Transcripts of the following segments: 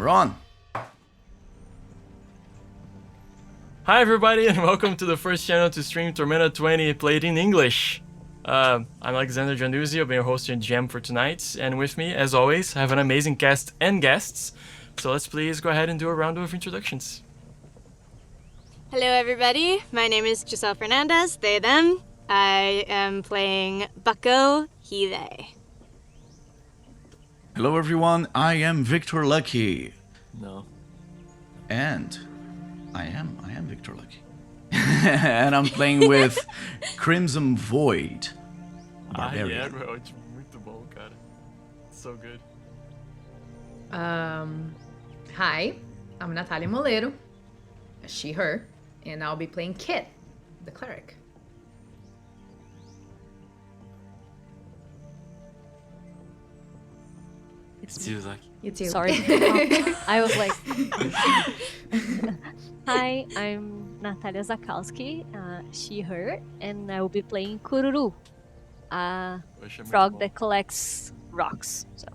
We're on. Hi everybody and welcome to the first channel to stream Tormenta 20 played in English. I'm Alexander Januzzi, I'll be your host and GM for tonight, and with me, as always, I have an amazing cast and guests. So let's please go ahead and do a round of introductions. Hello everybody, my name is Giselle Fernandez, they, them. I am playing Bucko, he, they. Hello everyone, I am Victor Lucky. No. And I am Victor Lucky. And I'm playing with Crimson Void. Barbarian. Muito bom, cara. So good. Hi, I'm Natalia Molero, she, her, and I'll be playing Kit, the cleric. It's you, Zach. You too. Sorry. I was like... Hi, I'm Natalia Zakowski, she, her, and I will be playing Kururu, a frog that collects rocks. So,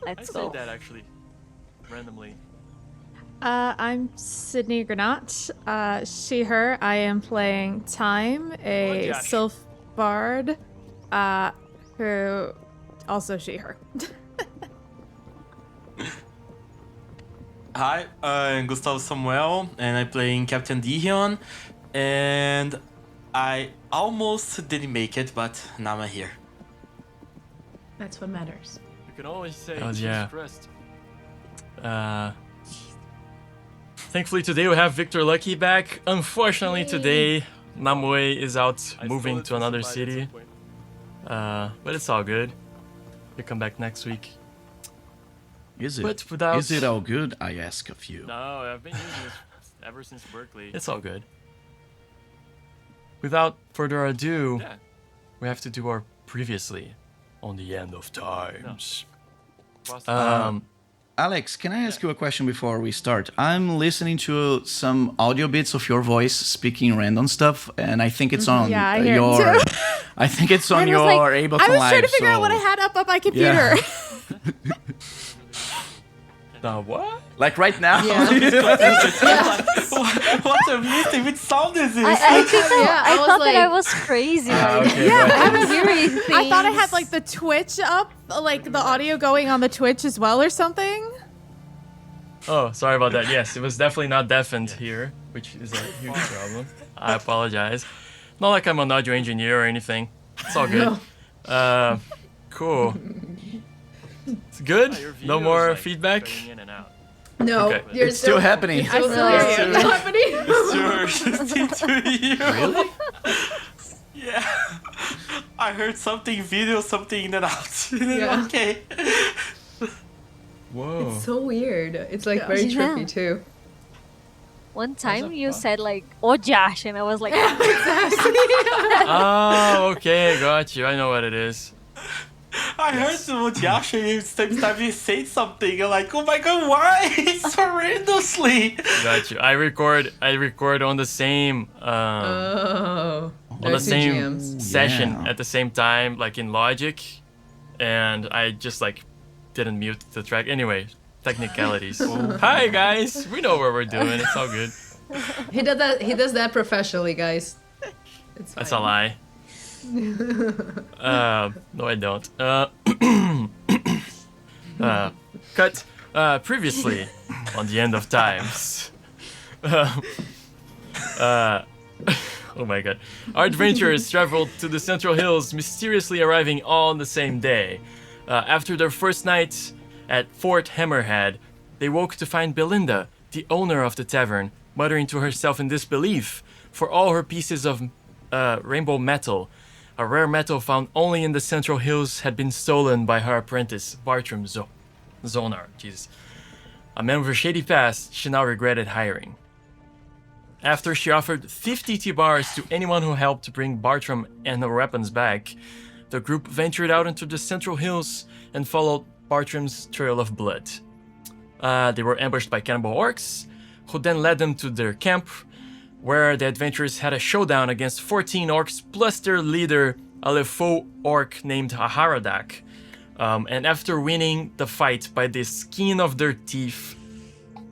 let's go. I say that actually, randomly. I'm Sydney Granat, she, her. I am playing Time, a sylph bard, who also she, her. Hi, I'm Gustavo Samuel, and I'm playing Captain Dihion, and I almost didn't make it, but now I'm here. That's what matters. You can always say yeah. expressed. Thankfully today we have Victor Lucky back. Unfortunately today Namue is out moving to another city. But it's all good. He'll come back next week. Is it? But without... Is it all good? I ask of you. No, I've been using this ever since Berkeley. It's all good. Without further ado, we have to do our previously on the end of times. No. Alex, can I ask you a question before we start? I'm listening to some audio bits of your voice speaking random stuff, and I think it's on I hear your. it too. I think it's on your Ableton Live. I was trying to figure out what I had up on my computer. Yeah. Now what? Like right now? What a mystic, which sound is this? I thought like... that I was crazy. Okay, I was hearing things. I thought I had like the Twitch up, like the audio going on the Twitch as well or something. Oh, sorry about that. Yes, it was definitely not deafened here, which is a huge problem. I apologize. Not like I'm an audio engineer or anything. It's all good. No. Cool. It's good? No more feedback? No, Okay. you're It's still happening. I still hear you. It's happening. Really? Yeah. I heard something video, something in and out. Yeah. Okay. Whoa. It's so weird. It's like very Yeah. trippy too. One time you said like, "Oh Josh," and I was like, Oh, okay, got you. I know what it is. I heard the Josh and same time he said something. I'm like, oh my god, why? It's horrendously. Got you. I record on the same Oh. on the same jams. session Yeah. at the same time, like in Logic, and I just like didn't mute the track. Anyway, technicalities. Hi guys, we know what we're doing. It's all good. He does that. He does that professionally, guys. It's fine. That's a lie. No, I don't. Cut. Previously on the end of times. Oh my god. Our adventurers traveled to the Central Hills, mysteriously arriving all on the same day. After their first night at Fort Hammerhead, they woke to find Belinda, the owner of the tavern, muttering to herself in disbelief for all her pieces of rainbow metal. A rare metal found only in the Central Hills had been stolen by her apprentice, Bartram Zonar. Jesus. A man with a shady past she now regretted hiring. After she offered 50 T-bars to anyone who helped to bring Bartram and her weapons back, the group ventured out into the Central Hills and followed Bartram's trail of blood. They were ambushed by cannibal orcs, who then led them to their camp, where the adventurers had a showdown against 14 orcs plus their leader, a Lefou orc named Aharadak. And after winning the fight by the skin of their teeth,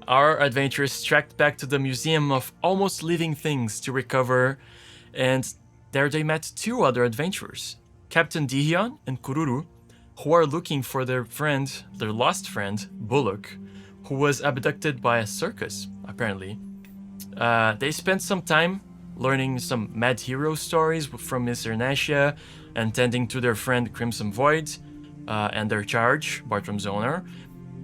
our adventurers trekked back to the Museum of Almost Living Things to recover, and there they met two other adventurers, Captain Dihion and Kururu, who are looking for their lost friend, Bullock, who was abducted by a circus, apparently. They spent some time learning some mad hero stories from Miss Ernacia and tending to their friend Crimson Void and their charge, Bartram's owner.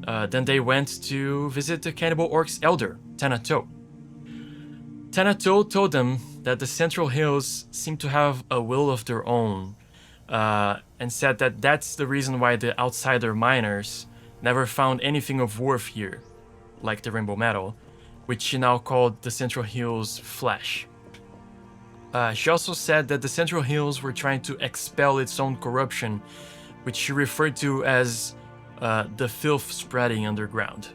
Then they went to visit the Cannibal Orc's elder, Tanato. Tanato told them that the Central Hills seem to have a will of their own, and said that that's the reason why the outsider miners never found anything of worth here, like the Rainbow Metal, which she now called the Central Hills Flesh. She also said that the Central Hills were trying to expel its own corruption, which she referred to as the filth spreading underground.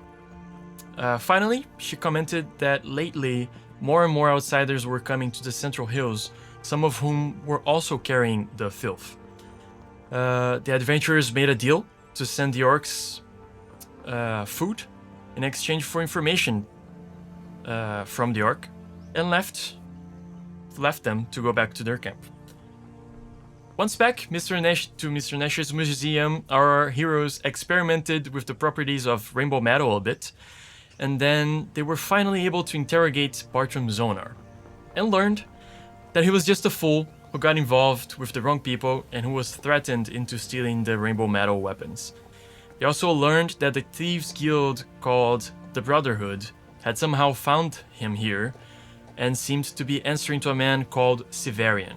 Finally, she commented that lately, more and more outsiders were coming to the Central Hills, some of whom were also carrying the filth. The adventurers made a deal to send the orcs food in exchange for information from the orc, and left them to go back to their camp. Once back to Mr. Nash's museum, our heroes experimented with the properties of Rainbow Metal a bit, and then they were finally able to interrogate Bartram's owner, and learned that he was just a fool who got involved with the wrong people and who was threatened into stealing the Rainbow Metal weapons. They also learned that the thieves guild called the Brotherhood had somehow found him here and seemed to be answering to a man called Severian.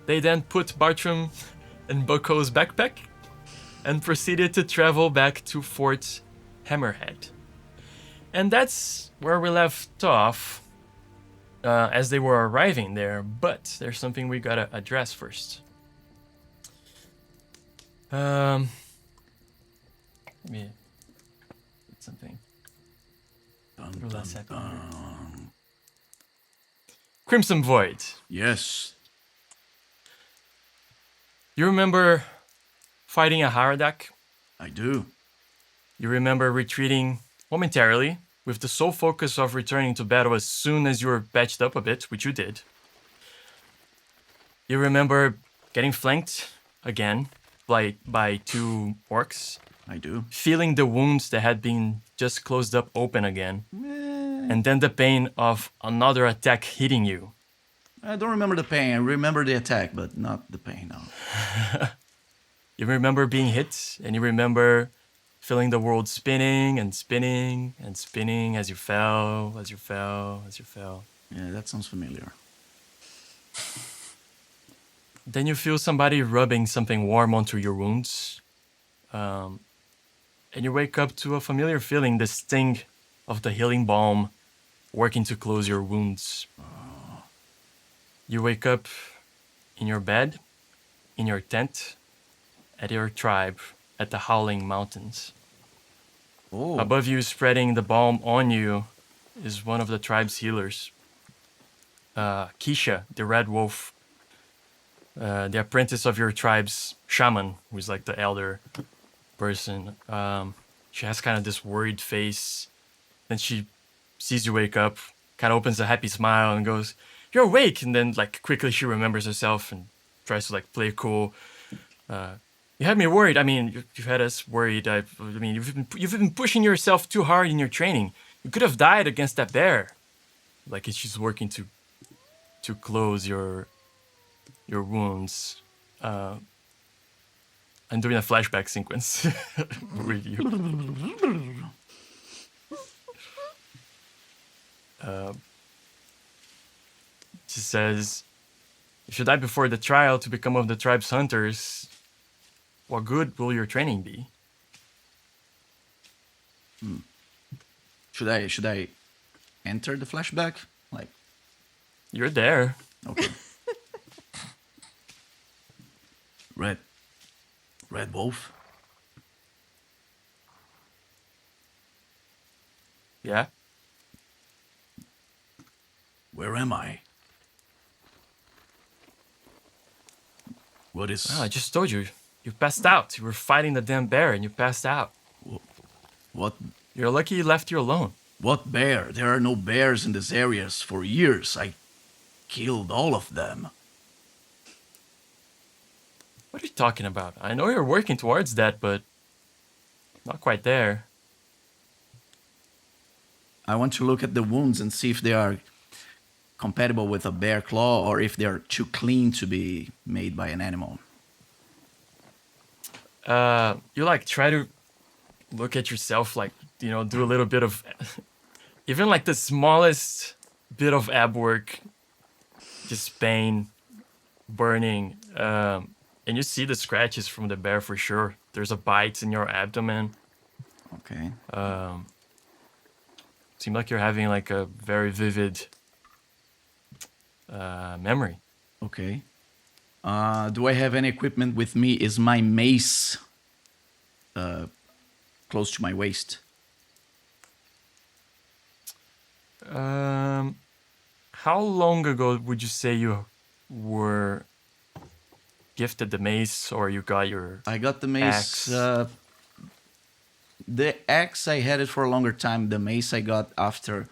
They then put Bartram in Bucko's backpack and proceeded to travel back to Fort Hammerhead. And that's where we left off as they were arriving there, but there's something we gotta address first. Let me get something. Crimson Void. Yes. You remember fighting a Haradak? I do. You remember retreating momentarily with the sole focus of returning to battle as soon as you were patched up a bit, which you did. You remember getting flanked again by two orcs. I do. Feeling the wounds that had been just closed up open again. And then the pain of another attack hitting you. I don't remember the pain. I remember the attack, but not the pain, no. You remember being hit, and you remember feeling the world spinning and spinning and spinning as you fell, as you fell, as you fell. Yeah, that sounds familiar. Then you feel somebody rubbing something warm onto your wounds. And you wake up to a familiar feeling, the sting of the healing balm working to close your wounds. You wake up in your bed, in your tent, at your tribe, at the Howling Mountains. Oh. Above you, spreading the balm on you, is one of the tribe's healers. Keisha, the Red Wolf, the apprentice of your tribe's shaman, who's like the elder person. She has kind of this worried face. Then she sees you wake up, kind of opens a happy smile and goes, "You're awake!" And then like quickly she remembers herself and tries to like play cool. You had me worried. I mean, you've had us worried. I mean, you've been pushing yourself too hard in your training. You could have died against that bear. Like she's working to close your wounds. I'm doing a flashback sequence with you. She says, "If you die before the trial to become one of the tribe's hunters, what good will your training be?" Should I enter the flashback? Like, You're there. okay. Red Wolf. Yeah? Where am I? What is? Oh, I just told you. You passed out. You were fighting the damn bear and you passed out. What? You're lucky he left you alone. What bear? There are no bears in these areas for years. I killed all of them. What are you talking about? I know you're working towards that, but not quite there. I want to look at the wounds and see if they are compatible with a bear claw or if they are too clean to be made by an animal. You like try to look at yourself, like, you know, do a little bit of even like the smallest bit of ab work, just pain, burning, and you see the scratches from the bear for sure. There's a bite in your abdomen. Okay. Seems like you're having like a very vivid memory. Okay. Do I have any equipment with me? Is my mace close to my waist? How long ago would you say you were gifted the mace, or you got your I got the mace. axe? The axe, I had it for a longer time. The mace I got after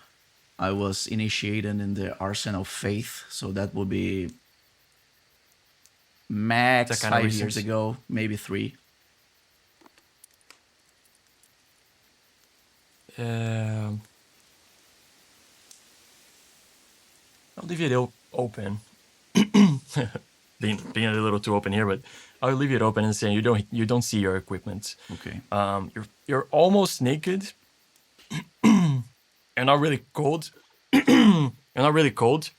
I was initiated in the Arsenal of Faith. So that would be max That kind of 5 years recent? ago, maybe 3. I'll leave it open. being a little too open here, but I'll leave it open and say you don't see your equipment. Okay. You're almost naked. You're not really cold. You're not really cold.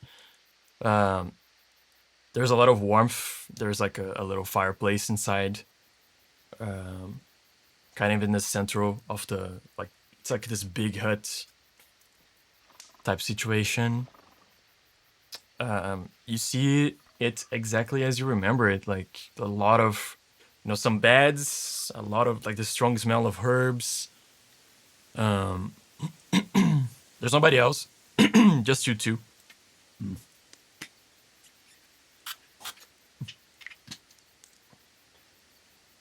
There's a lot of warmth. There's like a little fireplace inside. Kind of in the central of the, like, it's like this big hut type situation. You see it exactly as you remember it, like a lot of, you know, some beds, a lot of like the strong smell of herbs. There's nobody else, just you two.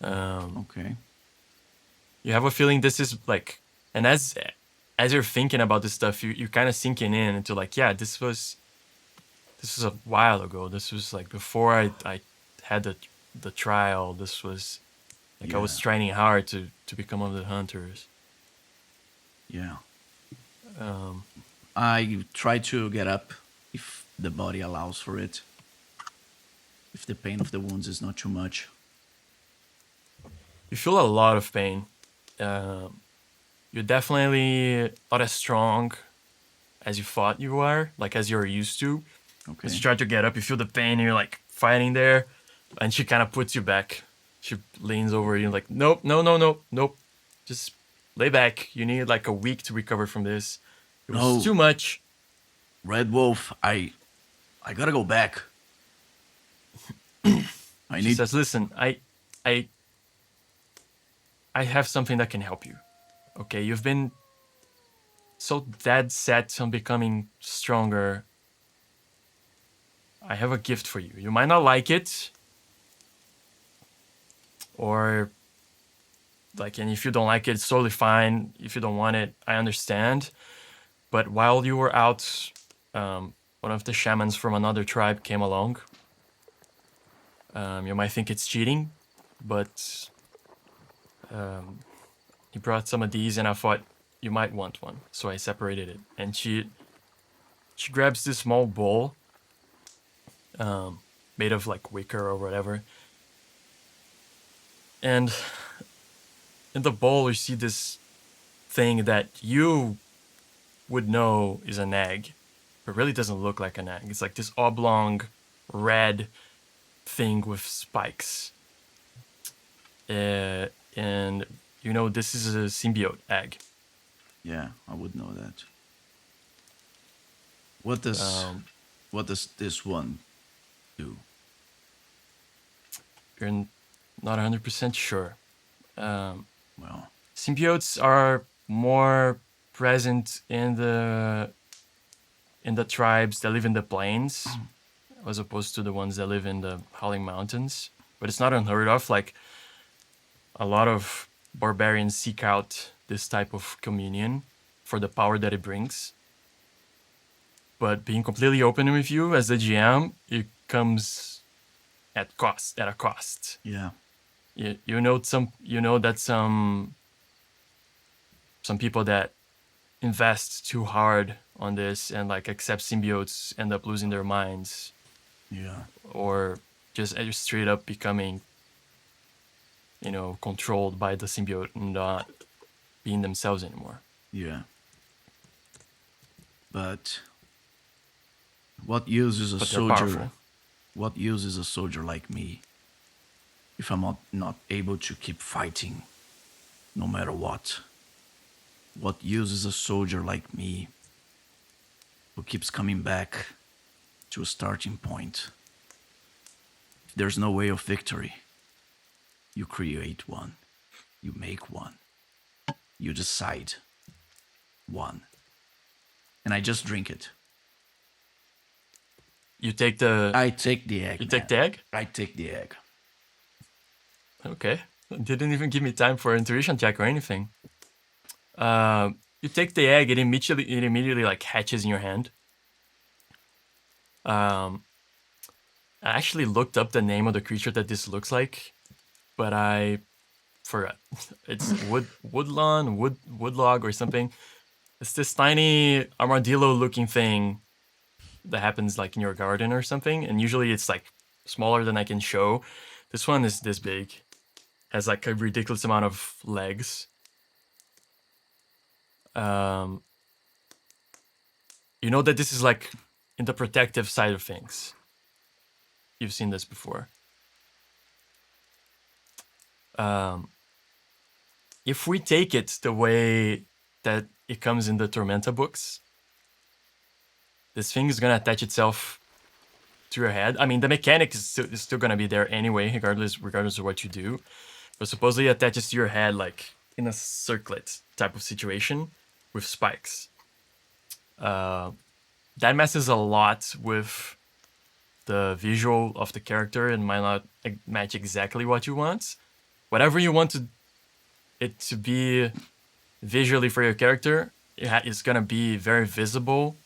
Okay. You have a feeling this is like, and as you're thinking about this stuff, you kind of sinking in into like, yeah, this was a while ago. This was like before I had the trial. This was like I was Yeah. training hard to become one of the hunters. Yeah. Um, I try to get up if the body allows for it. If the pain of the wounds is not too much. you feel a lot of pain. You're definitely not as strong as you thought you were, like as you're used to. Okay. As you try to get up, you feel the pain, and you're like fighting there, and she kind of puts you back. She leans over you, like, nope, nope. Just lay back. You need like a week to recover from this. It was No. too much. Red Wolf, I gotta go back. I She need. says, listen, I have something that can help you. Okay, you've been so dead set on becoming stronger. I have a gift for you. You might not like it. Or, like, and if you don't like it, it's totally fine. If you don't want it, I understand. But while you were out, one of the shamans from another tribe came along. You might think it's cheating, but he brought some of these, and I thought you might want one, so I separated it. And she grabs this small bowl, made of like wicker or whatever, and in the bowl you see this thing that you would know is an egg, but really doesn't look like an egg. It's like this oblong, red thing with spikes. And you know this is a symbiote egg. Yeah, I would know that. What does this one do? You're not 100% sure. Well, Symbiotes are more present in the tribes that live in the plains, as opposed to the ones that live in the Howling Mountains. But it's not unheard of. Like a lot of barbarians seek out this type of communion for the power that it brings. But being completely open with you as the GM, it comes at a cost. Yeah. You know that some people that invest too hard on this and like accept symbiotes end up losing their minds. Yeah. Or just straight up becoming, controlled by the symbiote and not being themselves anymore. Yeah. But what use is a soldier? What use is a soldier like me if I'm not able to keep fighting no matter what? What use is a soldier like me who keeps coming back to a starting point? If there's no way of victory, you create one. You make one. You decide one. And I just drink it. You take the... I take the egg. You take the egg? I take the egg. Okay. Didn't even give me time for an intuition check or anything. You take the egg, it immediately like hatches in your hand. I actually looked up the name of the creature that this looks like, but I forgot. It's woodlog or something. It's this tiny armadillo-looking thing that happens like in your garden or something, and usually it's like smaller than I can show. This one is this big, has like a ridiculous amount of legs. You know that this is like in the protective side of things. You've seen this before. If we take it the way that it comes in the Tormenta books, this thing is gonna attach itself to your head. I mean, the mechanic is still gonna be there anyway, regardless of what you do. But supposedly it attaches to your head like in a circlet type of situation with spikes. That messes a lot with the visual of the character and might not match exactly what you want. Whatever you want it to be visually for your character, it's gonna be very visible.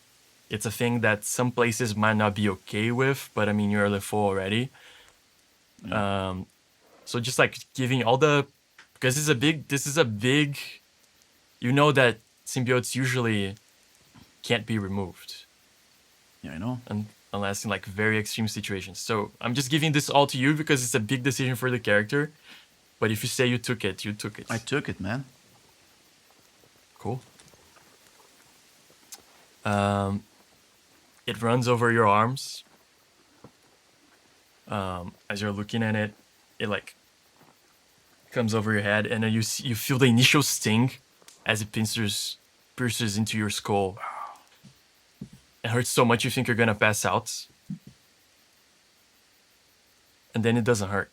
It's a thing that some places might not be okay with, but I mean, you're level 4 already. So just like giving all the, because this is a big, you know that symbiotes usually can't be removed. Yeah, I know. And unless in like very extreme situations. So I'm just giving this all to you because it's a big decision for the character. But if you say you took it, you took it. I took it, man. Cool. It runs over your arms. As you're looking at it, it like comes over your head, and then you feel the initial sting as it pierces into your skull. It hurts so much you think you're gonna pass out, and then it doesn't hurt.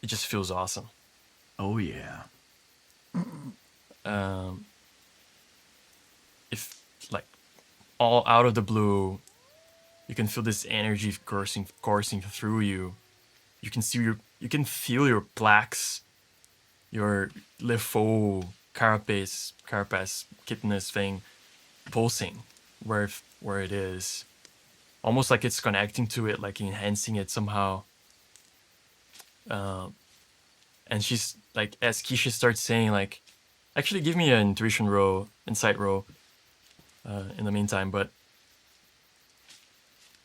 It just feels awesome. Oh yeah. If like all out of the blue, you can feel this energy coursing through you. You can feel your plaques, your lefo carapace chitinous thing pulsing where it is, almost like it's connecting to it, like enhancing it somehow. And she's like, as Keisha starts saying, like, actually give me an insight roll in the meantime, but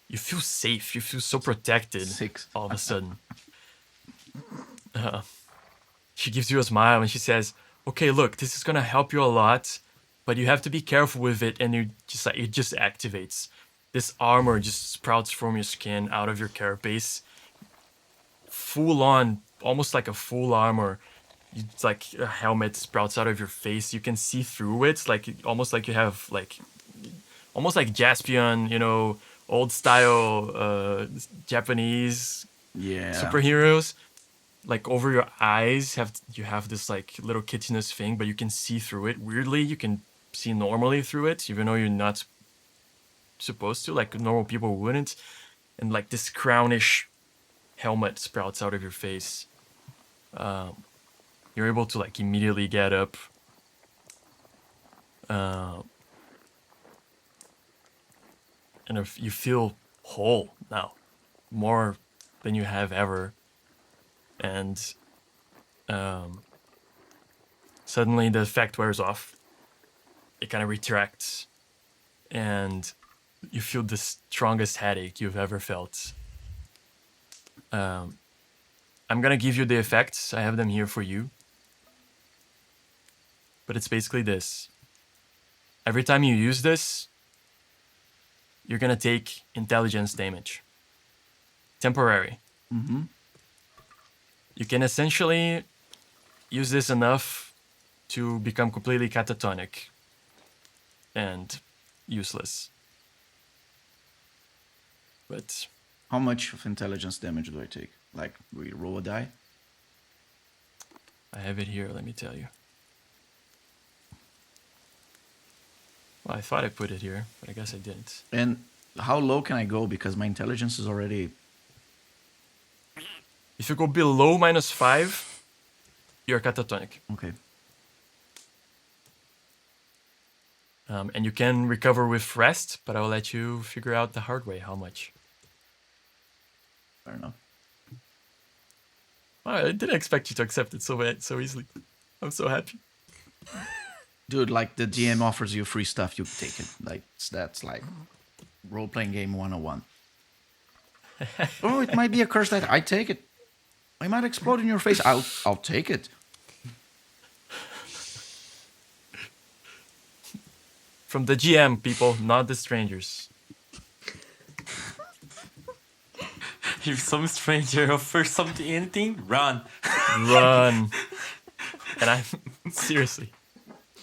you feel safe, you feel so protected. 6 all of a sudden. She gives you a smile and she says, okay, look, this is gonna help you a lot, but you have to be careful with it, and it just activates. This armor just sprouts from your skin out of your carapace. Full on, almost like a full armor. It's like a helmet sprouts out of your face. You can see through it, like almost like you have almost like Jaspion, old style Japanese superheroes. Like over your eyes, you have this like little chitinous thing, but you can see through it. Weirdly, you can see normally through it, even though you're not supposed to. Like normal people wouldn't. And like this crownish helmet sprouts out of your face. you're able to like immediately get up. And if you feel whole now, more than you have ever. And suddenly the effect wears off. It kind of retracts, and you feel the strongest headache you've ever felt. I'm gonna give you the effects. I have them here for you. But it's basically this. Every time you use this, you're gonna take intelligence damage. Temporary. Mm-hmm. You can essentially use this enough to become completely catatonic and useless. But How much of intelligence damage do I take? Like, we roll a die? I have it here, let me tell you. Well, I thought I put it here, but I guess I didn't. And how low can I go? Because my intelligence is already... If you go below -5, you're catatonic. Okay. And you can recover with rest, but I'll let you figure out the hard way how much. Fair enough. I didn't expect you to accept it so easily. I'm so happy. Dude, like, the DM offers you free stuff, you take it. Like, that's like role-playing game 101. Oh, it might be a curse that I take it. I might explode in your face. I'll take it. From the GM, people, not the strangers. If some stranger offers something, anything, run. Run. And I'm seriously.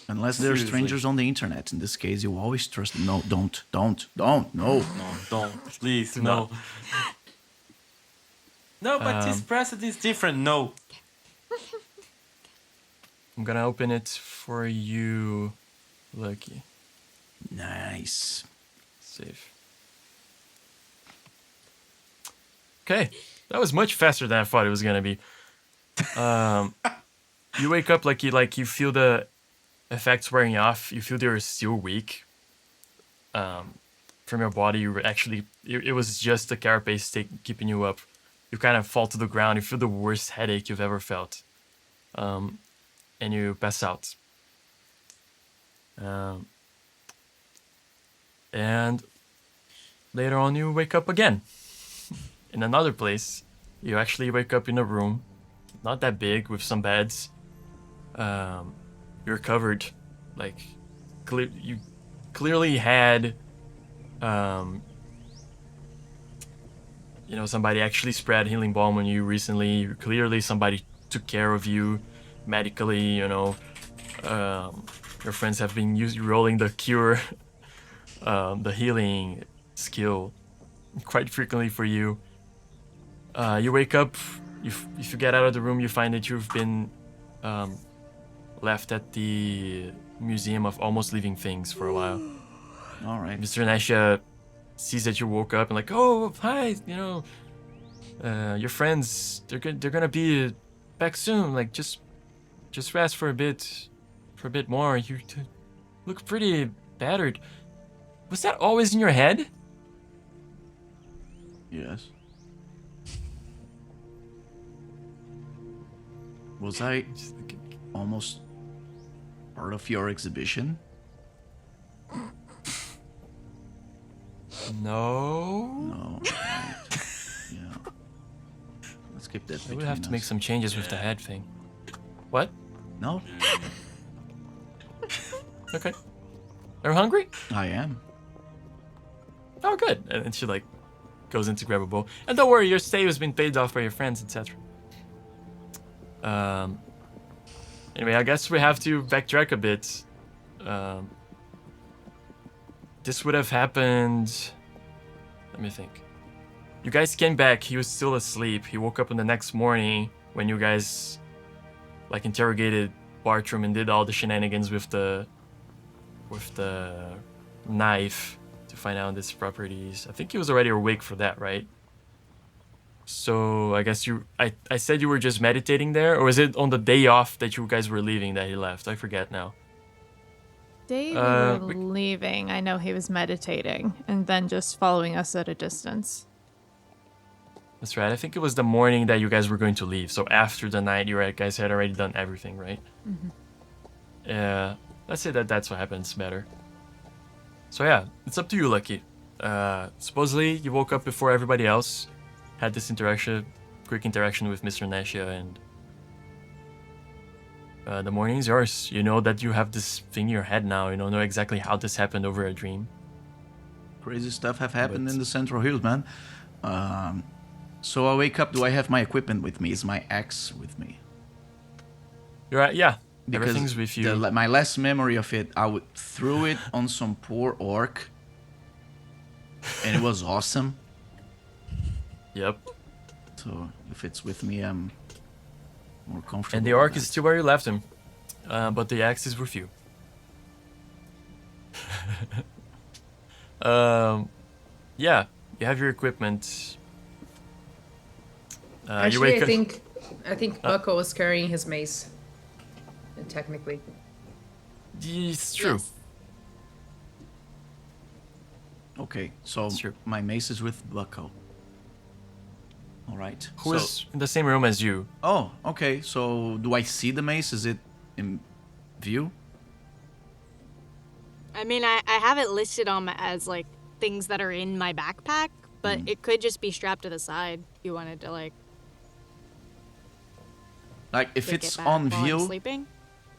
Unless they're Seriously. strangers on the internet. In this case, you always trust... No, don't, no. No, don't, please, no. No, but this precedent is different, no. I'm gonna open it for you, Lucky. Nice. Save. Okay, that was much faster than I thought it was gonna be. You wake up like you feel the effects wearing off. You feel they're still weak. From your body, you were actually it was just the carapace keeping you up. You kind of fall to the ground. You feel the worst headache you've ever felt, and you pass out. And later on, you wake up again. In another place, you actually wake up in a room, not that big, with some beds. You're covered, like, you clearly had, somebody actually spread healing balm on you recently. Clearly somebody took care of you medically, Your friends have been rolling the cure, the healing skill quite frequently for you. You wake up, if you get out of the room, you find that you've been left at the Museum of Almost Living Things for a while. All right. Mr. Nasha sees that you woke up and like, oh, hi, your friends, they're gonna be back soon. Like, just rest for a bit more. You look pretty battered. Was that always in your head? Yes. Was I almost part of your exhibition? No. No. Right. Yeah. Let's keep that. I would have to make some changes with the head thing. What? No, Okay. Are you hungry? I am. Oh, good. And then she like goes in to grab a bowl. And don't worry, your stay has been paid off by your friends, etc. Anyway, I guess we have to backtrack a bit. This would have happened. Let me think. You guys came back. He was still asleep. He woke up on the next morning when you guys like interrogated Bartram and did all the shenanigans with the knife to find out his properties. I think he was already awake for that, right? So I guess I said you were just meditating there, or is it on the day off that you guys were leaving that he left? I forget now. Day we were leaving, I know he was meditating and then just following us at a distance. That's right. I think it was the morning that you guys were going to leave. So after the night, you guys had already done everything, right? Mm-hmm. Yeah. Let's say that's what happens better. So yeah, it's up to you, Lucky. Supposedly, you woke up before everybody else, had this quick interaction with Mr. Nashia, and the morning is yours. You know that you have this thing in your head now. You don't know exactly how this happened over a dream. Crazy stuff have happened in the Central Hills, man. So I wake up. Do I have my equipment with me? Is my axe with me? You're right. Yeah. Because everything's with you. My last memory of it, I threw it on some poor orc, and it was awesome. Yep. So if it's with me, I'm more comfortable. And the orc is still where you left him, but the axe is with you. Yeah, you have your equipment. Actually, I think Bucko was carrying his mace. Technically. It's true. Yes. Okay, so Sure. my mace is with Bucko. All right. Who is in the same room as you? Oh, okay. So do I see the mace? Is it in view? I mean, I have it listed on as like things that are in my backpack, but it could just be strapped to the side. If you wanted to like If pick it's it back on while I'm view, sleeping.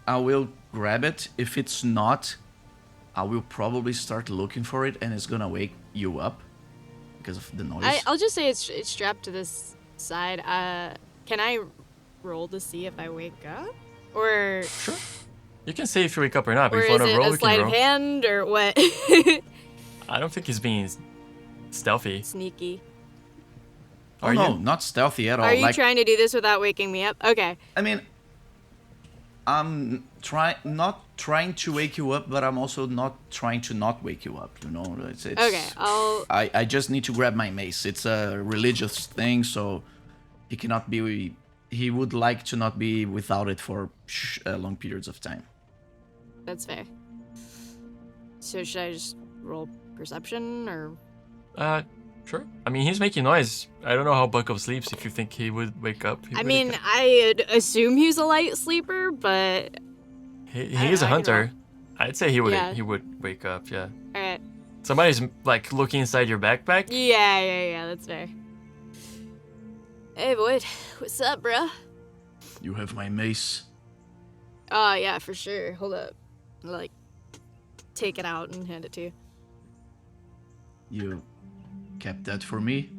I will grab it. If it's not, I will probably start looking for it, and it's gonna wake you up because of the noise. I'll just say it's strapped to this side. Can I roll to see if I wake up, or Sure. You can say if you wake up or not, but or if you is want to it roll, a we sleight can of roll. hand or what? I don't think he's being stealthy. Sneaky. Oh Are no, you? not stealthy at all. Are you trying to do this without waking me up? Okay. I mean, I'm not trying to wake you up, but I'm also not trying to not wake you up. You know, it's Okay. I just need to grab my mace. It's a religious thing, so he cannot be. He would like to not be without it for long periods of time. That's fair. So should I just roll perception or? Sure. I mean, he's making noise. I don't know how Bucko sleeps. If you think he would wake up, he I would mean, wake up. I'd assume he's a light sleeper, but he I is a can hunter. I'd say he would Yeah. he would wake up. Yeah. all right. Somebody's like looking inside your backpack. Yeah, that's fair. Hey, Void, what's up, bruh? You have my mace. Oh, yeah, for sure. Hold up. Like, take it out and hand it to you. You kept that for me.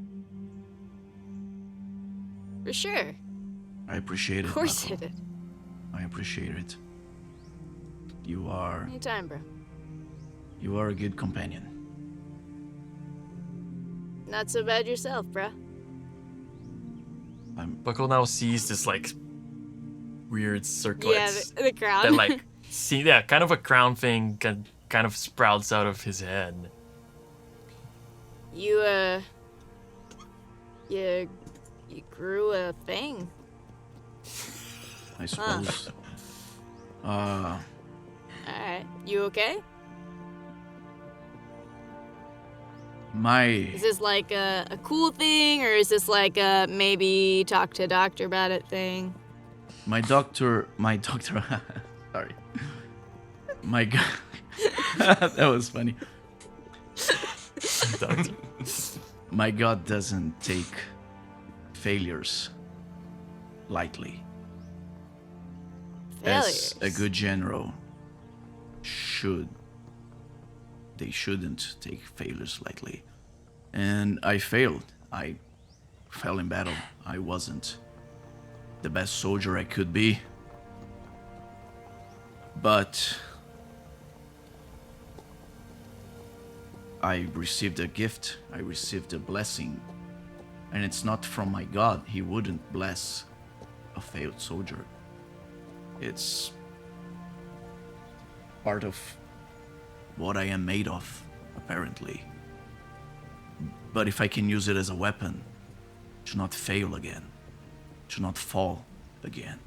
For sure. I appreciate it. Of course Bucko. I did. I appreciate it. You are Anytime, bro. a good companion. Not so bad yourself, bruh. Bucko now sees this like weird circlet. Yeah, the crown. That like kind of a crown thing kind of sprouts out of his head. You grew a thing. I suppose. Alright. You okay? Is this like a cool thing, or is this like a maybe talk to a doctor about it thing? My doctor, sorry. My god, that was funny. My god doesn't take failures lightly. Failures. As a good general they shouldn't take failures lightly. And I failed. I fell in battle. I wasn't the best soldier I could be. But I received a gift. I received a blessing. And it's not from my God. He wouldn't bless a failed soldier. It's part of what I am made of, apparently. But if I can use it as a weapon, to not fail again, to not fall again,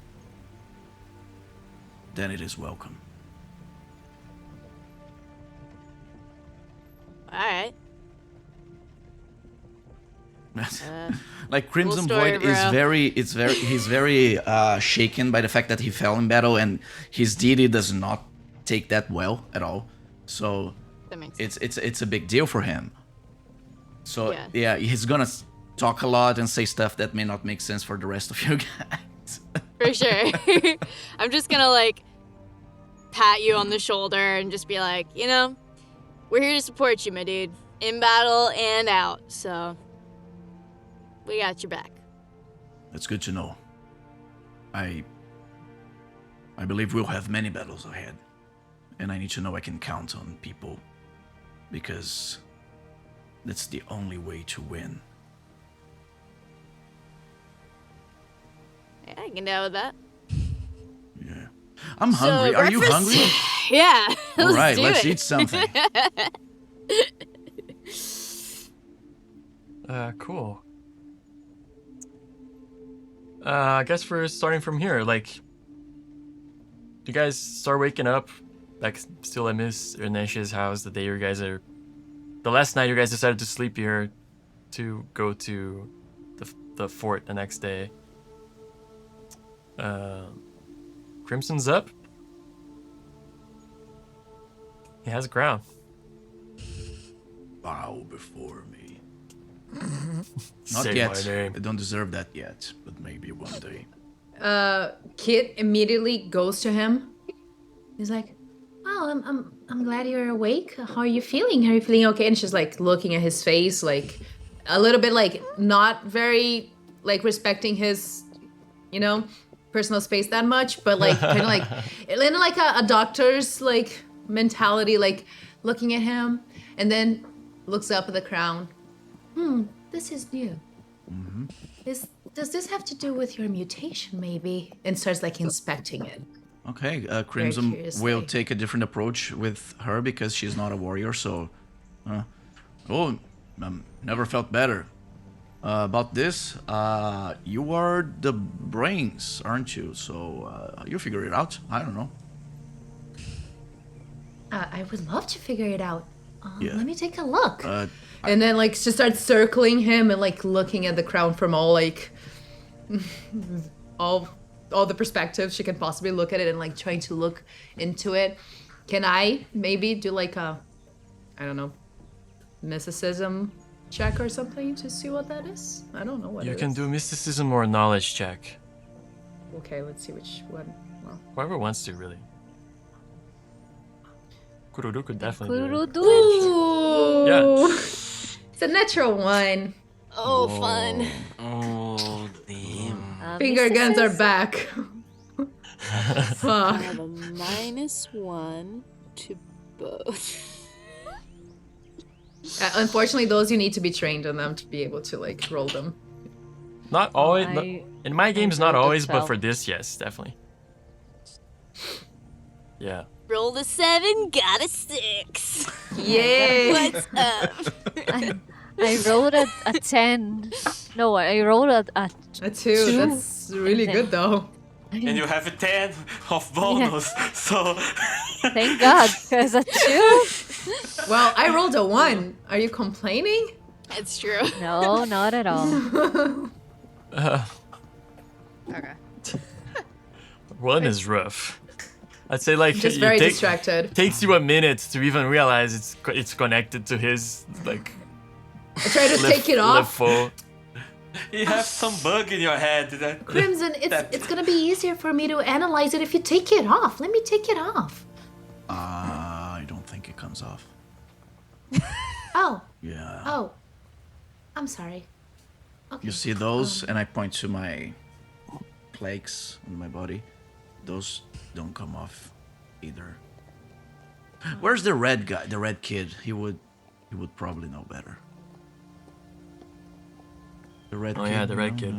then it is welcome. All right. Like Crimson cool story, Void is bro. he's very shaken by the fact that he fell in battle, and his deity does not take that well at all. So That makes sense. it's a big deal for him. So Yeah. yeah, he's gonna talk a lot and say stuff that may not make sense for the rest of you guys. For sure. I'm just gonna like pat you on the shoulder and just be like, you know, we're here to support you, my dude, in battle and out. So we got your back. That's good to know. I believe we'll have many battles ahead, and I need to know I can count on people, because that's the only way to win. Yeah, I can deal with that. Yeah. I'm hungry. Are you breakfast? hungry? Yeah. All right, do let's it. eat something. Cool. I guess we're starting from here. Like, do you guys start waking up? Like, still at Miss Ernestia's house the day you guys are... The last night you guys decided to sleep here to go to the fort the next day. Crimson's up. He has ground. Bow before me. Not Say yet. my name. I don't deserve that yet, but maybe one day. Kit immediately goes to him. He's like, "Oh, I'm glad you're awake. How are you feeling? Are you feeling okay?" And she's like looking at his face, like a little bit like not very like respecting his, you know, personal space that much, but like kind of like in like a doctor's like mentality, like looking at him, and then looks up at the crown. This is new. Does this have to do with your mutation, maybe? And starts like inspecting it. Okay, Crimson curiously. will take a different approach with her because she's not a warrior, so... never felt better. About this, you are the brains, aren't you? So, you figure it out. I don't know. I would love to figure it out. Yeah. Let me take a look. Uh, And then like she starts circling him and like looking at the crown from all like all the perspectives she can possibly look at it, and like trying to look into it. Can I maybe do like a, I don't know, mysticism check or something to see what that is? I don't know what You it can is. do mysticism or a knowledge check. Okay, let's see which one. Well, Whoever wants to, really. Kururu could definitely do it. Kurudu. ooh, Yeah. it's a natural one. Oh, fun. Oh, damn. Finger guns are back. Fuck. I have a -1 to both. Unfortunately, those you need to be trained on them to be able to like roll them. Not always. In my games, not rolled a always, but 12. for this, yes, definitely. Yeah. Rolled a 7, got a 6. Yay! What's up? I rolled a 10. No, I rolled a A 2. That's really good though. And you have a 10 of bonus, so... Thank God, because a 2? Well, I rolled a 1. Are you complaining? It's true. No, not at all. Okay. One is rough. I'd say like Just you very take- distracted. takes you a minute to even realize it's connected to his like. I try to take it off. Full. You have some bug in your head. Crimson, it's gonna be easier for me to analyze it if you take it off. Let me take it off. I don't think it comes off. Oh, Yeah. oh. I'm sorry. Okay. You see those? And I point to my plaques on my body. Those don't come off either. Where's the red guy? The red kid? He would probably know better. The red Oh, kid. yeah, the red kid.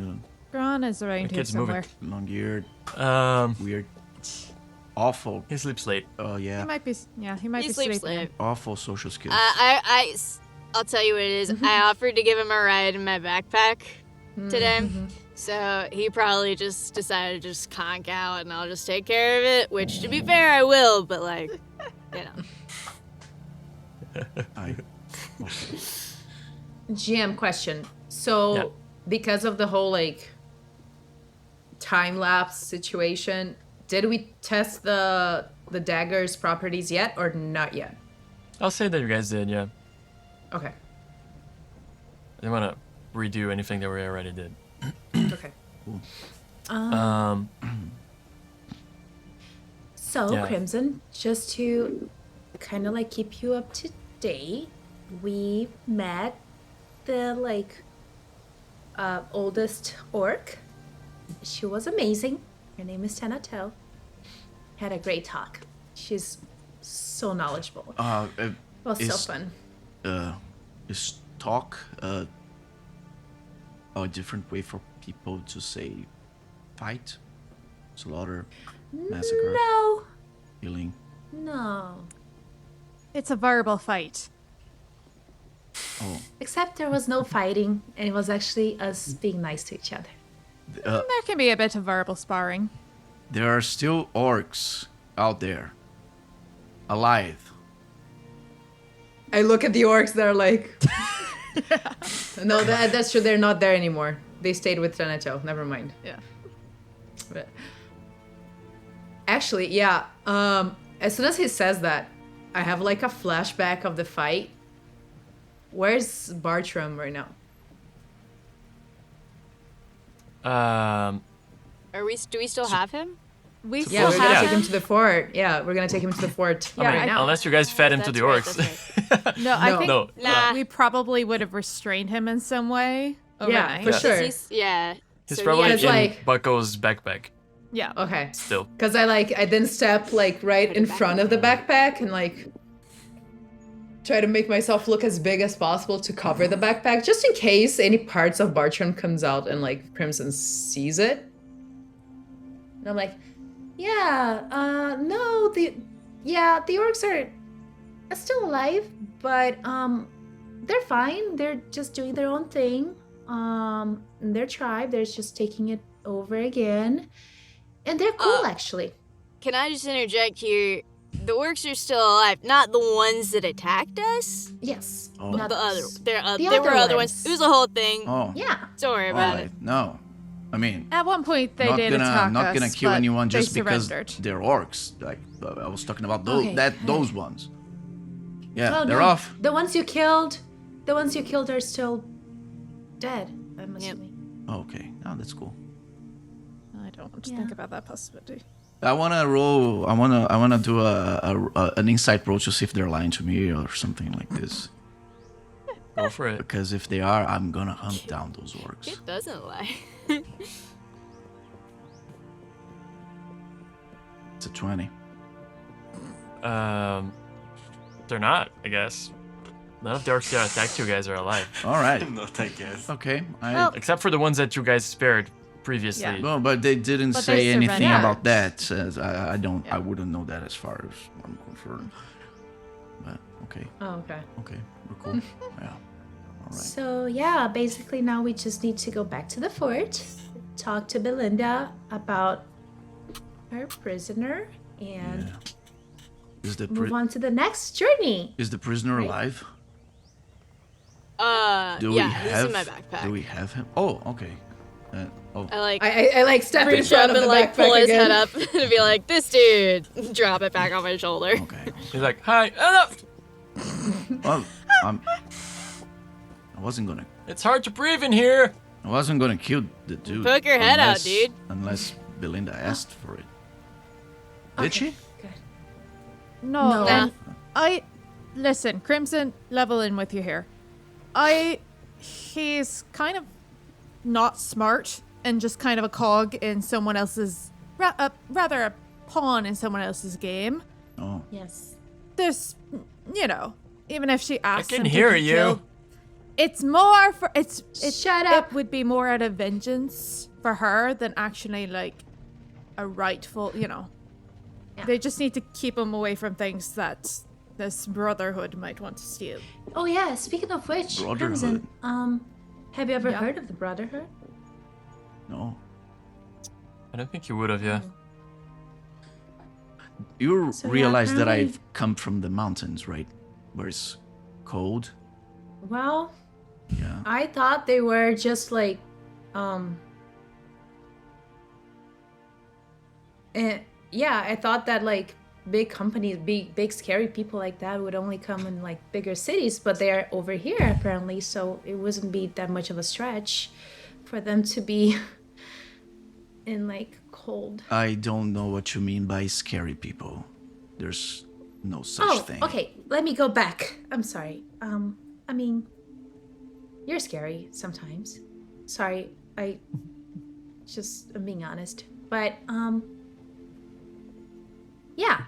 Braun is around The here kid's moving. somewhere. Long-eared, weird, awful. He sleeps late. Oh He yeah, might be. Yeah, he might He be sleeps sleeping. late. awful social skills. I'll tell you what it is. I offered to give him a ride in my backpack, today. So he probably just decided to just conk out and I'll just take care of it, which to be fair, I will, but like, you know. GM question. So, because of the whole like time lapse situation, did we test the dagger's properties yet or not yet? I'll say that you guys did, yeah. Okay. I didn't want to redo anything that we already did. Okay. Um, So, Yeah. Crimson, just to kind of like keep you up to date, we met the like oldest orc. She was amazing. Her name is Tanatel. Had a great talk. She's so knowledgeable. It was so fun. Is talk a different way for people to say fight, slaughter, massacre, No, killing? no. It's a verbal fight. Oh, Except there was no fighting, and it was actually us being nice to each other. There can be a bit of verbal sparring. there are still orcs out there, alive. I look at the orcs, they're like... No, that's true, they're not there anymore. They stayed with Renato, never mind. Yeah. But actually, yeah, as soon as he says that, I have like a flashback of the fight. Where's Bartram right now? Do we still have him? We Yeah, still we're gonna have take him him. to the fort. Yeah, we're gonna take him to the fort Yeah, right I- now. unless you guys fed him to That's the right, orcs. that's right. No, I think No. Nah. we probably would have restrained him in some way Yeah, overnight. for Yeah. sure. Yeah. He's So probably he in has, It's like- Bucko's backpack Yeah. Okay. still. Because I didn't step like right in front of the backpack and like try to make myself look as big as possible to cover the backpack just in case any parts of Bartram comes out and like Crimson sees it. And I'm like, no, the orcs are still alive, but they're fine. They're just doing their own thing. Their tribe, they're just taking it over again. And they're cool actually. Can I just interject here? The orcs are still alive, not the ones that attacked us. Yes. Oh. Not The other, there The were other other ones. ones. It was a whole thing. Oh, Yeah. Don't worry all about right. it. No, I mean, At one point, they not did gonna attack not us, gonna kill but anyone they just because surrendered. they're orcs. Like I was talking about those Okay. those ones. Yeah, Oh, they're no. off. The ones you killed are still dead. I'm assuming. Oh, okay, no, that's cool. I don't want to Yeah. think about that possibility. I wanna roll. I wanna do an insight roll to see if they're lying to me or something like this. Go for it. Because if they are, I'm gonna hunt down those orcs. It doesn't lie. It's a 20. They're not, I guess. None of the orcs that attacked you guys are alive. All right. Not, I guess. Okay. Well- Except for the ones that you guys spared previously. Yeah. No, but they didn't But say they anything surrendered. about that. As I don't. Yeah. I wouldn't know that as far as I'm concerned. But okay. Oh, okay. Okay. We're cool. Yeah. All right. So yeah, basically now we just need to go back to the fort, talk to Belinda about her prisoner, and Yeah. Is the move on to the next journey. is the prisoner Right. alive? Do Yeah, we he's have? in my backpack. Do we have him? Oh, okay. I like I like step in reach front up of the and like backpack pull his again. head up and be like, "This dude," drop it back on my shoulder. Okay. He's like, hi, enough! Well, I wasn't gonna. It's hard to breathe in here! I wasn't gonna kill the dude. Poke your head out, unless- dude. Unless Belinda asked for it. Did she? No, No. and listen, Crimson, level in with you here. He's kind of not smart and just kind of a cog in someone else's, rather a pawn in someone else's game. Oh. Yes. There's, even if she asks can him hear to be you. killed, it's more for Shut up. It would be more out of vengeance for her than actually like a rightful, Yeah. They just need to keep him away from things that this brotherhood might want to steal. Oh yeah. Speaking of which, Brotherhood. Crimson, have you ever Yeah. heard of the Brotherhood? No. I don't think you would have, yeah. You So, yeah, realize that apparently- I've come from the mountains, right? Where it's cold. Well, Yeah. I thought they were just like, yeah, I thought that like big companies, big scary people like that would only come in like bigger cities, but they're over here apparently, so it wouldn't be that much of a stretch for them to be in like cold. I don't know what you mean by scary people. There's no such thing. Okay, let me go back. I'm sorry. I mean, you're scary sometimes. Sorry, I'm being honest. But, yeah.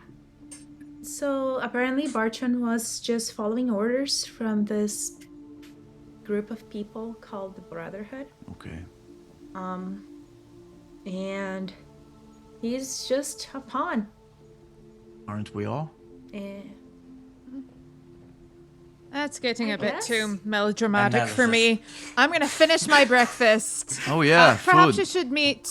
So apparently Bartram was just following orders from this group of people called the Brotherhood. Okay. And he's just a pawn. Aren't we all? And That's getting I a bit guess. too melodramatic for Analysis. me. I'm gonna finish my breakfast. Oh yeah, Perhaps food. you should meet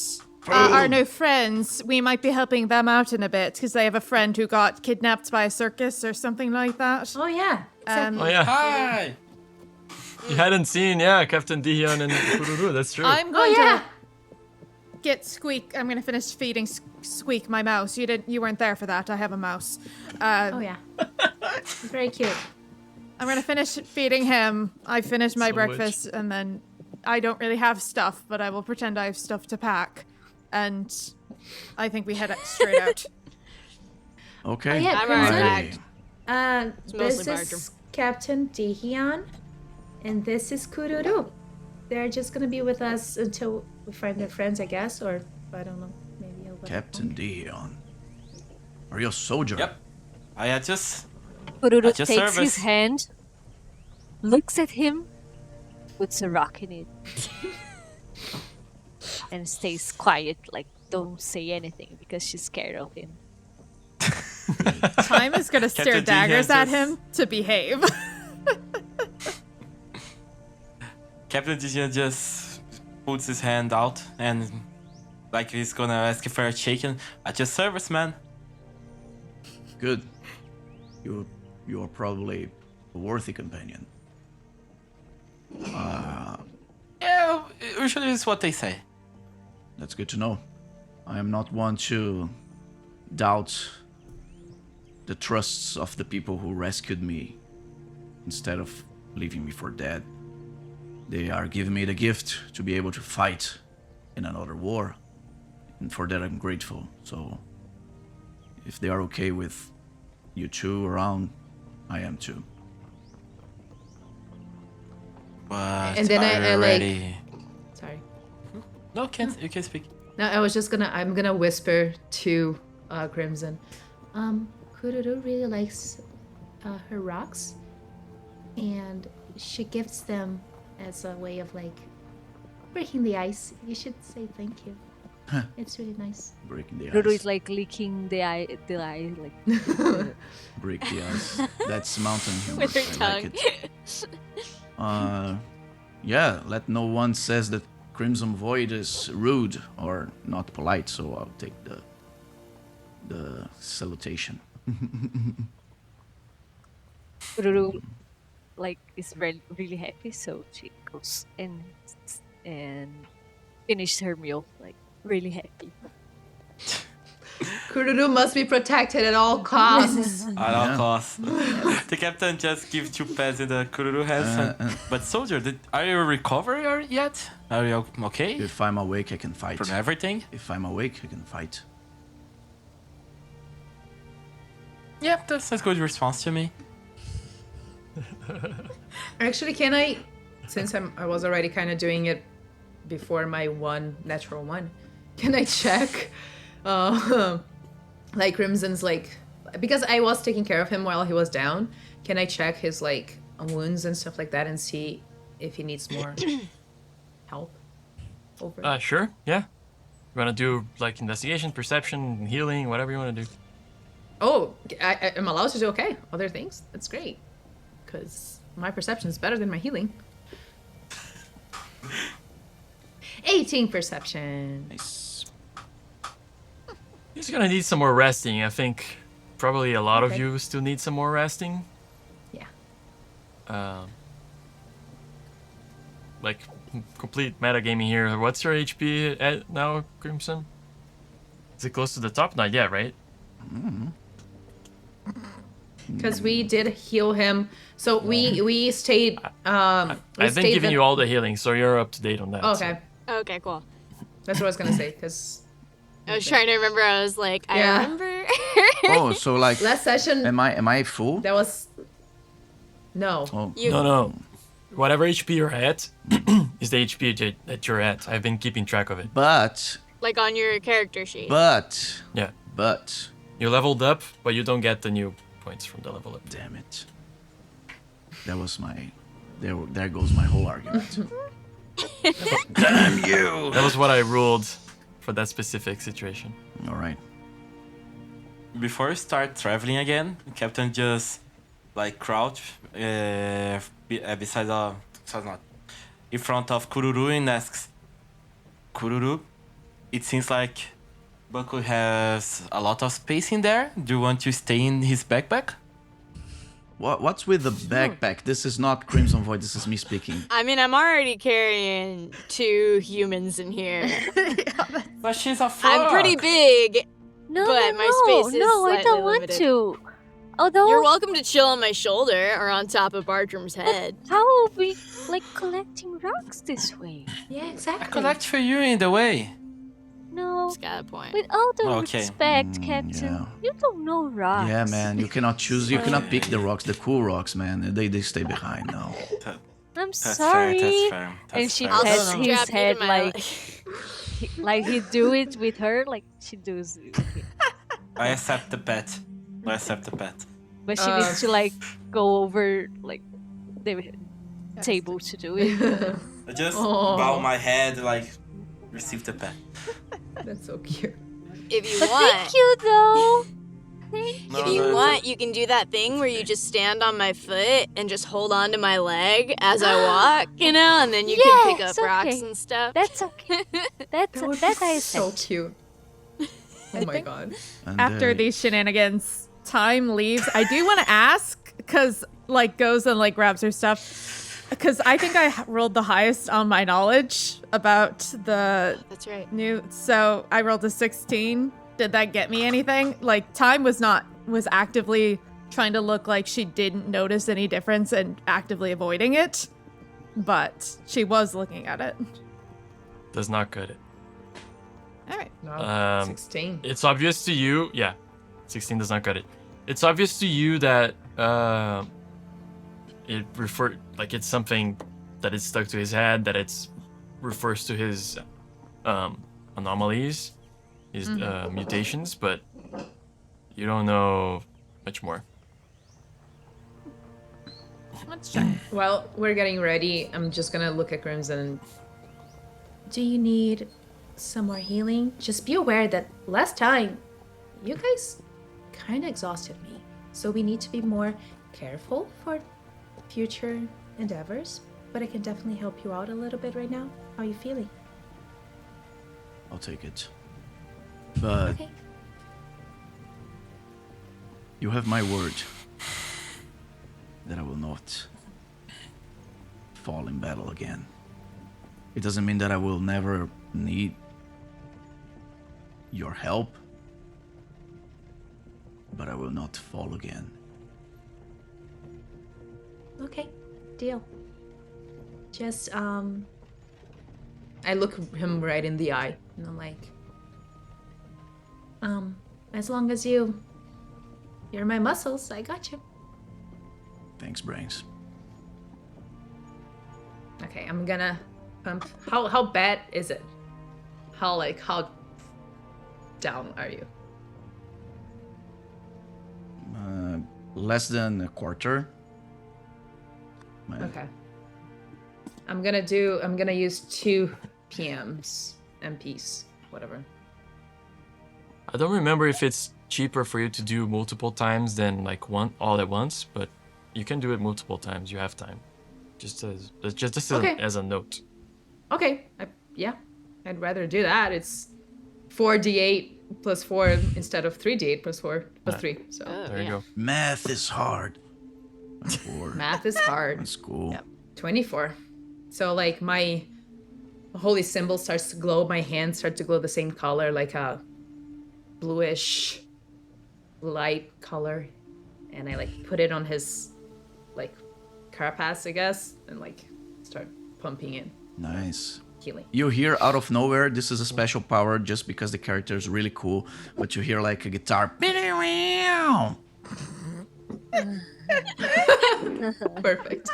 our new friends. We might be helping them out in a bit because they have a friend who got kidnapped by a circus or something like that. oh yeah, Oh yeah. Hi! You hadn't seen, Captain Dion and Kururu, that's true. I'm going yeah. to get Squeak. I'm gonna finish feeding Squeak my mouse. You weren't there for that. I have a mouse. oh yeah. Very cute. I'm gonna finish feeding him. I finished my So breakfast and then I don't really have stuff, but I will pretend I have stuff to pack. And I think we head straight out. Okay. Oh, yeah, I'm already Crimson. back. This mostly is Captain Dihion, and this is Kururu. They're just gonna be with us until we find their friends, I guess, or I don't know, maybe a little Captain Dion. Are you a soldier? Yep. I just Kururu At your takes service. his hand, looks at him, puts a rock in it, and stays quiet, like don't say anything because she's scared of him. Time is gonna stare Captain daggers Dihion at just- him to behave. Captain Dion just puts his hand out and like he's gonna ask for a shaken. At your service, man. Good. You are probably a worthy companion. Yeah, usually it's what they say. That's good to know. I am not one to doubt the trusts of the people who rescued me instead of leaving me for dead. They are giving me the gift to be able to fight in another war, and for that I'm grateful. So if they are okay with you two around, I am too. But And then are I you like- ready? Sorry. No, you can speak. No, I'm gonna whisper to Crimson. Kururu really likes her rocks, and she gifts them as a way of like breaking the ice. You should say thank you. It's really nice. Breaking the Kururu ice. is like licking the eye, like Break the ice. That's mountain humor. With her I like it. Yeah, let no one says that Crimson Void is rude or not polite, so I'll take the salutation. Kururu, like is really happy, so she goes and finishes her meal, like really happy. Kururu must be protected at all costs. At all Yeah. costs. The captain just gives two pats in the Kururu hands. But soldier, are you recovered yet? Are you okay If I'm awake, I can fight. from everything? If I'm awake, I can fight. Yeah, that's a good response to me. Actually, can I, since I was already kind of doing it before my natural one, can I check, like Crimson's like, because I was taking care of him while he was down, can I check his like wounds and stuff like that and see if he needs more help? Over. Sure, yeah. You wanna do like investigation, perception, healing, whatever you wanna do. Oh, I'm allowed to do other things? That's great. Because my perception is better than my healing. 18 perception. Nice. He's gonna need some more resting. I think probably a lot of Okay. you still need some more resting. Yeah. Like complete metagaming here. What's your HP at now, Crimson? Is it close to the top? Not yet, right? Because we did heal him. So we stayed. I've been giving you all the healing, so you're up to date on that. Okay, Okay, cool. that's what I was gonna say. Because I was trying to remember. I was like, I Yeah. remember. Oh, so like, last session am I full? that was. No. Oh, No. Whatever HP you're at is the HP that you're at. I've been keeping track of it. but Like on your character sheet. Yeah. but You leveled up, but you don't get the new points from the level up. damn it. That was my. There goes my whole argument. Damn you! That was what I ruled for that specific situation. All right. Before you start traveling again, Captain just like crouch beside in front of Kururu and asks, Kururu, it seems like Bucko has a lot of space in there. Do you want to stay in his backpack? What's with the backpack? This is not Crimson Void. This is me speaking. I mean, I'm already carrying 2 humans in here. But she's a frog. I'm pretty big. No, But no, my space is no, I slightly don't want limited. to. Although, You're welcome to chill on my shoulder or on top of Bartram's head. how are we like collecting rocks this way? Yeah, I exactly. collect for you in the way. No, It's got a point. with all the Okay. respect, Captain, yeah. you don't know rocks. Yeah, man. You cannot choose. You cannot pick the rocks, the cool rocks, man. They stay behind now. I'm That's sorry. fair. That's fair. And That's she fair. I'll pets strap his you to head my like, leg. like he do it with her, like she does. With him. I accept the pet. I accept the pet. But she needs to like go over like the table to do it. I just Aw. bow my head like receive the pet. That's so cute. If you But want, thank you though. Thank No, if you no, want, you can do that thing where you just stand on my foot and just hold on to my leg as I walk, you know, and then you can pick Yes, up rocks okay. and stuff. That's okay. That's That would that be I so accept. cute. Oh my god. And, After these shenanigans, time leaves. I do want to ask, because, like, goes and, like, grabs her stuff. Because I think I rolled the highest on my knowledge about the That's right. new. So I rolled a 16. Did that get me anything? Like, time was actively trying to look like she didn't notice any difference and actively avoiding it. But she was looking at it. Does not cut it. All right. No, 16. It's obvious to you. Yeah, 16 does not cut it. It's obvious to you that it's something that is stuck to his head, that it's refers to his anomalies, his mutations, but you don't know much more. Let's check. Well, we're getting ready. I'm just gonna look at Crimson. Do you need some more healing? Just be aware that last time, you guys kind of exhausted me. So we need to be more careful for future endeavors. But I can definitely help you out a little bit right now. How are you feeling? I'll take it. But Okay. you have my word that I will not fall in battle again. It doesn't mean that I will never need your help, but I will not fall again. Okay, deal. Just, I look him right in the eye, and I'm like, as long as you're my muscles, I got you. Thanks, Brains. Okay, I'm gonna pump. How bad is it? How down are you? Less than a quarter. Okay. I'm gonna use 2 MPs, whatever. I don't remember if it's cheaper for you to do multiple times than like one all at once, but you can do it multiple times. You have time. Just Okay. as a note. Okay, yeah, I'd rather do that. It's 4d8 plus 4 instead of 3d8 plus 4 plus 3. So There you go. Math is hard. Or math is hard. in school. 24. So like my holy symbol starts to glow. My hands start to glow the same color, like a bluish light color. And I like put it on his like carapace, I guess, and like start pumping in Nice. healing. You hear out of nowhere, this is a special power just because the character is really cool, but you hear like a guitar. Perfect.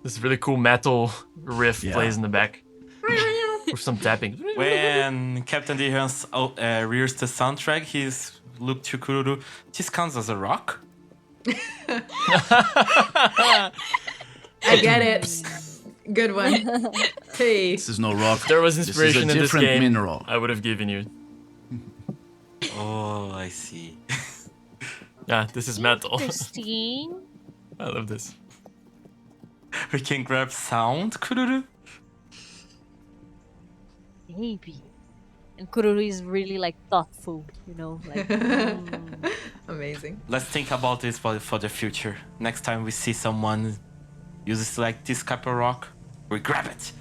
This really cool metal riff Yeah. plays in the back. With some tapping. When Captain Dihans rears the soundtrack, he's looked to Kururu. This counts as a rock? I get it. Good one. Hey. This is no rock. If there was This is inspiration a in this different game, mineral. I would have given you. Oh, I see. Yeah, this is metal. Interesting. I love this. We can grab sound, Kururu? Maybe. And Kururu is really like thoughtful, you know, like Amazing. Let's think about this for the future. Next time we see someone uses like this type of rock, we grab it.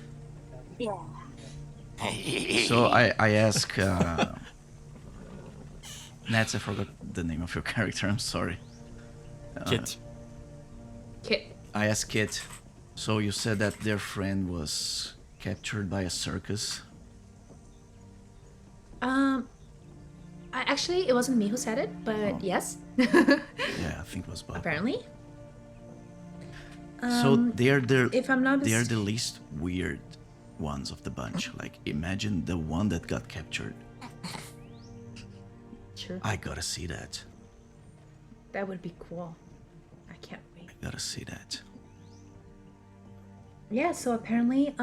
yeah. So I ask Nats, I forgot the name of your character, I'm sorry. Kit. Kit. I asked Kit. So you said that their friend was captured by a circus. Actually, it wasn't me who said it, but yes. Yeah, I think it was Bob. Apparently. So they're the if I'm not they're the least weird ones of the bunch. Like imagine the one that got captured. Sure. I gotta see that. That would be cool. I can't wait. I gotta see that. Yeah, so apparently,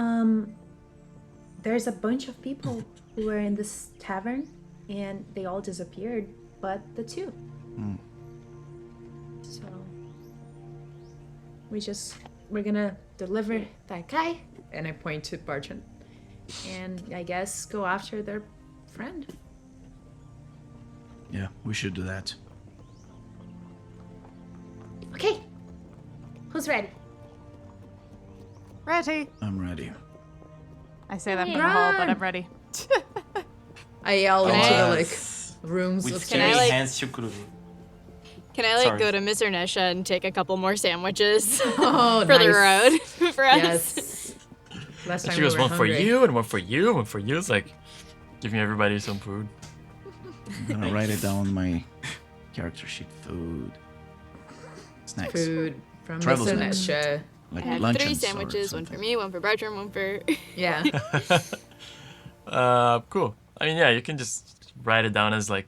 there's a bunch of people who were in this tavern and they all disappeared, but the two. So we're gonna deliver that guy, and I point to Bartram, and I guess go after their friend. Yeah, we should do that. Okay, who's ready? Ready. I'm ready. I say that from the hall, but I'm ready. I yell Can into I- the like rooms With of Can I, carrying like- hands to Kururu. Can I like Sorry. go to Miss Ernesha and take a couple more sandwiches Oh, for the nice. road for us? Yes. Last time She we goes were one for hungry. you and one for you and one for you. It's like giving everybody some food. I'm gonna write it down on my character sheet. Food. Snacks. Food from Travel Mr. snacks. Nesha. Like I have luncheons 3 or sandwiches, one for something. me, one for Bartram, one for. Yeah. Cool. I mean, yeah, you can just write it down as like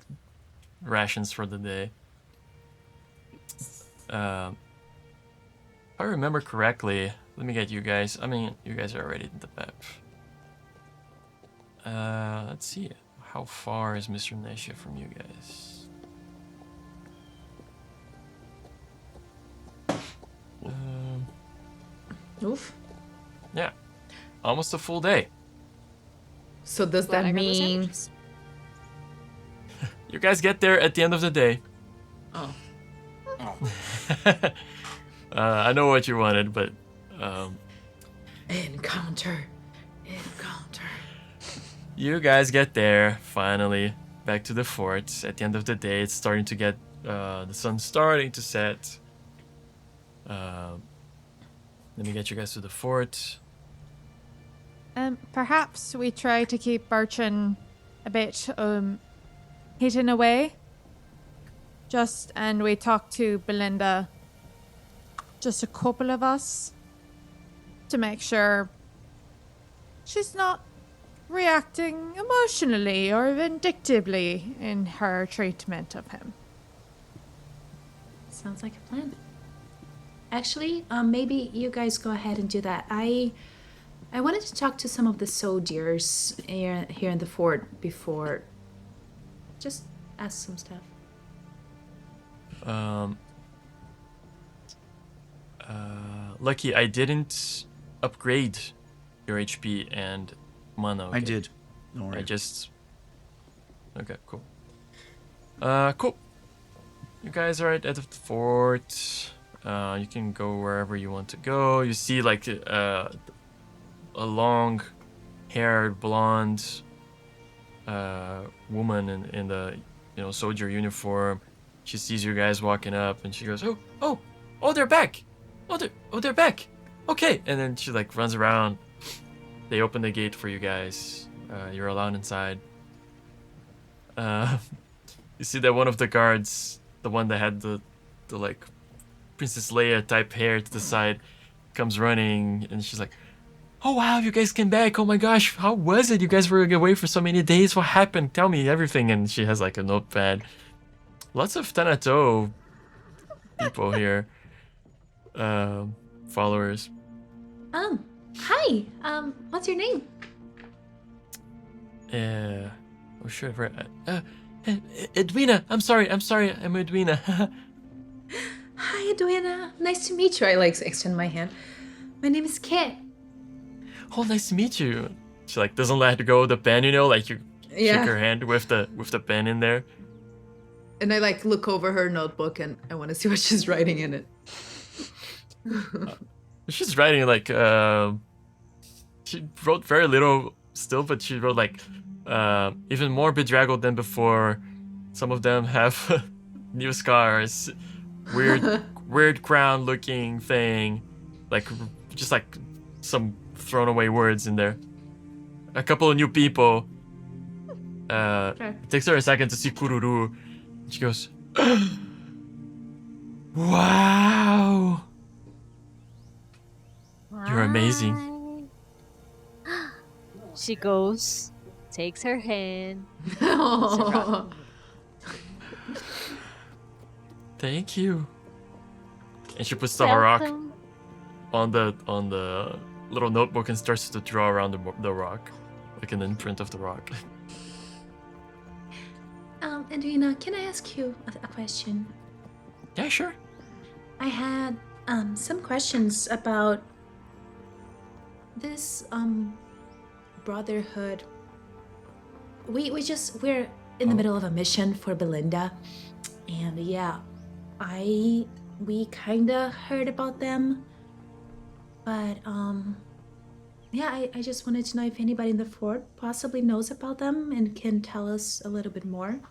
rations for the day. If I remember correctly, let me get you guys. I mean, you guys are already in the map. Let's see. How far is Mr. Nesha from you guys? Oof. Yeah, almost a full day. So does Glad I that got those mean? sandwiches. You guys get there at the end of the day. Oh. I know what you wanted, but Encounter. you guys get there finally back to the fort. At the end of the day, it's starting to get the sun's starting to set. Let me get you guys to the fort. Perhaps we try to keep Bartram a bit hidden away. And we talk to Belinda, just a couple of us, to make sure she's not reacting emotionally or vindictively in her treatment of him. Sounds like a plan. Actually, maybe you guys go ahead and do that. I wanted to talk to some of the soldiers here in the fort before. Just ask some stuff. Lucky I didn't upgrade your HP, and mana. Okay? I did. Don't worry. Okay, cool. Cool. You guys are at the fort. You can go wherever you want to go. You see like a long-haired blonde woman in the soldier uniform. She sees you guys walking up and she goes, oh, they're back. They're back. Okay. And then she like runs around. They open the gate for you guys. You're allowed inside. You see that one of the guards, the one that had the like Princess Leia type hair to the side, comes running, and she's like, "Oh wow, you guys came back! Oh my gosh, how was it? You guys were away for so many days. What happened? Tell me everything." And she has like a notepad. Lots of Thanato people here, followers. Hi. What's your name? Oh sure. Edwina. I'm sorry. I'm Edwina. Hi, Edwina. Nice to meet you. I like extend my hand. My name is Kit. Oh, nice to meet you. She like doesn't let go of the pen, like you shake her hand with the pen in there. And I like look over her notebook and I want to see what she's writing in it. She's writing like she wrote very little still, but she wrote like even more bedraggled than before. Some of them have new scars, weird crown looking thing, like just like some thrown away words in there. A couple of new people. It takes her a second to see Kururu. She goes, wow. You're amazing. She goes, takes her hand. Thank you. And she puts the rock Welcome. on the little notebook and starts to draw around the rock, like an imprint of the rock. Edwina, can I ask you a question? Yeah, sure. I had some questions about this brotherhood. We're in the middle of a mission for Belinda, and we kinda heard about them, but I just wanted to know if anybody in the fort possibly knows about them and can tell us a little bit more.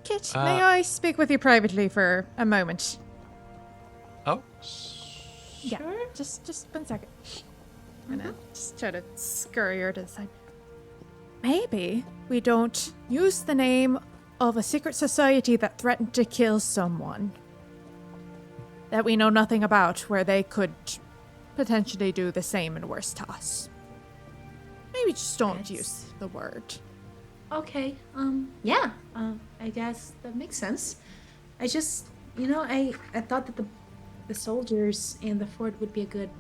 Kit, may I speak with you privately for a moment? Oh. Yeah, just 1 second. I'm gonna just try to scurry her to the side. Maybe we don't use the name of a secret society that threatened to kill someone that we know nothing about, where they could potentially do the same and worse to us. Maybe just don't use the word. Okay, I guess that makes sense. I just, I thought that the soldiers and the fort would be a good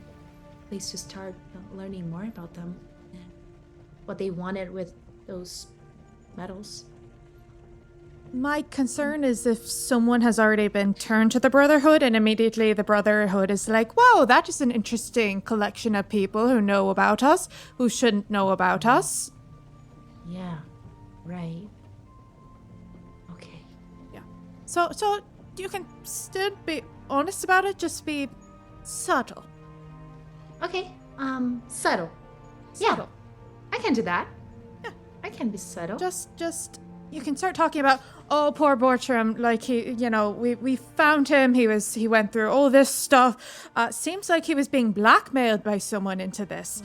place to start learning more about them and what they wanted with those medals. My concern is if someone has already been turned to the Brotherhood and immediately the Brotherhood is like, wow, that is an interesting collection of people who know about us, who shouldn't know about us. Yeah, right. Okay. Yeah. So you can still be honest about it, just be subtle. Okay, subtle. Yeah, I can do that. Yeah, I can be subtle. Just you can start talking about, oh, poor Bartram, like we found him, he went through all this stuff. Seems like he was being blackmailed by someone into this,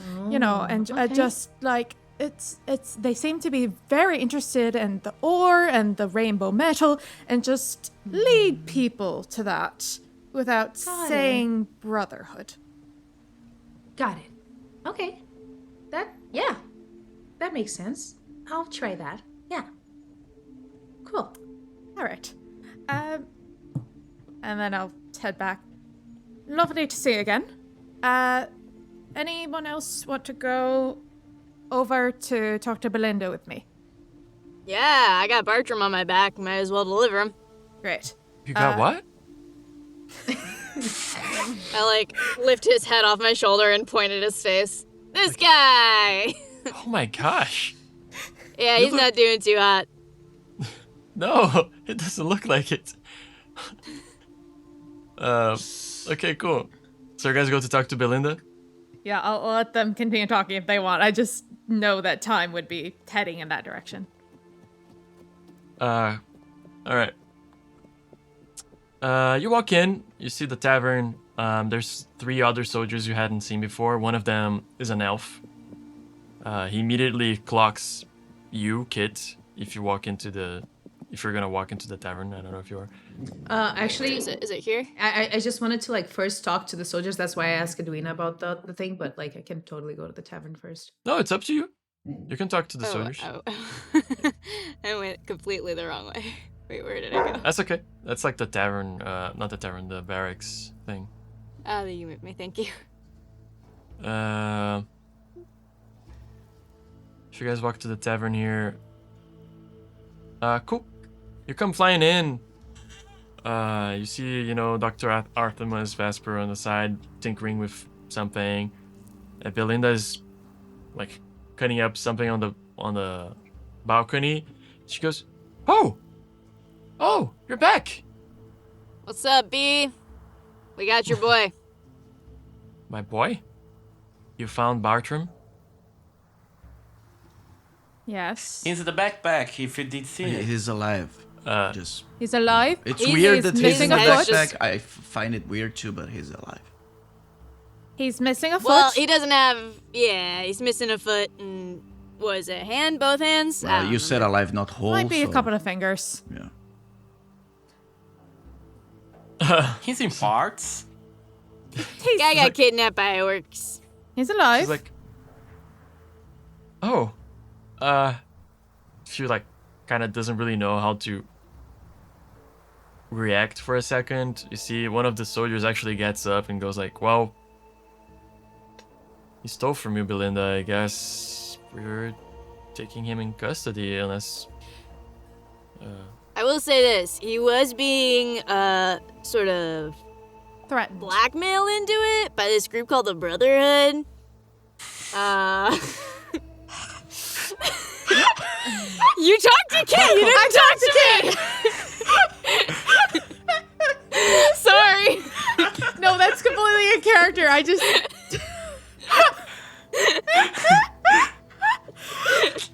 just like it's they seem to be very interested in the ore and the rainbow metal and just lead people to that without saying brotherhood. Got it. Okay. That makes sense. I'll try that. Yeah. Cool. All right. And then I'll head back. Lovely to see you again. Anyone else want to go over to talk to Belinda with me? Yeah, I got Bartram on my back. Might as well deliver him. Great. You got what? I lift his head off my shoulder and point at his face. This guy! Oh my gosh. Yeah, You he's look- not doing too hot. No, it doesn't look like it. Okay, cool. So you guys go to talk to Belinda? Yeah, I'll let them continue talking if they want. I just know that time would be heading in that direction. All right. You walk in, you see the tavern. There's 3 other soldiers you hadn't seen before. One of them is an elf. He immediately clocks you, Kit, if you're gonna walk into the tavern. I don't know if you are. Actually, Is it here? I just wanted to like first talk to the soldiers. That's why I asked Edwina about the thing. But like, I can totally go to the tavern first. No, it's up to you. You can talk to the soldiers. Oh. I went completely the wrong way. Wait, where did I go? That's okay. That's like the tavern, not the tavern, the barracks thing. Oh, you moved me. Thank you. If you guys walk to the tavern here, cool. You come flying in. You see, Dr. Artemis Vesper on the side, tinkering with something. Belinda is like cutting up something on the balcony. She goes, "Oh, you're back." What's up, B? We got your boy. My boy? You found Bartram? Yes. Into the backpack, if you did see it. He's alive. Just He's alive. it's He's weird that he's missing in the a foot. backpack. I find it weird too, but he's alive. He's missing a foot. Well, he doesn't have. Yeah, he's missing a foot and was it hand? Both hands? I Well, don't you said remember. alive, not whole. Might be a so, couple of fingers. Yeah. He's in parts. Guy got kidnapped by orcs. He's alive. She's like, she like kind of doesn't really know how to react for a second. You see, one of the soldiers actually gets up and goes like, "Well, he stole from you, Belinda. I guess we're taking him in custody unless." I will say this: he was being sort of Threatened. blackmailed into it by this group called the Brotherhood. You talked to Kit. You didn't talk to me. Sorry. No, that's completely a character. I just.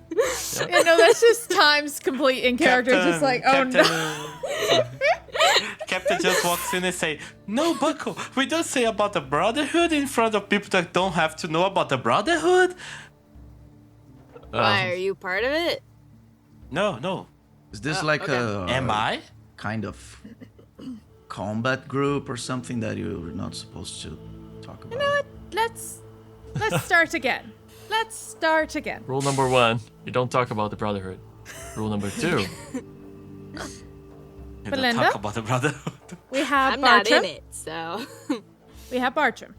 That's just times complete in character. Just like, oh no. Captain just walks in and say, "No, Buckle, we don't say about the Brotherhood in front of people that don't have to know about the Brotherhood." Why are you part of it? No. Is this like a Am I? kind of combat group or something that you're not supposed to talk about? You know what? Let's start again. Let's start again. Rule number 1: you don't talk about the Brotherhood. Rule number 2: You don't Belinda? talk about the Brotherhood. We have I'm not Bartram. in it, so. We have Bartram.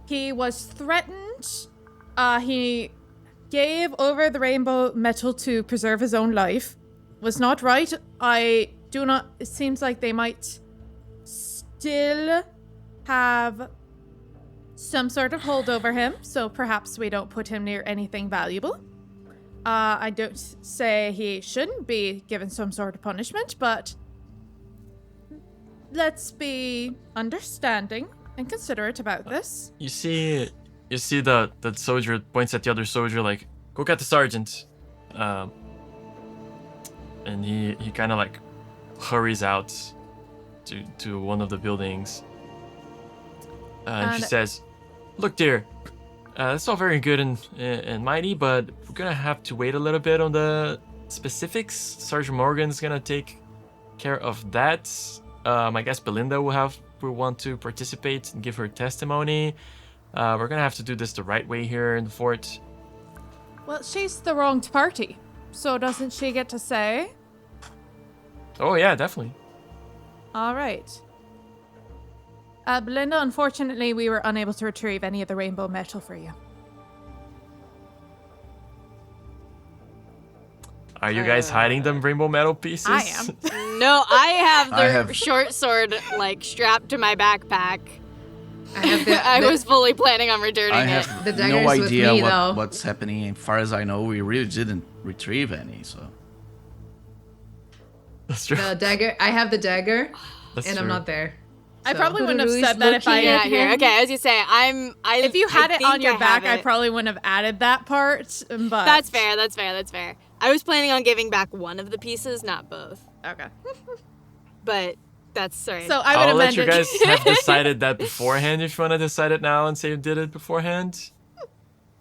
He was threatened. He gave over the rainbow metal to preserve his own life. Was not right. I do not. It seems like they might still have some sort of hold over him, so perhaps we don't put him near anything valuable. I don't say he shouldn't be given some sort of punishment, but let's be understanding and considerate about this. You see the soldier points at the other soldier like, "Go get the sergeant," and he kind of like hurries out to one of the buildings, and she And- says, "Look, dear, that's all very good and mighty, but we're gonna have to wait a little bit on the specifics. Sergeant Morgan's gonna take care of that. I guess Belinda will want to participate and give her testimony. We're gonna have to do this the right way here in the fort." Well, she's the wronged party, so doesn't she get to say? Oh yeah, definitely. All right. Belinda, unfortunately, we were unable to retrieve any of the rainbow metal for you. Are you guys hiding them rainbow metal pieces? I am. No, I have the I have- short sword like strapped to my backpack. I have the, I was fully planning on returning I it. have The dagger's no with idea me, though. what's happening. As far as I know, we really didn't retrieve any. So That's true. the dagger. I have the dagger, That's and true. I'm not there. I So- probably wouldn't have Kururu's said that if I looking Yeah, at here. him. Okay, as you say, if you had I it on think your back, have I it. probably wouldn't have added that part. But That's fair. That's fair. That's fair. I was planning on giving back one of the pieces, not both. Okay. But that's sorry. So I would I'll let amend you it. guys have decided that beforehand if you want to decide it now and say you did it beforehand.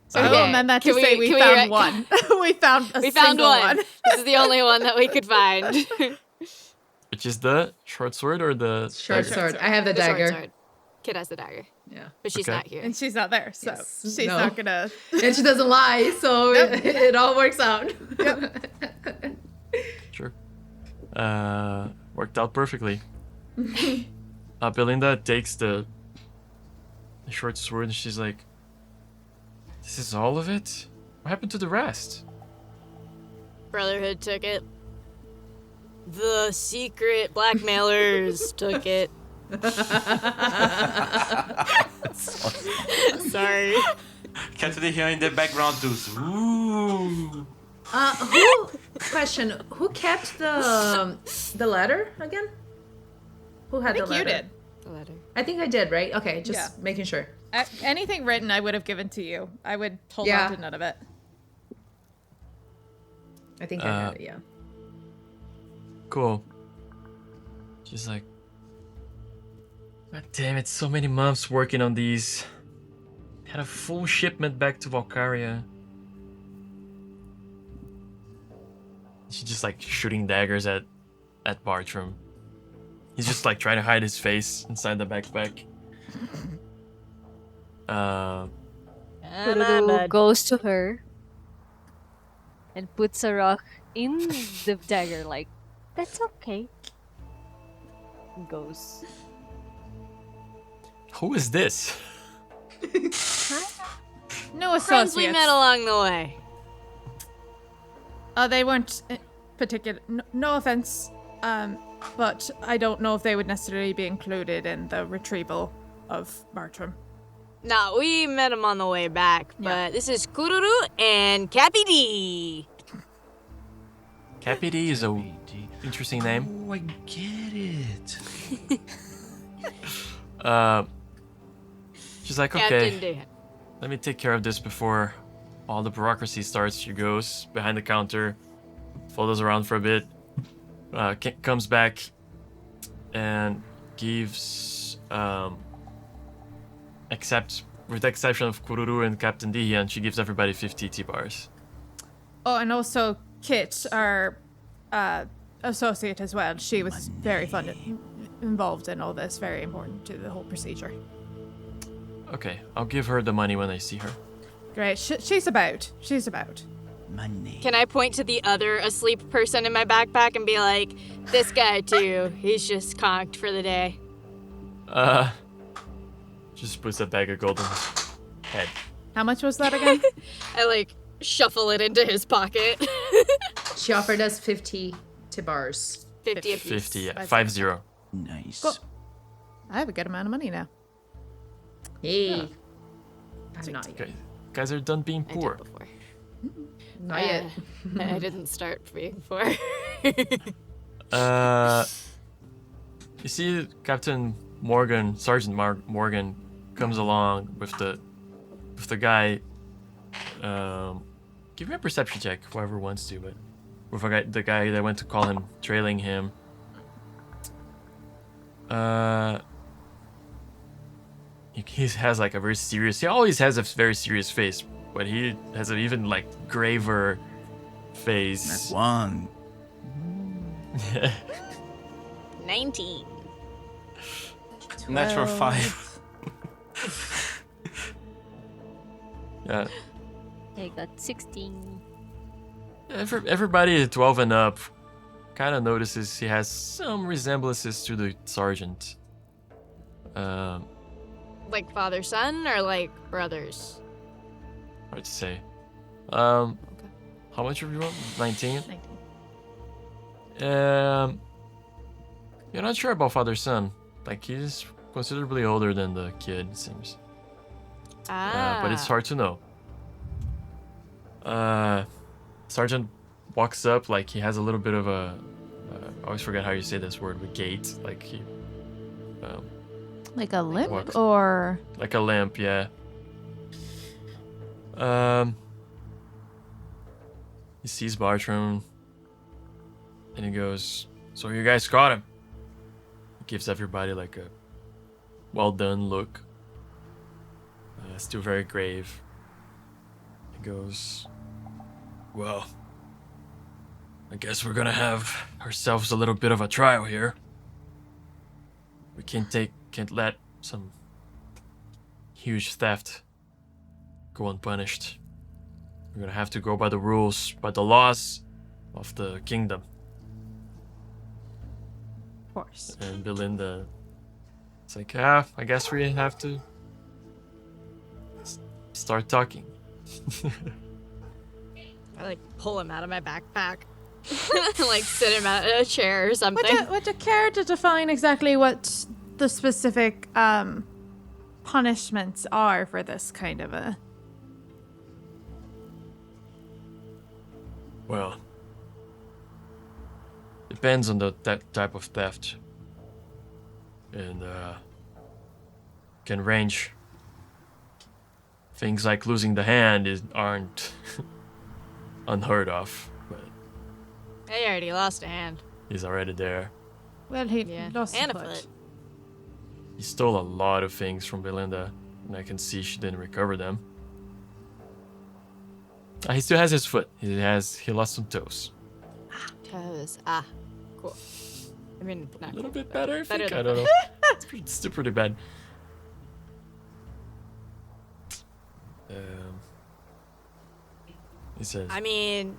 So I will Okay, amend that to can say we we can found we one. we found a we found single one. This is the only one that we could find. Which is the short sword or the Short dagger? sword. I have the The short dagger. sword. Kid has the dagger, Yeah. but she's Okay. not here. And she's not there, so Yes. she's No. not gonna. And she doesn't lie, so it all works out. Sure. Worked out perfectly. Belinda takes the short sword and she's like, "This is all of it? What happened to the rest?" Brotherhood took it. The secret blackmailers took it. Sorry. Captain here in the background does. Ooh. Question: Who kept the letter again? Who had I think the you letter? did. The letter. I think I did, right? Okay, just Yeah. making sure. Anything written, I would have given to you. I would hold Yeah. on to none of it. I think I had it. Yeah. Cool. She's like, "God damn it, so many months working on these. Had a full shipment back to Valkyria." She's just like shooting daggers at Bartram. He's just like trying to hide his face inside the backpack. Kururu goes to her and puts a rock in the dagger, like, "That's okay." And goes. Who is this? No Friends we associates. met along the way. They weren't particular. No offense, but I don't know if they would necessarily be included in the retrieval of Bartram. No, we met him on the way back, but this is Kururu and Cappy D. Cappy D is a interesting name. oh, I get it. She's like, Captain "Okay, D. let me take care of this before all the bureaucracy starts." She goes behind the counter, follows around for a bit, comes back, and gives, with the exception of Kururu and Captain Dihian, she gives everybody 50 T-bars. Oh, and also Kit, our associate as well. She was very involved in all this, very important to the whole procedure. Okay, I'll give her the money when I see her. Great. She's about. She's about. Money. Can I point to the other asleep person in my backpack and be like, this guy too, he's just conked for the day? Just puts a bag of gold on his head. How much was that again? I like shuffle it into his pocket. She offered us 50 Tibars. 50 apiece. 50, yeah, 50. Nice. Cool. I have a good amount of money now. Hey. I'm not yet. Okay, guys are done being I did poor. before. Not yet. I didn't start being poor. You see Captain Morgan, Sergeant Morgan, comes along with the guy. Give me a perception check, whoever wants to, but with the guy that went to call him, trailing him. He has like a very serious. He always has a very serious face, but he has an even like graver face. That's one. 19. Natural 5. Yeah. I got 16. Everybody at 12 and up kind of notices he has some resemblances to the sergeant. Like father son or like brothers? Hard to say. How much of you want? 19? 19. You're not sure about father son. Like he was considerably older than the kid, it seems. Ah. But it's hard to know. Sergeant walks up like he has a little bit of a... I always forget how you say this word, with gait. Like he... Like a limp walks- or Like a limp, yeah. He sees Bartram, and he goes, "So you guys caught him?" He gives everybody like a well done look. Still very grave. He goes, "Well, I guess we're gonna have ourselves a little bit of a trial here. We can't let some huge theft go unpunished. We're gonna have to go by the rules, by the laws of the kingdom." of course. And Belinda, it's like, I guess we have to start talking. I like pull him out of my backpack. Like sit him at a chair or something. Would you care to define exactly what the specific punishments are for this kind of a... Well, depends on that type of theft, and can range. Things like losing the hand aren't unheard of, but He already lost a hand. he's already there. Well, he Yeah. lost And a a foot. foot. He stole a lot of things from Belinda, and I can see she didn't recover them. He still has his foot. He lost some toes. Toes. Cool. I mean, not A little cool, bit but better, I think. I than- don't know. It's still pretty bad. He says, I mean,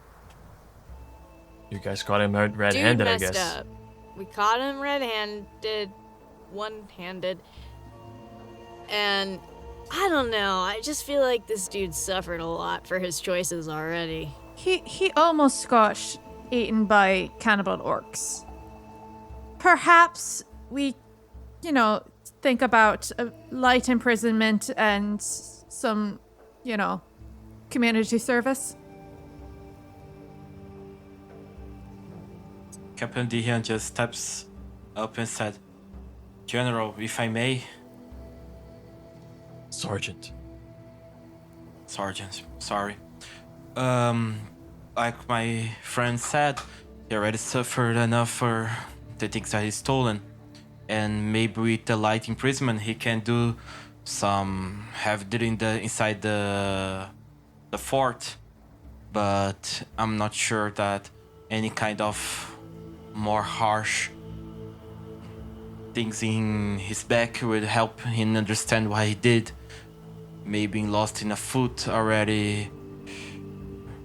"You guys caught him dude red-handed, I messed guess." up. We caught him red-handed, one-handed, and I don't know. I just feel like this dude suffered a lot for his choices already. He almost got eaten by cannibal orcs. Perhaps we, think about a light imprisonment and some, community service. Captain Dihian just steps up and said, "General, if I may..." Sergeant. Sergeant, sorry. Like my friend said, he already suffered enough for the things that he's stolen. And maybe with the light imprisonment, he can do some heavy duty inside the fort. But I'm not sure that any kind of more harsh things in his back would help him understand why he did. Maybe being lost in a foot already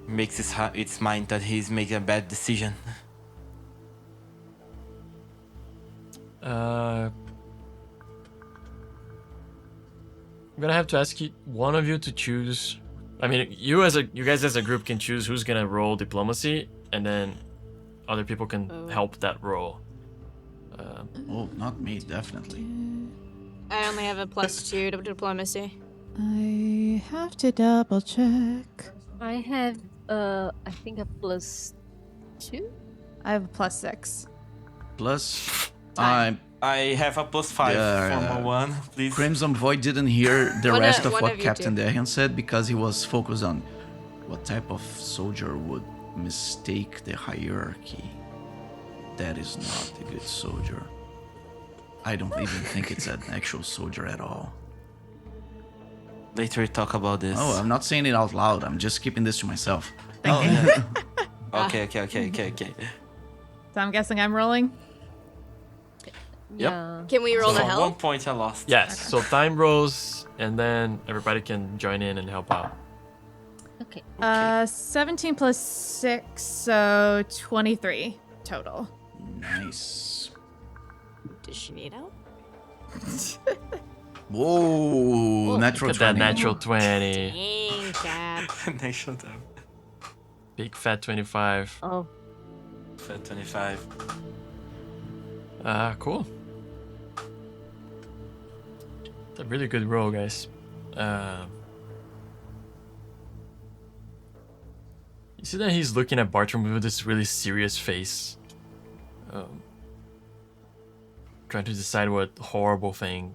makes its mind that he's making a bad decision. I'm gonna have to ask one of you to choose. I mean, you guys as a group can choose who's gonna roll diplomacy, and then other people can help that roll. Oh, not me, definitely. I only have a +2 to diplomacy. I have to double check. I have, I think a +2. I have a +6. Plus, Time. I have a +5 for one, please. Crimson Void didn't hear the One rest of one what of you Captain do. Dahan said because he was focused on what type of soldier would mistake the hierarchy. That is not a good soldier. I don't even think it's an actual soldier at all. Later we talk about this. Oh, I'm not saying it out loud. I'm just keeping this to myself. Oh, yeah. Okay. So I'm guessing I'm rolling. Yeah. Can we roll So the at help? 1 point I lost. Yes. So time rolls, and then everybody can join in and help out. Okay. 17 + 6, so 23 total. Nice. Does she need help? Whoa, natural Look at that 20. natural 20. Dang, Cap. Nation down. Big fat 25. Oh, Fat 25. Cool. It's a really good roll, guys. You see that he's looking at Bartram with this really serious face. Trying to decide what horrible thing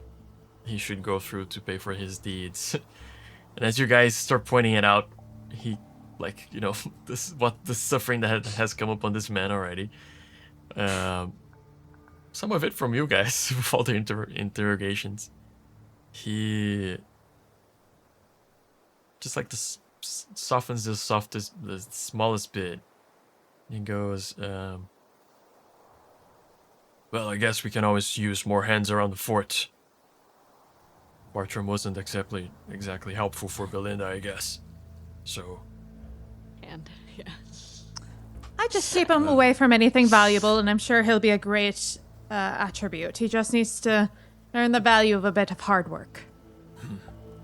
he should go through to pay for his deeds. And as you guys start pointing it out, he, like, you know, the suffering that has come upon this man already. Some of it from you guys with all the interrogations. He just like softens the smallest bit. He goes, well, I guess we can always use more hands around the fort. Bartram wasn't exactly helpful for Belinda, I guess. So. And yeah. I just keep him away from anything valuable, and I'm sure he'll be a great attribute. He just needs to learn the value of a bit of hard work.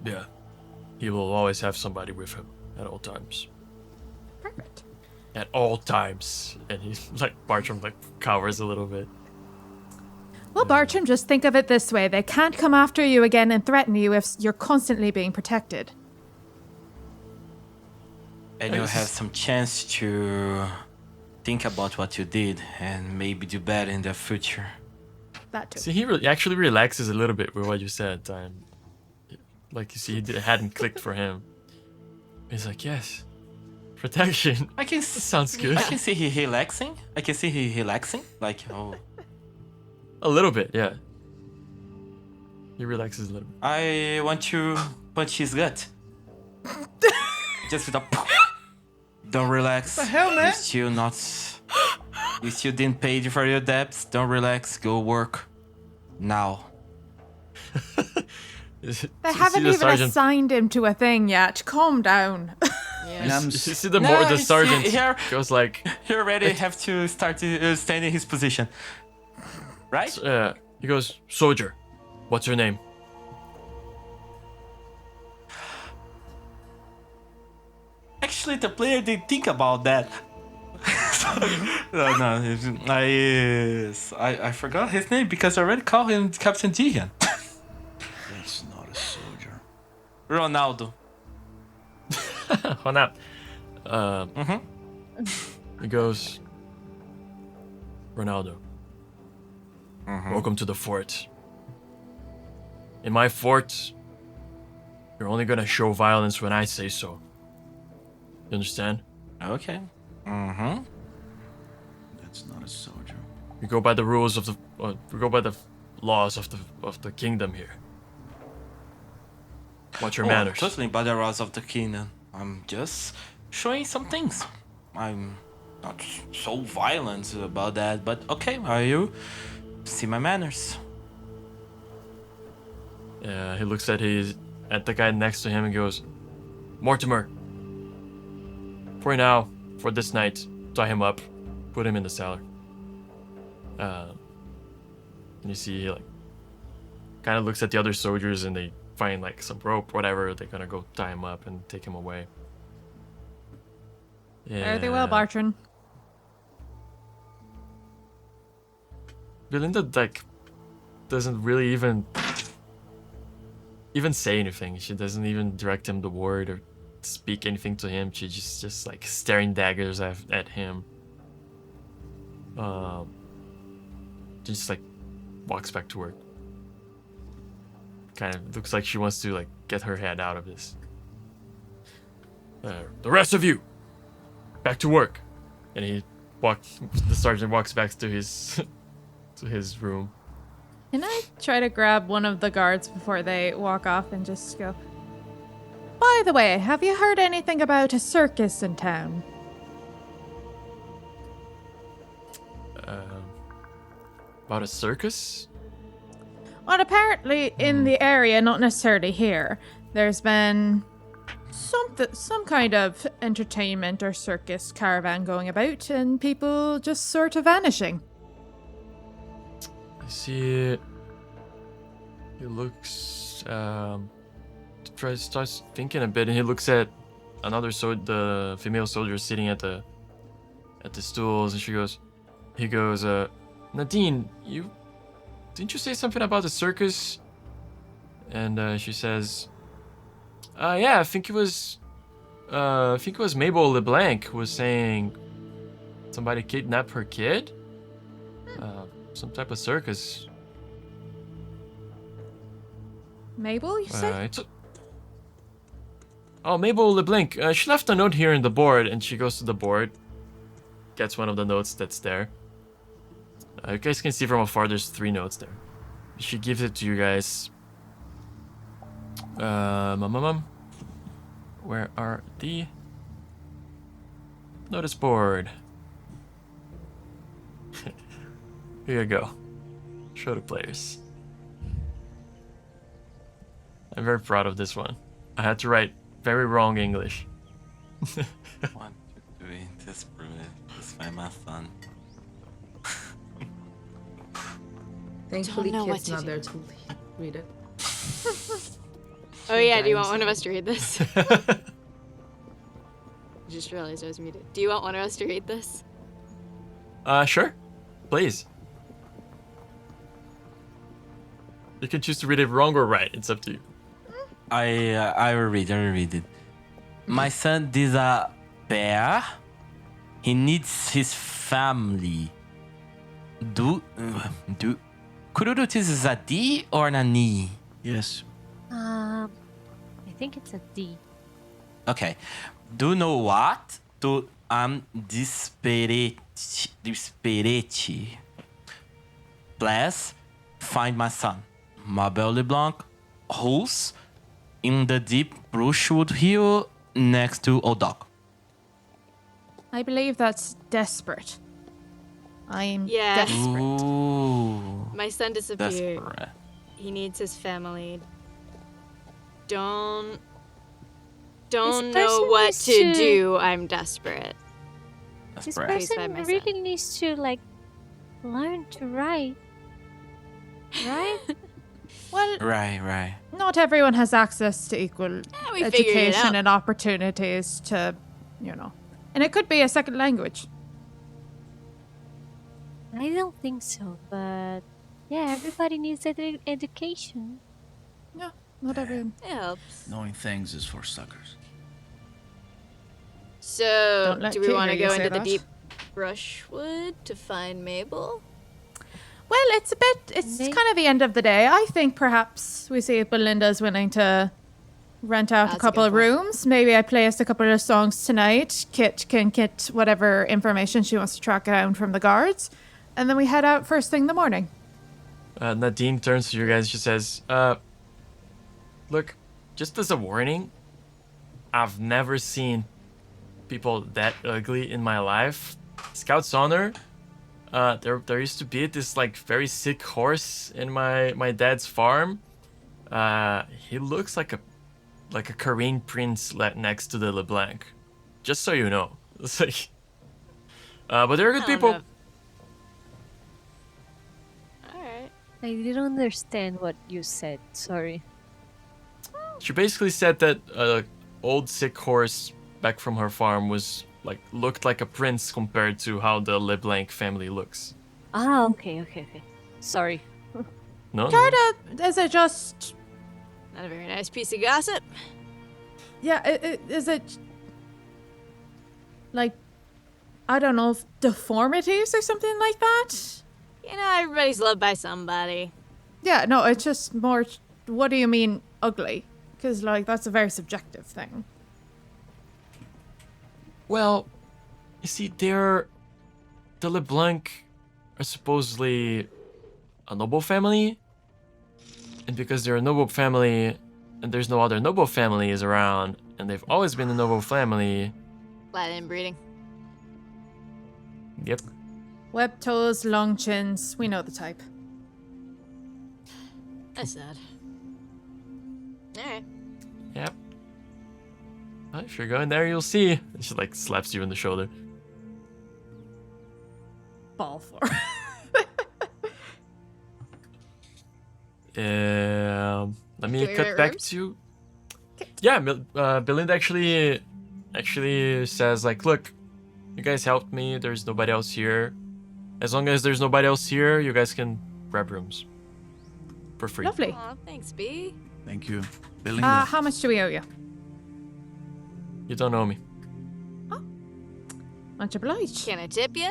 Yeah. He will always have somebody with him at all times. Perfect. At all times. And he's like, Bartram like cowers a little bit. Well, Bartram, just think of it this way. They can't come after you again and threaten you if you're constantly being protected. And you'll have some chance to think about what you did and maybe do better in the future. That too. See, he actually relaxes a little bit with what you said. Like, you see, it hadn't clicked for him. He's like, yes. Protection. I can That sounds good. I can see he relaxing. Like, oh. A little bit, yeah. He relaxes a little bit. I want to punch his gut. Just with a. Don't relax. The hell, man? You still didn't pay for your debts. Don't relax. Go work. Now. They haven't even assigned him to a thing yet. Calm down. Yeah. You see the sergeant goes like... He already have to start to stand in his position. Right? He goes, soldier, what's your name? Actually, the player didn't think about that. I forgot his name because I already called him Captain Dian. That's not a soldier. Ronaldo. Ronaldo. He goes, Ronaldo, welcome to the fort. In my fort, you're only gonna show violence when I say so. You understand? Okay. That's not a soldier. We go by the rules of we go by the laws of the kingdom here. What's your manners? Totally by the laws of the kingdom. I'm just showing some things. I'm not so violent about that, but okay, are you? See my manners. Yeah, he looks at the guy next to him and goes, Mortimer, for now, for this night, tie him up, put him in the cellar. And you see he like kind of looks at the other soldiers and they find like some rope, whatever. They're gonna go tie him up and take him away. Yeah. Fare thee well, Bartram. Belinda like doesn't really even say anything. She doesn't even direct him the word or speak anything to him. She just like staring daggers at him. She just like walks back to work. Kind of looks like she wants to like get her head out of this. The rest of you, back to work. And the sergeant walks back to his to his room. Can I try to grab one of the guards before they walk off and just go, by the way, have you heard anything about a circus in town? About a circus? Well, apparently in the area, not necessarily here, there's been some kind of entertainment or circus caravan going about and people just sort of vanishing. I see it. He looks, starts thinking a bit, and he looks at another the female soldier sitting at the stools, and he goes, Nadine, didn't you say something about the circus? And she says, yeah, I think it was Mabel LeBlanc who was saying somebody kidnapped her kid. Some type of circus. Mabel, you say? Mabel LeBlanc. She left a note here in the board, and she goes to the board, gets one of the notes that's there. You guys can see from afar there's 3 notes there. She gives it to you guys. Where are the notice board? Here you go. Show the players. I'm very proud of this one. I had to write very wrong English. 1, 2, 3. This brilliant. This is my son. Thankfully, Don't know Kit's what to not do. there to read it. Oh yeah, do you want one of us to read this? I just realized I was muted. Do you want one of us to read this? Sure. Please. You can choose to read it wrong or right. It's up to you. I will read it. My son is a bear. He needs his family. Kururu, this is a D or an E? Yes. I think it's a D. Okay. Do you know what? Desperate. Please find my son, Mabel LeBlanc, who's in the deep brushwood hill next to Old Dog. I believe that's desperate. I'm Yeah. desperate. Ooh. My son disappeared. Desperate. He needs his family. Don't This know person what needs to to- do. I'm desperate. This Desperate. Please find person my really son. needs to like learn to write, right? Well, Right. not everyone has access to equal Yeah, we figured it education out. and opportunities to, and it could be a second language. I don't think so, but yeah, everybody needs education. Yeah, not everyone. It helps. Knowing things is for suckers. So, Don't let do we Kit want to hear you go say into the that. deep brushwood to find Mabel? Well, it's Maybe- kind of the end of the day. I think perhaps we see if Belinda's willing to rent out That's a a couple good of point. rooms. Maybe I play us a couple of songs tonight. Kit can get whatever information she wants to track down from the guards. And then we head out first thing in the morning. Nadine turns to you guys. She says, look, just as a warning, I've never seen people that ugly in my life. Scout's honor, there used to be this like very sick horse in my dad's farm. He looks like a Korean prince next to the LeBlanc. Just so you know. It's like, but they're good I don't people. know. Alright. I didn't understand what you said. Sorry. She basically said that old sick horse back from her farm looked like a prince compared to how the LeBlanc family looks. Ah, okay. Sorry. No? Try to, is it just, Not a very nice piece of gossip. yeah, is it like, I don't know, deformities or something like that? You know, everybody's loved by somebody. Yeah, no, it's just more, what do you mean ugly? Because, like, that's a very subjective thing. Well, you see, the LeBlanc are supposedly a noble family, and because they're a noble family, and there's no other noble families around, and they've always been a noble family. Latin inbreeding. Yep. Web toes, long chins, we know the type. That's sad. Alright. Yep. Well, if you're going there, you'll see. And she like slaps you in the shoulder. Ball for. Let me Can we cut rent back rooms? to. Yeah, Belinda actually says like, look, you guys helped me. There's nobody else here. As long as there's nobody else here, you guys can grab rooms for free. Lovely. Aw, thanks, B. Thank you. Belinda. How much do we owe you? You don't know me. Much obliged. Can I tip you?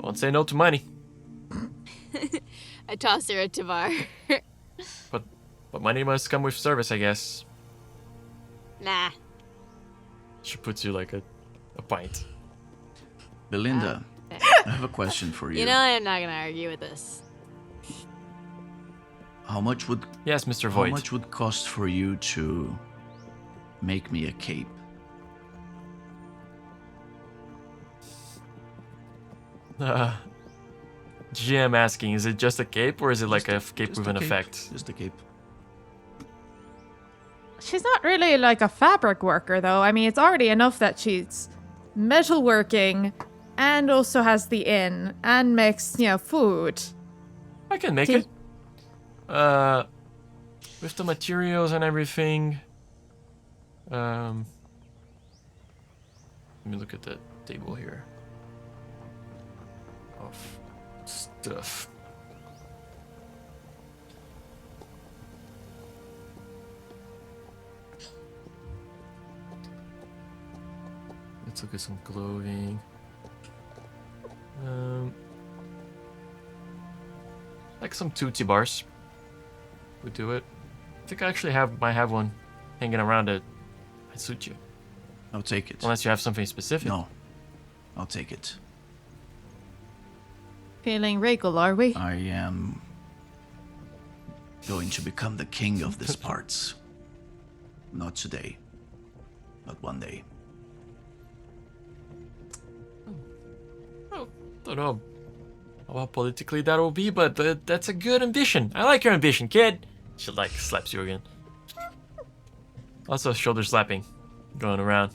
I won't say no to money. I toss her a Tavar. But money must come with service, I guess. Nah. She puts you like a pint. Belinda, I have a question for you. You know, I'm not gonna argue with this. How much would Yes, Mr. how Void. much would cost for you to make me a cape? GM asking, is it just a cape or is it like a cape Just with a an cape. effect? Just a cape. She's not really like a fabric worker, though. I mean, it's already enough that she's metalworking and also has the inn and makes, food. I can make Do- it. With the materials and everything. Let me look at the table here. Of stuff. Let's look at some clothing. Like some Tootsie bars would do it. I think I actually might have one hanging around that might suit you. I'll take it. Unless you have something specific. No, I'll take it. Feeling regal, are we? I am going to become the king of these parts. Not today, but one day. Well, don't know how politically that will be, but that's a good ambition. I like your ambition, kid. She like slaps you again. Also, shoulder slapping going around.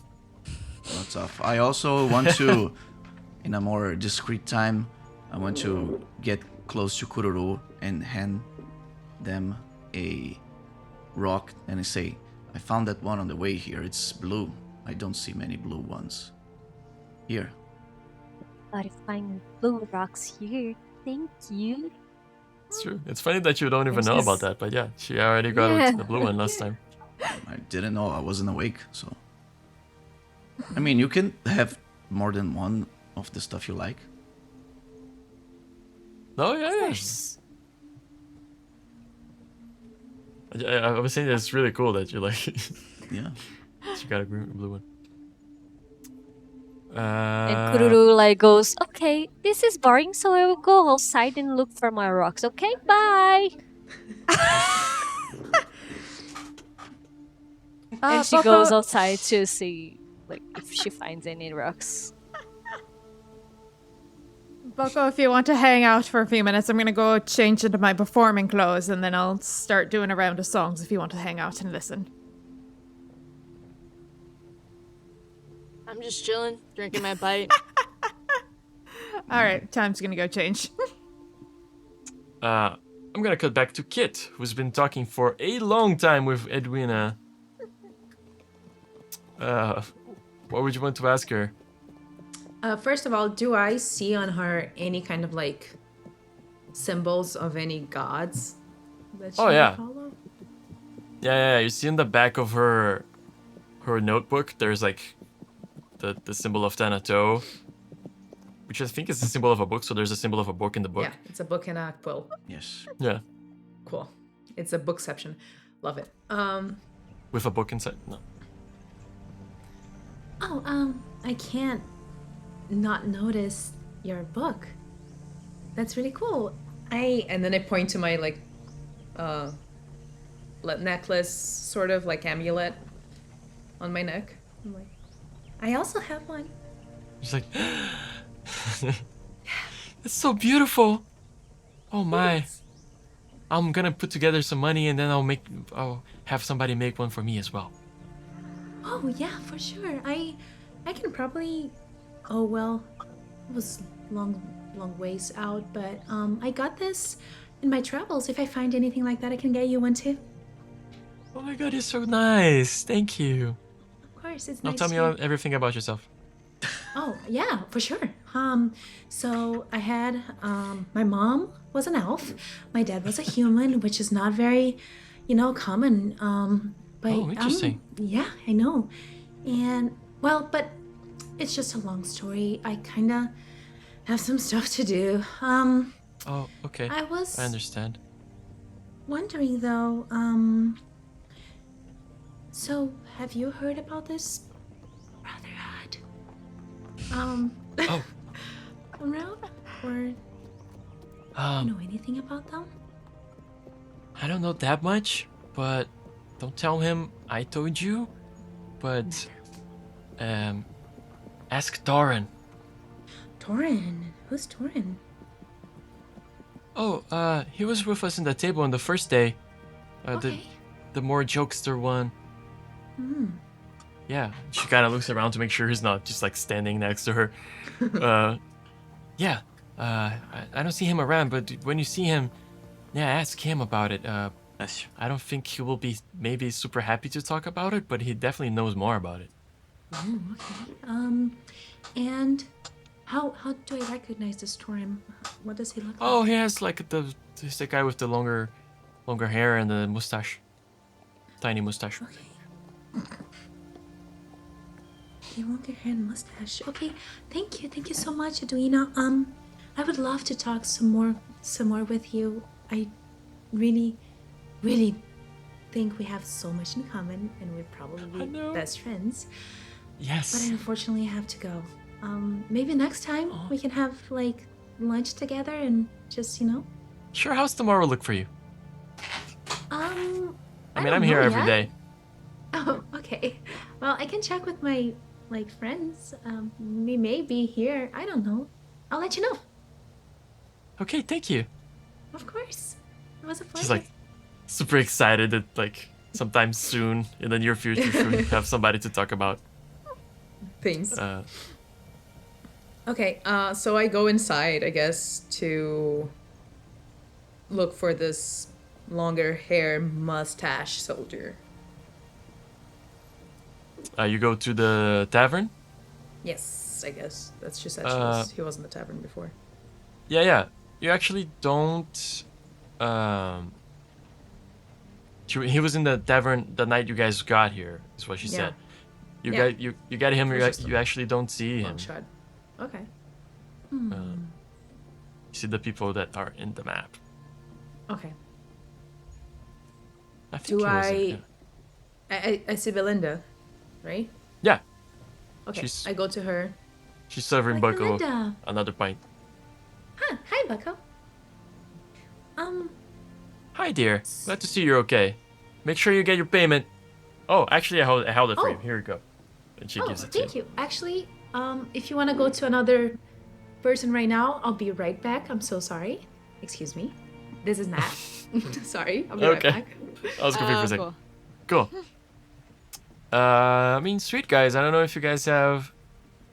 Not tough. I also want to, in a more discreet time, I want to get close to Kururu and hand them a rock and I say, I found that one on the way here. It's blue. I don't see many blue ones. Here. Gotta find blue rocks here. Thank you. It's true. It's funny that you don't even There's know this- about that, but yeah, she already got Yeah. the blue one last time. I didn't know. I wasn't awake, so. I mean, you can have more than one of the stuff you like. No, yeah. I was saying that it's really cool that you like. Yeah. She got a blue one. And Kururu like goes, okay, this is boring, so I will go outside and look for my rocks. Okay, bye. And she goes outside to see like if she finds any rocks. Boko, if you want to hang out for a few minutes, I'm gonna go change into my performing clothes, and then I'll start doing a round of songs if you want to hang out and listen. I'm just chilling, drinking my bite. All right, time's gonna go change. I'm gonna cut back to Kit, who's been talking for a long time with Edwina. What would you want to ask her? First of all, do I see on her any kind of like symbols of any gods that she Oh, may yeah. follow? Yeah. You see in the back of her notebook, there's like the symbol of Thanato, which I think is the symbol of a book. So there's a symbol of a book in the book. Yeah, it's a book and a quill. Yes. Yeah. Cool. It's a bookception. Love it. With a book inside. No. I can't not notice your book. That's really cool. And then I point to my like necklace, sort of like amulet on my neck. I'm like, I also have one. She's like, it's so beautiful. Oh my. I'm gonna put together some money and then I'll have somebody make one for me as well. Oh yeah, for sure. I can probably. Oh well, it was long ways out, but I got this in my travels. If I find anything like that, I can get you one too. Oh my god, you're so nice. Thank you. Of course, it's Now nice. tell me to- everything about yourself. Oh yeah, for sure. So I had, my mom was an elf. My dad was a human, which is not very, common. But interesting. yeah, I know. And well, but it's just a long story. I kind of have some stuff to do. Oh, okay. I was I understand. wondering though, so have you heard about this brotherhood? Oh. Around? Or you know anything about them? I don't know that much, but don't tell him I told you. But ask Doran. Torin? Who's Torin? Oh, he was with us in the table on the first day. Okay. The more jokester one. Hmm. Yeah, she kind of looks around to make sure he's not just like standing next to her. Yeah, I don't see him around, but when you see him, yeah, ask him about it. I don't think he will be maybe super happy to talk about it, but he definitely knows more about it. Oh, okay. And how do I recognize this Torin? What does he look like? Oh, he has like he's the guy with the longer hair and the mustache, tiny mustache. Okay. The longer hair and mustache. Okay, thank you so much, Edwina. I would love to talk some more with you. I really think we have so much in common, and we're probably best friends. Yes. But I unfortunately have to go. Maybe next time we can have like lunch together and just Sure. How's tomorrow look for you? I mean, don't I'm here know every yet. day. Oh, okay. Well, I can check with my friends. We may be here. I don't know. I'll let you know. Okay, thank you. Of course. It was a pleasure. She's like super excited that like sometime soon in the near future she'll have somebody to talk about. Thanks. Okay, so I go inside, I guess, to look for this longer hair mustache soldier. You go to the tavern? Yes, I guess. That's she said he was in the tavern before. Yeah. You actually don't. He was in the tavern the night you guys got here. Is what she said. You got him. You actually don't see him. Shot. Okay. You see the people that are in the map. Okay. I think he was in, yeah. I see Belinda, right? Yeah. Okay. I go to her. She's serving Like, Bucko Belinda. another pint. Hi, Bucko. Hi, dear. Glad to see you're okay. Make sure you get your payment. Oh, actually, I held it for you. Here you go. And she gives it to you. Thank you. Actually, if you want to go to another person right now, I'll be right back. I'm so sorry. Excuse me. This is Nat. Sorry. I'll be right back. I was confused for a second. Cool. I mean, sweet guys. I don't know if you guys have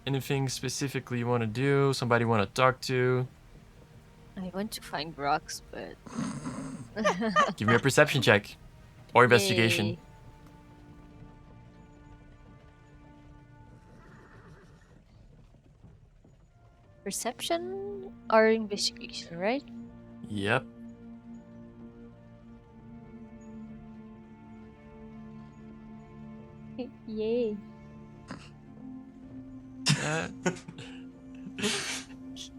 anything specifically you want to do. Somebody want to talk to. I want to find rocks, but Give me a perception check or investigation. Yay. Perception or investigation, right? Yep. Yay.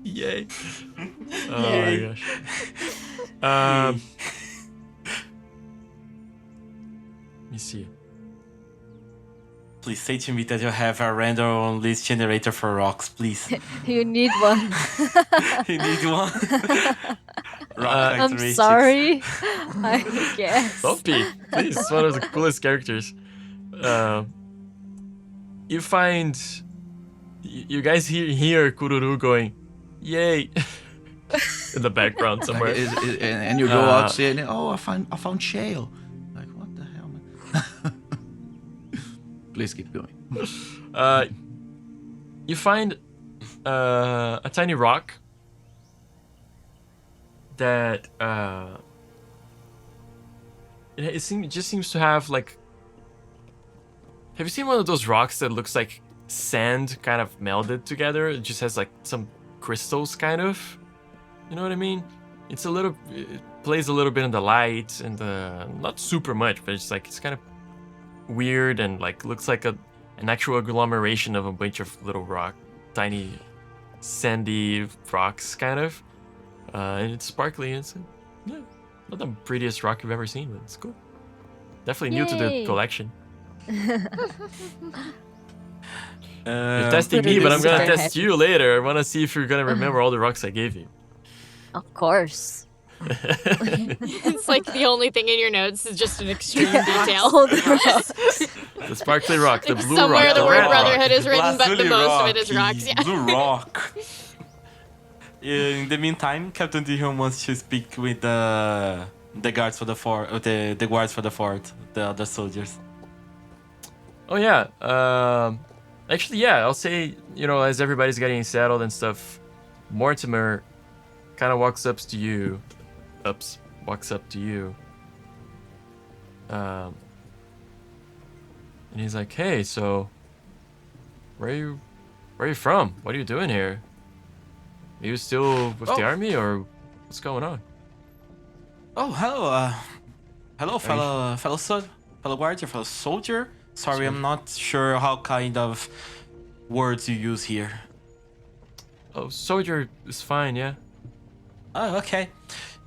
Yay. Oh my gosh. Let me see. Please say to me that you have a random list generator for rocks, please. You need one. You need one. Rock I'm characteristics. sorry. I guess. Don't be. Please, it's one of the coolest characters. You find... You guys hear Kururu going, yay, in the background somewhere. And you go out saying, "Oh, I found shale." Like, what the hell, man? Please keep going. You find a tiny rock that it just seems to have like. Have you seen one of those rocks that looks like sand kind of melded together. It just has like some crystals kind of. You know what I mean? It plays a little bit in the light and not super much, but it's kind of weird and like looks like an actual agglomeration of a bunch of little tiny sandy rocks kind of. And it's sparkly. It's not the prettiest rock you've ever seen, but it's cool. Definitely new to the Yay. collection. You're testing me, Pretty but I'm gonna super test happy. you later. I wanna see if you're gonna remember all the rocks I gave you. Of course. It's like the only thing in your notes is just an extreme detail. All the rocks. The sparkly rock, the Like blue somewhere rock, the the word red brotherhood rock. is written, but the Lazuli most of it is rock, rocks. Yeah. Blue rock. In the meantime, Captain Dion wants to speak with the guards for the fort, the guards for the fort, the other soldiers. Oh yeah. Actually, yeah. I'll say, as everybody's getting settled and stuff, Mortimer kind of walks up to you. And he's like, "Hey, so where are you from? What are you doing here? Are you still with the army, or what's going on?" Oh, hello, fellow guardian, fellow soldier. Sorry, I'm not sure how kind of words you use here. Oh, soldier is fine, yeah. Oh, okay.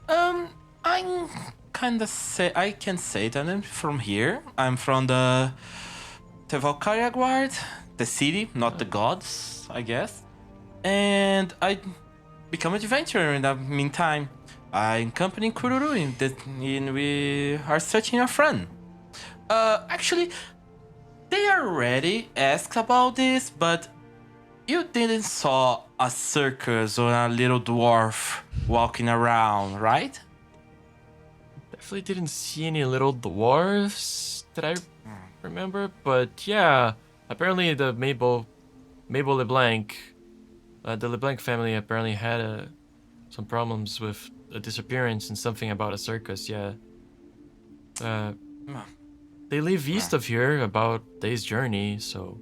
I'm I can say that I'm from here. I'm from the Valkyria Guard, the city, not the gods, I guess. And I become an adventurer in the meantime. I'm accompanying Kururu and we are searching a friend. Actually, they already asked about this, but you didn't saw a circus or a little dwarf walking around, right? Definitely didn't see any little dwarves that I remember, but yeah, apparently the Mabel LeBlanc, the LeBlanc family apparently had some problems with a disappearance and something about a circus. Yeah. They live east of here, about a day's journey, so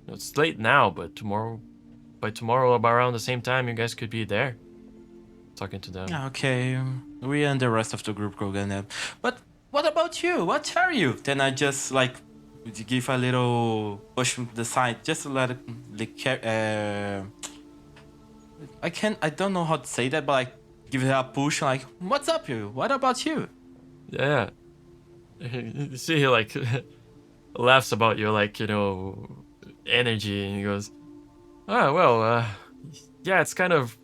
it's late now, but by tomorrow about around the same time, you guys could be there talking to them. Okay, we and the rest of the group go get them. But what about you? What are you? Then I just give a little push from the side, just to let it. I don't know how to say that, but like give it a push. Like, what's up, you? What about you? Yeah. You see, he like laughs about your energy, and he goes, "Ah, well, yeah, it's kind of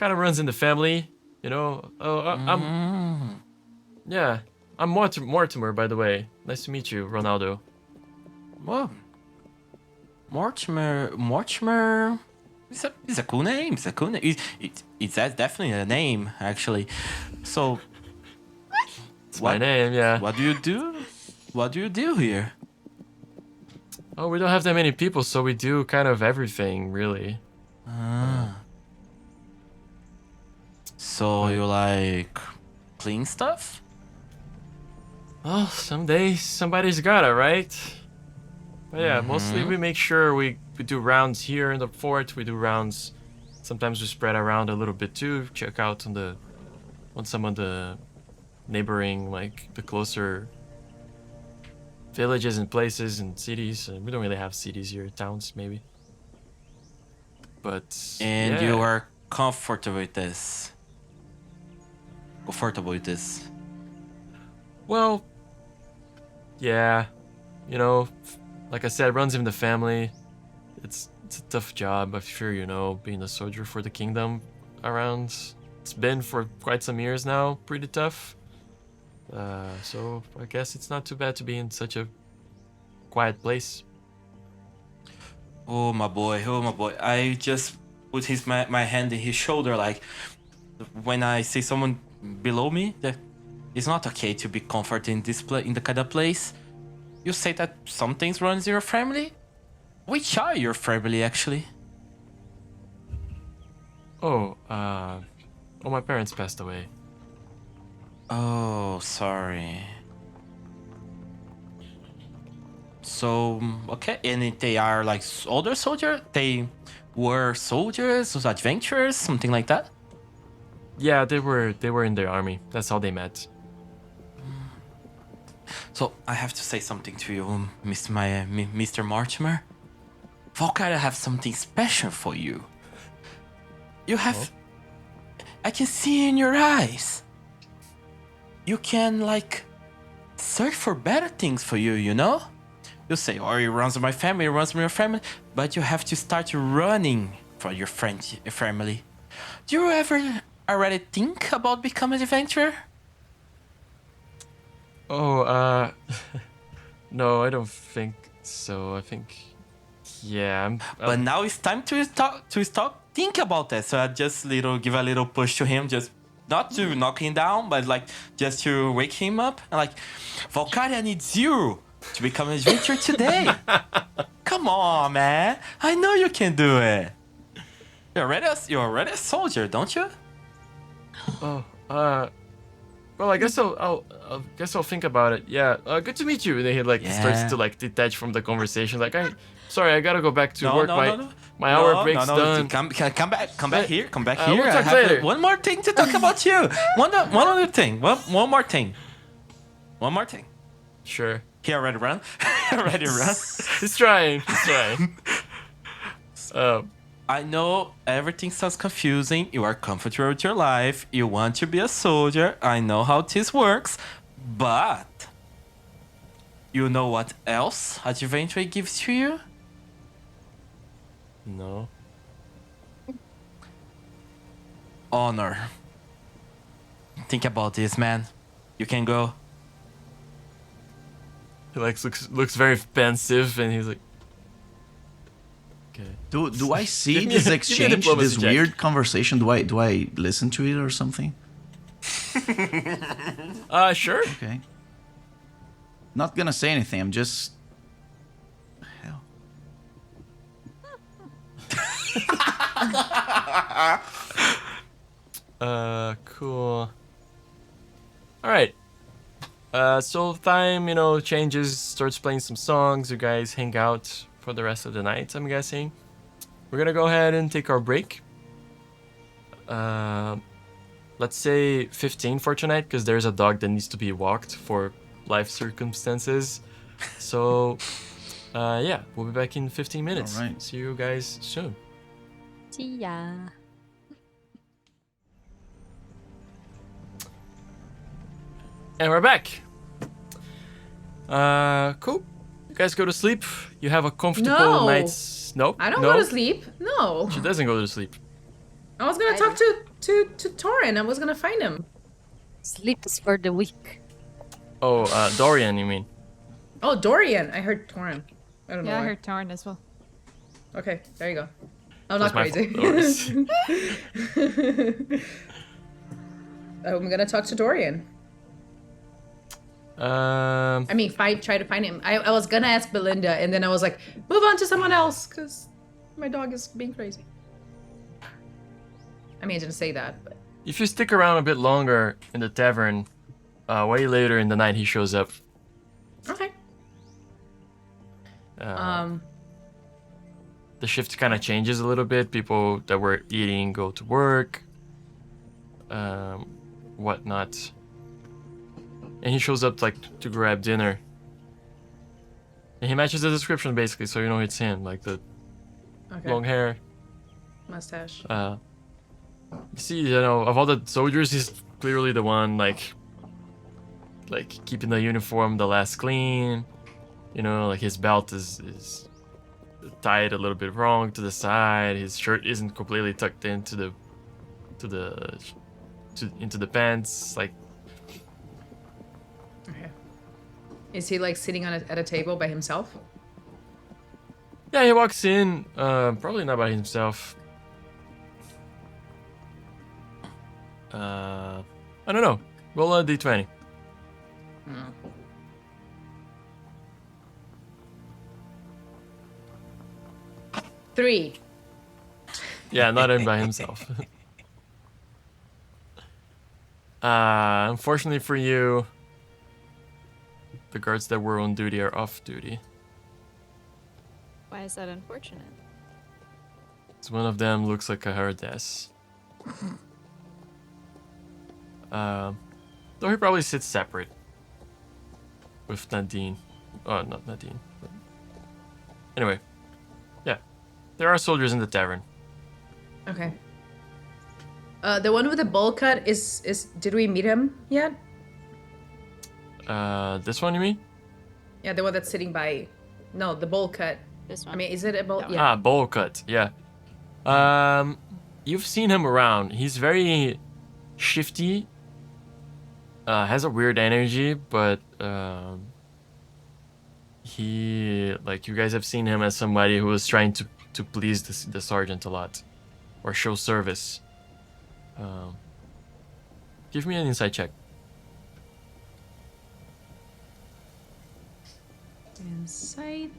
runs in the family, I'm Mortimer, by the way. Nice to meet you, Ronaldo." Well, Mortimer. It's a cool name. It's a cool name. It's definitely a name, actually. So. It's my name, yeah. What do you do? What do you do here? Oh, we don't have that many people, so we do kind of everything, really. So you clean stuff? Well, someday somebody's gotta, right? But yeah, mostly we make sure we do rounds here in the fort. We do rounds. Sometimes we spread around a little bit too. Check out on some of the neighboring, the closer villages and places and cities. We don't really have cities here, towns maybe. But And yeah. you are comfortable with this? Well, yeah, like I said, runs in the family. It's a tough job, I'm sure being a soldier for the kingdom around. It's been for quite some years now, pretty tough. So I guess it's not too bad to be in such a quiet place. Oh my boy. I just put my hand in his shoulder, when I see someone below me, that it's not okay to be comforted in the kind of place. You say that some things runs in your family? Which are your family, actually? My parents passed away. Oh, sorry. So, okay. And if they are like older soldiers, they were soldiers, adventurers, something like that? Yeah, they were in the army. That's how they met. So, I have to say something to you, Mr. Mortimer. Valkyria have something special for you. You have... I can see in your eyes. You can, like, search for better things for you, you know? You say, oh, it runs in my family, it runs in your family. But you have to start running for your family. Do you ever already think about becoming an adventurer? Oh, no, I don't think so. I think, yeah. But now it's time to stop think about that. So I just give a little push to him, just not to knock him down, but like just to wake him up. And like, Valkyria needs you to become an adventurer today. Come on, man. I know you can do it. You're already a soldier, don't you? Oh, well, I guess I'll think about it. Yeah. Good to meet you. And then he like starts to like detach from the conversation. Like, sorry, I gotta go back to work. My hour break's done. Come back here. Come back we'll here. I talk have later. one more thing to talk about you. One other thing. One more thing. One more thing. Sure. He already ran. He's trying. I know everything sounds confusing. You are comfortable with your life. You want to be a soldier. I know how this works. But you know what else adventure gives to you? No. Honor. Think about this, man. You can go. He like looks very pensive, and he's like, okay. Do I see Give me this a exchange, diplomacy this check. weird conversation? Do I listen to it or something? Sure. Okay. Not gonna say anything. I'm just. Hell. Cool. All right. So time, changes, starts playing some songs. You guys hang out for the rest of the night, I'm guessing. We're gonna go ahead and take our break. Let's say 15 for tonight, because there's a dog that needs to be walked for life circumstances. So, yeah, we'll be back in 15 minutes. All right. See you guys soon. See ya. And we're back. Cool. You guys go to sleep. You have a comfortable No. night's... No? I don't no? go to sleep. No. She doesn't go to sleep. I was gonna talk to Torin. I was gonna find him. Sleep is for the weak. Oh, Dorian, you mean? Oh, Dorian. I heard Torin. I don't know Yeah, I why. heard Torn as well. Okay, there you go. I'm That's not my crazy. fault. I'm gonna talk to Dorian. I mean, try to find him. I was gonna ask Belinda, and then I was like, move on to someone else, because my dog is being crazy. I mean, I didn't say that, but... If you stick around a bit longer in the tavern, way later in the night he shows up. Okay. The shift kind of changes a little bit. People that were eating go to work, whatnot. And he shows up like to grab dinner. And he matches the description basically, so you know it's him, like the long hair. Mustache. You see, of all the soldiers, he's clearly the one like keeping the uniform the last clean. Like his belt is tied a little bit wrong to the side. His shirt isn't completely tucked into the pants. Like, Okay. Is he like sitting at a table by himself? yeah, he walks in, probably not by himself. I don't know. Roll a d20. Hmm. Three. Yeah, not in by himself. Unfortunately for you, the guards that were on duty are off duty. Why is that unfortunate? One of them looks like a herdess. Though he probably sits separate with Nadine. Oh, not Nadine. But... Anyway, yeah, there are soldiers in the tavern. Okay. The one with the bowl cut is. Did we meet him yet? This one you mean? Yeah, the one that's sitting by. No, the bowl cut. This one. I mean, is it a bowl? No. Yeah. Ah, bowl cut. Yeah. You've seen him around. He's very shifty. Has a weird energy, but he you guys have seen him as somebody who was trying to please the sergeant a lot, or show service. Give me an insight check. Insight.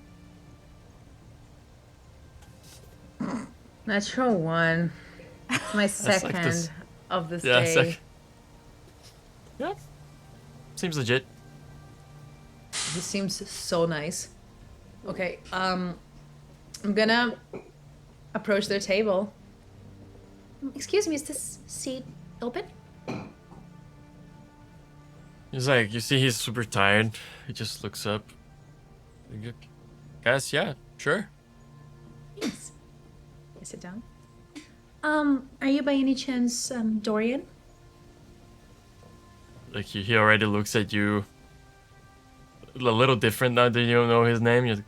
Natural 1. It's my second this. of this Yeah, day. Yeah. Seems legit. He seems so nice. Okay, I'm gonna approach their table. Excuse me, is this seat open? He's like, you see he's super tired. He just looks up. Guys, yeah, sure. Thanks. I sit down. Are you by any chance, Dorian? Like he already looks at you a little different now that you don't know his name. And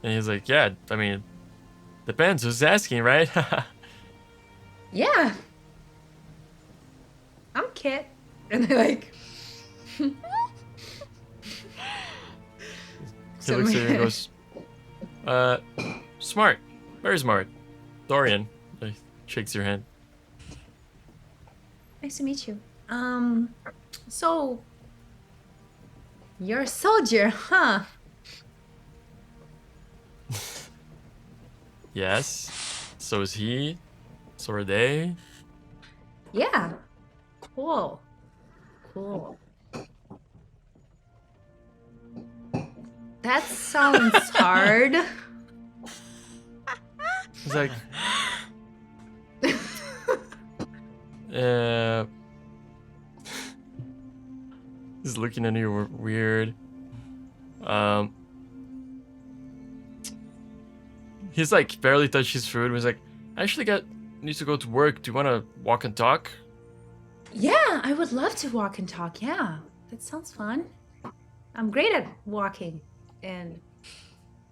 he's like, yeah, I mean, depends who's asking, right? Yeah. I'm Kit. And I He looks at you and goes, smart, very smart. Dorian, like, shakes your hand. Nice to meet you. So you're a soldier, huh? Yes, so is he, so are they. Yeah. Cool. That sounds hard. He's like, he's looking at you weird. He's like barely touched his food. He's like, I actually need to go to work. Do you want to walk and talk? Yeah, I would love to walk and talk. Yeah, that sounds fun. I'm great at walking and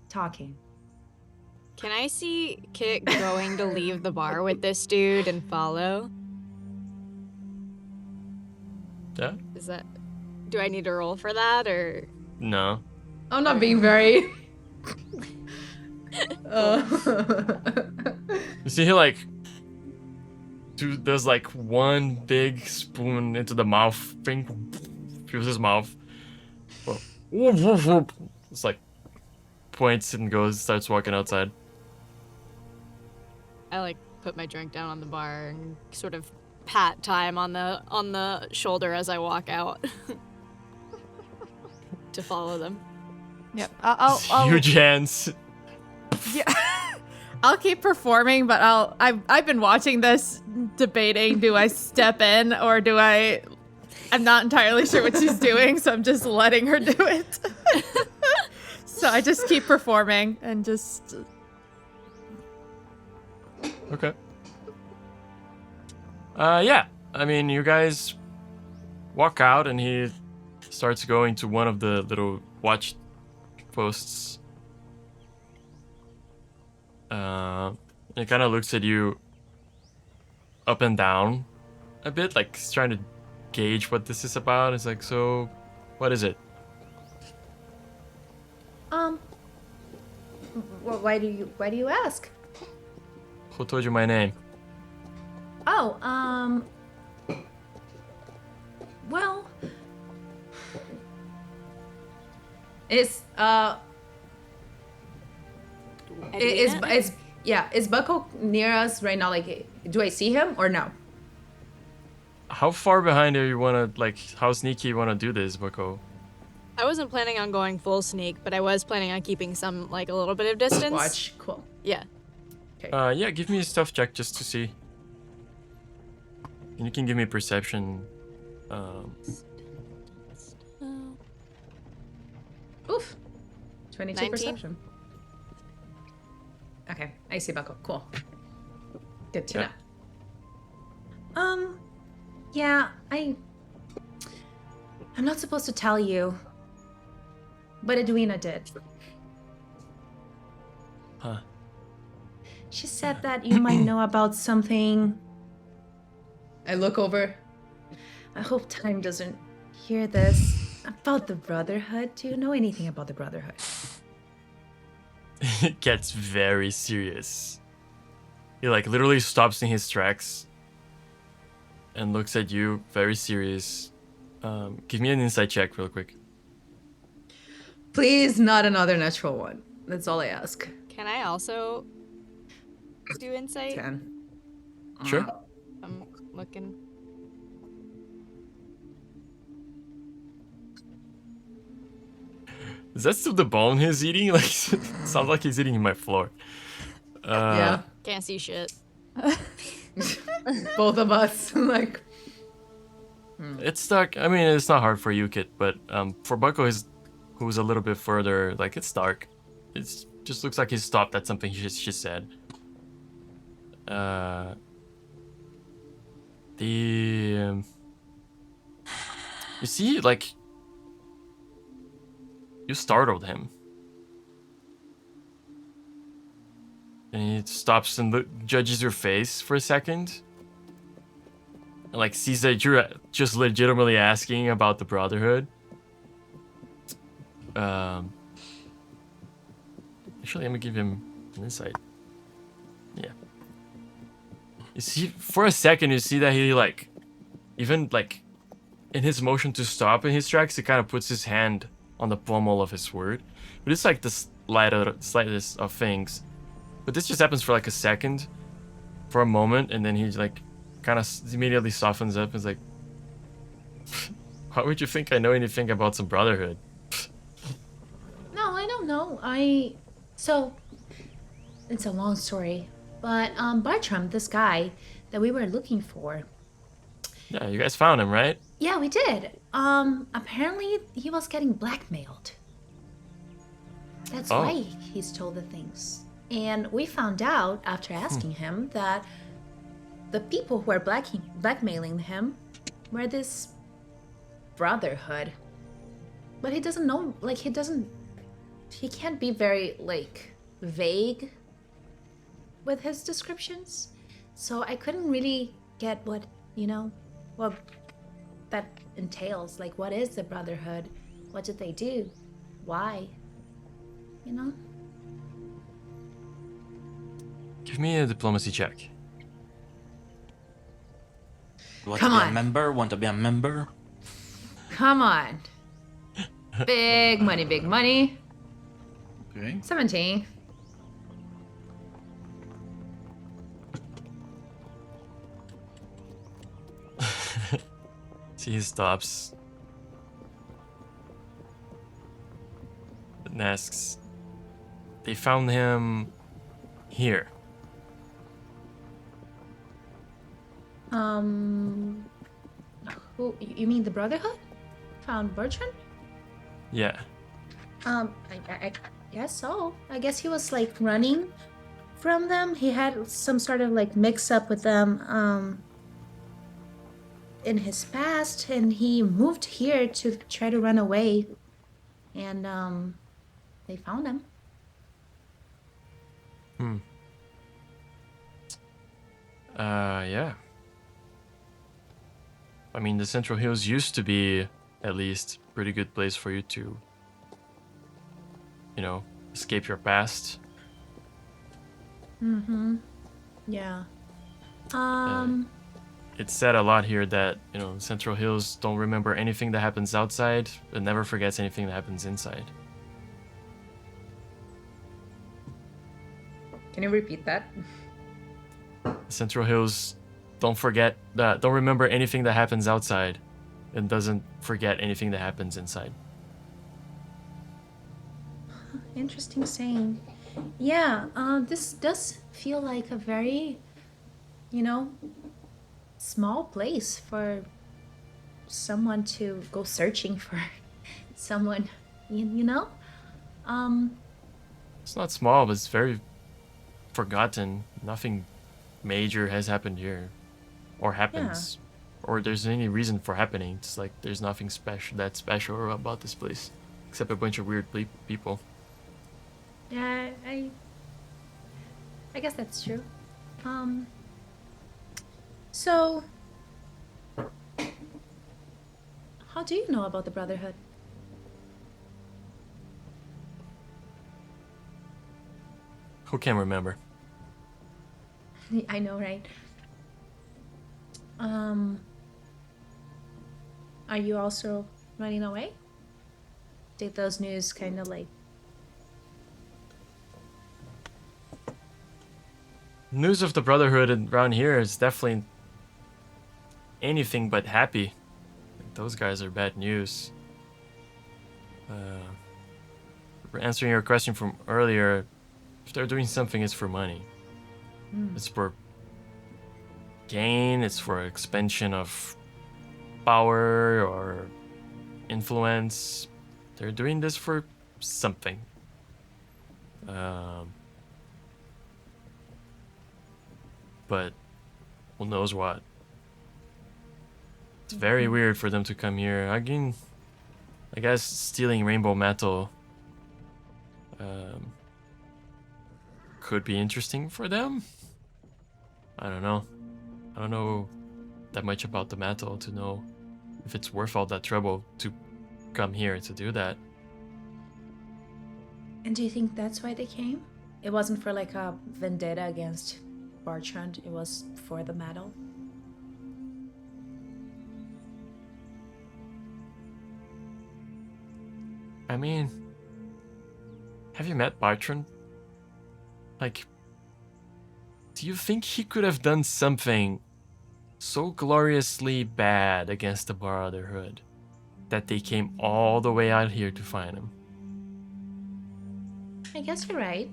talking. Can I see Kit going to leave the bar with this dude and follow? Yeah. Is that... Do I need to roll for that, or... No. I'm not being very... You see, he like does like one big spoon into the mouth thing, fills his mouth. It's like points and starts walking outside. I like put my drink down on the bar and sort of pat Time on the shoulder as I walk out to follow them. Yep. I'll Huge hands. Yeah. I'll keep performing, but I've been watching this, debating, do I step in or do I'm not entirely sure what she's doing, so I'm just letting her do it. So I just keep performing and just... Okay. Yeah. I mean, you guys walk out and he starts going to one of the little watch posts. He kind of looks at you up and down a bit, like he's trying to gauge what this is about. It's like, so, what is it? Why do you ask? Who told you my name? Oh, well, it's is Bucko near us right now? Like, do I see him or no? How far behind do you wanna, like, how sneaky you wanna do this, Bucko? I wasn't planning on going full sneak, but I was planning on keeping some, like, a little bit of distance. Watch. Cool. Yeah. Yeah, give me a stealth check just to see. And you can give me perception. Oof. 22 19. perception. Okay, I see Buckle. Cool. Good to know. Yeah, I'm not supposed to tell you, but Edwina did. Huh. She said that you might know about something. I look over. I hope Time doesn't hear this. About the Brotherhood. Do you know anything about the Brotherhood? It gets very serious. He like literally stops in his tracks and looks at you, very serious. Give me an insight check real quick. Please, not another natural one. That's all I ask. Can I also do insight? 10. Sure. I'm looking. Is that still the bone he's eating? Like, sounds like he's eating my floor. Yeah. Can't see shit. Both of us. Like. It's stuck. I mean, it's not hard for you, Kit, but for Bucko, who's a little bit further, like, it's dark. It just looks like he stopped at something she said. You see, like, you startled him. And he stops and judges your face for a second. And, like, sees that you're just legitimately asking about the Brotherhood. Actually, let me give him an insight. Yeah. You see, for a second, you see that he, like, even, like, in his motion to stop in his tracks, he kind of puts his hand on the pommel of his sword. But it's, like, the slightest of things. But this just happens for, like, a second. For a moment, and then he, like, kind of immediately softens up and is like, why would you think I know anything about some Brotherhood? No, I don't know. So, it's a long story. But, Bartram, this guy that we were looking for. Yeah, you guys found him, right? Yeah, we did. Apparently he was getting blackmailed. That's why he stole the things. And we found out, after asking him, that the people who are blackmailing him were this Brotherhood. But he doesn't know, like, he can't be very, like, vague with his descriptions. So I couldn't really get what that entails. Like, what is the Brotherhood? What did they do? Why? You know? Give me a diplomacy check. Want Come to be on. a member? Want to be a member? Come on. Big money, big money. Okay. 17. See, he stops. And asks, they found him here. Who, you mean the Brotherhood? Found Bertrand? Yeah. I guess so. I guess he was, like, running from them. He had some sort of, like, mix-up with them, in his past, and he moved here to try to run away. And, they found him. Yeah. I mean, the Central Hills used to be, at least, a pretty good place for you to, you know, escape your past. Yeah. It said a lot here that, you know, Central Hills don't remember anything that happens outside, and never forgets anything that happens inside. Can you repeat that? Central Hills don't remember anything that happens outside, and doesn't forget anything that happens inside. interesting saying. Yeah, this does feel like a very, you know, small place for someone to go searching for someone, you know? It's not small, but it's very forgotten. Nothing major has happened here, or happens, or there's any reason for happening. It's like there's nothing special about this place, except a bunch of weird people. Yeah, I guess that's true. So how do you know about the Brotherhood? Who can remember? I know, right? Are you also running away? Did those news kind of like... News of the Brotherhood around here is definitely anything but happy. Those guys are bad news. Answering your question from earlier, if they're doing something, it's for money. It's for gain, it's for expansion of power or influence. They're doing this for something. But who knows what? It's very weird for them to come here. Again, I guess stealing rainbow metal could be interesting for them. I don't know. I don't know that much about the metal to know if it's worth all that trouble to come here to do that. And do you think that's why they came? It wasn't for like a vendetta against Bartram, it was for the metal? I mean, have you met Bartram? Like, do you think he could have done something so gloriously bad against the Brotherhood that they came all the way out here to find him? I guess you're right.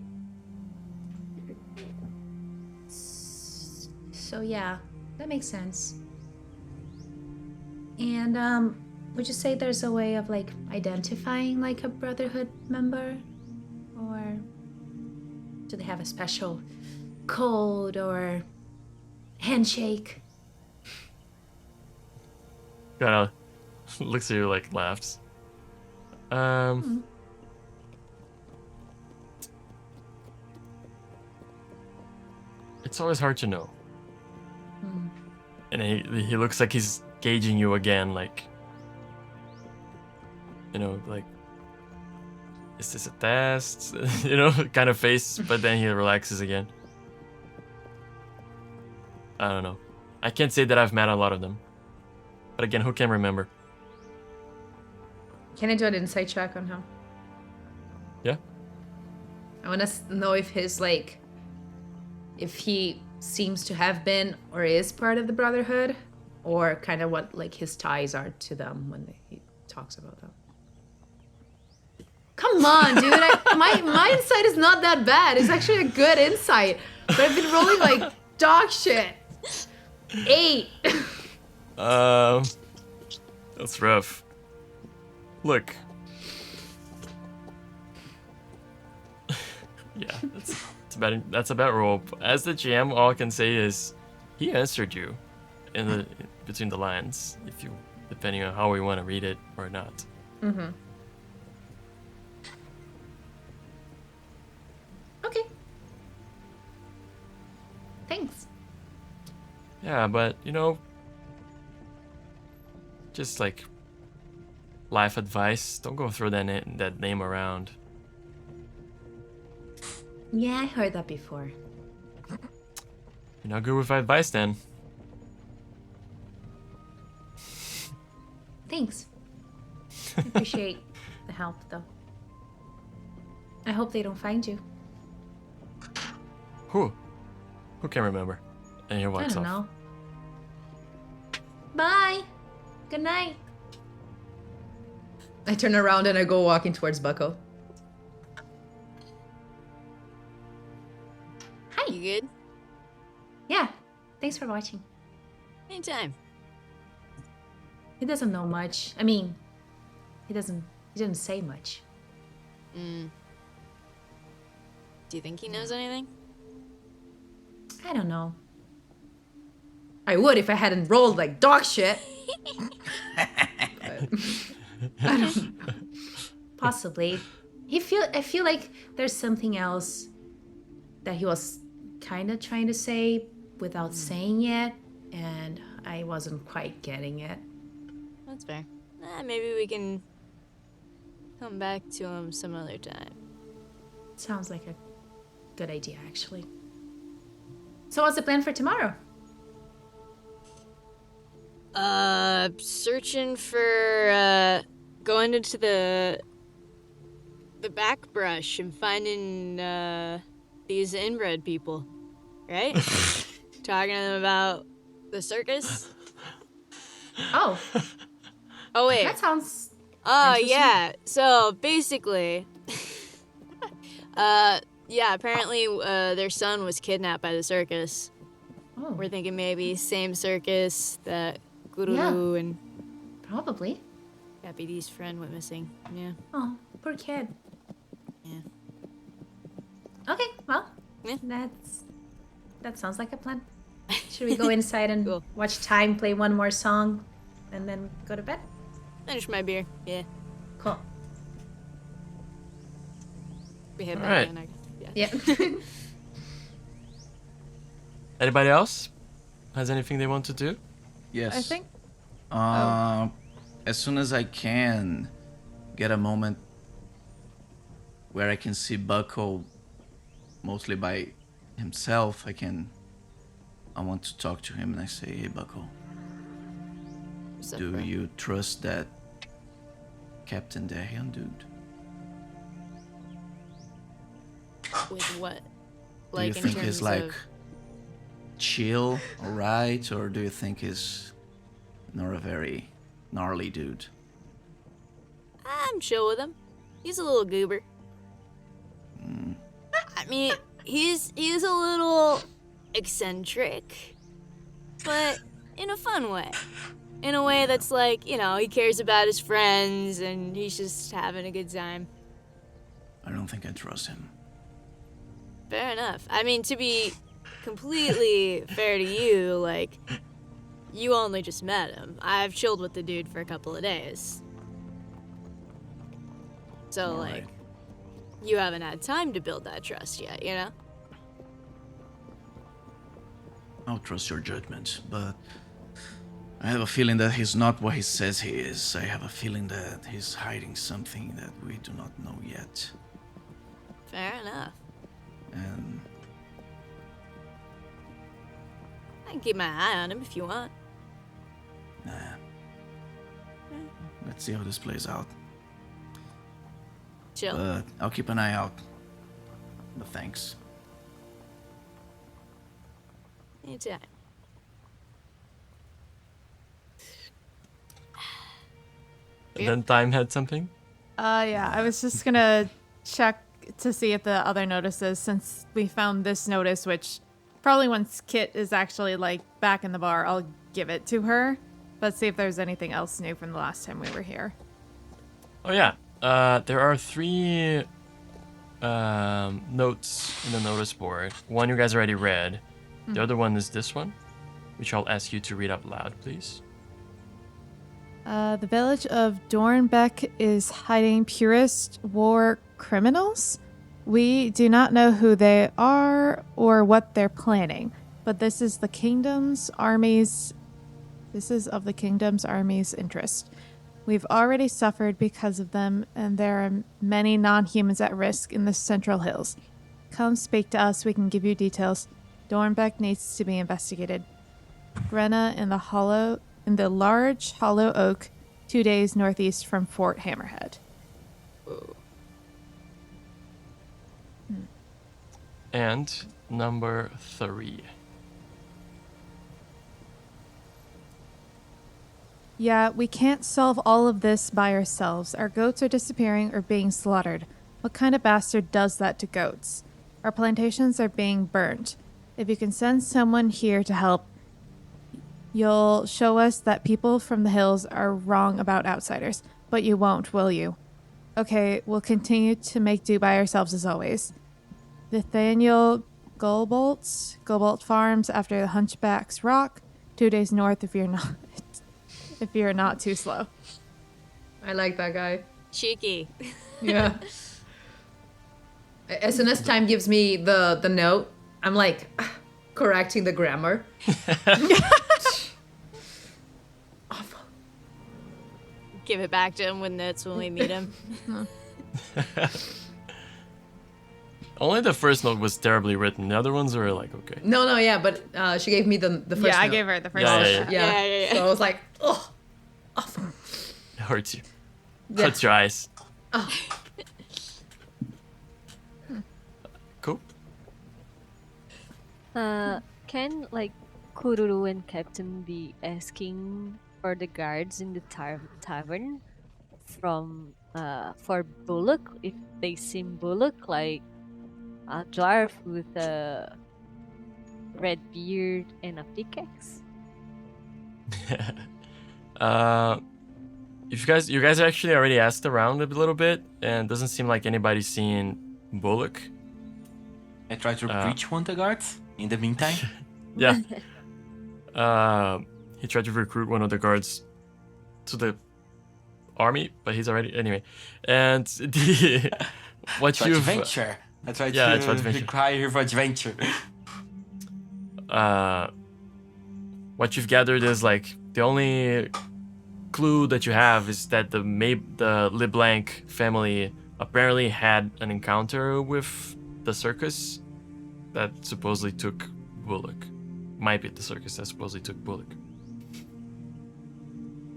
So yeah, that makes sense. And would you say there's a way of like identifying like a Brotherhood member? Or do they have a special code or handshake? Kinda looks at you like laughs. It's always hard to know. And he looks like he's gauging you again, like, you know, like, is this a test? You know, kind of face, but then he relaxes again. I don't know. I can't say that I've met a lot of them. But again, who can remember? Can I do an insight check on him? Yeah? I want to know if his like, if he seems to have been or is part of the Brotherhood, or kind of what like his ties are to them when he talks about them. Come on, dude! My insight is not that bad. It's actually a good insight, but I've been rolling like dog shit. 8. That's rough. Look. Yeah, that's about roll. As the GM, all I can say is he answered you in the between the lines, if you depending on how we want to read it or not. Okay. Thanks. Yeah, but you know, just like life advice, don't go throw that name around. Yeah, I heard that before. You're not good with advice then. Thanks. I appreciate the help, though. I hope they don't find you. Who can remember? And he I walks don't off. know. Bye. Good night. I turn around and I go walking towards Bucko. You good? Yeah. Thanks for watching. Anytime. He doesn't know much. I mean, he didn't say much. Do you think he knows anything? I don't know. I would if I hadn't rolled like dog shit. But I don't know. Possibly. I feel like there's something else that he was kind of trying to say without saying it, and I wasn't quite getting it. That's fair. Maybe we can come back to him some other time. Sounds like a good idea, actually. So what's the plan for tomorrow? Searching for, going into the back brush and finding, these inbred people, right? Talking to them about the circus. Oh. Oh, wait. That sounds Oh, interesting. yeah. So, basically, yeah, apparently, their son was kidnapped by the circus. Oh, We're thinking maybe same circus that Gururu and probably. Deputy's friend went missing. Yeah. Oh, poor kid. Yeah. Okay, well, Yeah. that sounds like a plan. Should we go inside and Cool. watch time, play one more song, and then go to bed? Finish my beer. Yeah. Cool. We hit All back right. in. Yeah. Yeah. Anybody else has anything they want to do? Yes. I think. As soon as I can get a moment where I can see Buckle mostly by himself, I want to talk to him and I say, hey Buckle, What's up, do bro? you trust that Captain Dahian dude? With what? Do Like you in think terms he's like of chill, alright, or do you think he's not a very gnarly dude? I'm chill with him. He's a little goober. I mean, he's a little eccentric, but in a fun way. In a way that's like, you know, he cares about his friends and he's just having a good time. I don't think I trust him. Fair enough. I mean, to be completely fair to you, like, you only just met him. I've chilled with the dude for a couple of days. So, Alright. like, you haven't had time to build that trust yet, you know? I'll trust your judgment, but I have a feeling that he's not what he says he is. I have a feeling that he's hiding something that we do not know yet. Fair enough. And I can keep my eye on him if you want. nah. Let's see how this plays out. Chill. But I'll keep an eye out. But thanks. Anytime. And then Time had something? Yeah, I was just gonna check to see if the other notices, since we found this notice, which probably once Kit is actually like back in the bar, I'll give it to her. But see if there's anything else new from the last time we were here. Oh yeah, there are 3 notes in the notice board. One you guys already read. The other one is this one, which I'll ask you to read out loud, please. The village of Dornbeck is hiding purist war criminals. We do not know who they are or what they're planning, but this is of the kingdom's army's interest. We've already suffered because of them, and there are many non-humans at risk in the Central Hills. Come speak to us, we can give you details. Dornbeck needs to be investigated. Brenna in the large hollow oak, 2 days northeast from Fort Hammerhead. And number 3. Yeah, we can't solve all of this by ourselves. Our goats are disappearing or being slaughtered. What kind of bastard does that to goats? Our plantations are being burnt. if you can send someone here to help, you'll show us that people from the hills are wrong about outsiders. But you won't, will you? Okay, we'll continue to make do by ourselves as always. Nathaniel Gobolt Farms after the Hunchback's Rock, 2 days north if you're not too slow. I like that guy. Cheeky. Yeah. As soon as Time gives me the note, I'm like correcting the grammar. Awful. Give it back to him with notes when we meet him. Only the first note was terribly written. The other ones were like, okay. No, yeah, but she gave me the first Yeah, I note. gave her the first Yeah, note. yeah, Yeah. So I was like, oh, awful. It hurts you. Yeah. Hurts your eyes. Oh. Cool. Can like Kururu and Captain be asking for the guards in the tavern from for Bullock if they seem Bullock, like a dwarf with a red beard and a pickaxe? If you guys actually already asked around a little bit, and it doesn't seem like anybody's seen Bullock. I try to reach one of the guards in the meantime. Yeah. He tried to recruit one of the guards to the army, but he's already anyway. And the what To you've adventure. I try Yeah, to to adventure. require for adventure. what you've gathered is like the only clue that you have is that the LeBlanc family apparently had an encounter with the circus that supposedly took Bullock. Might be the circus that supposedly took Bullock.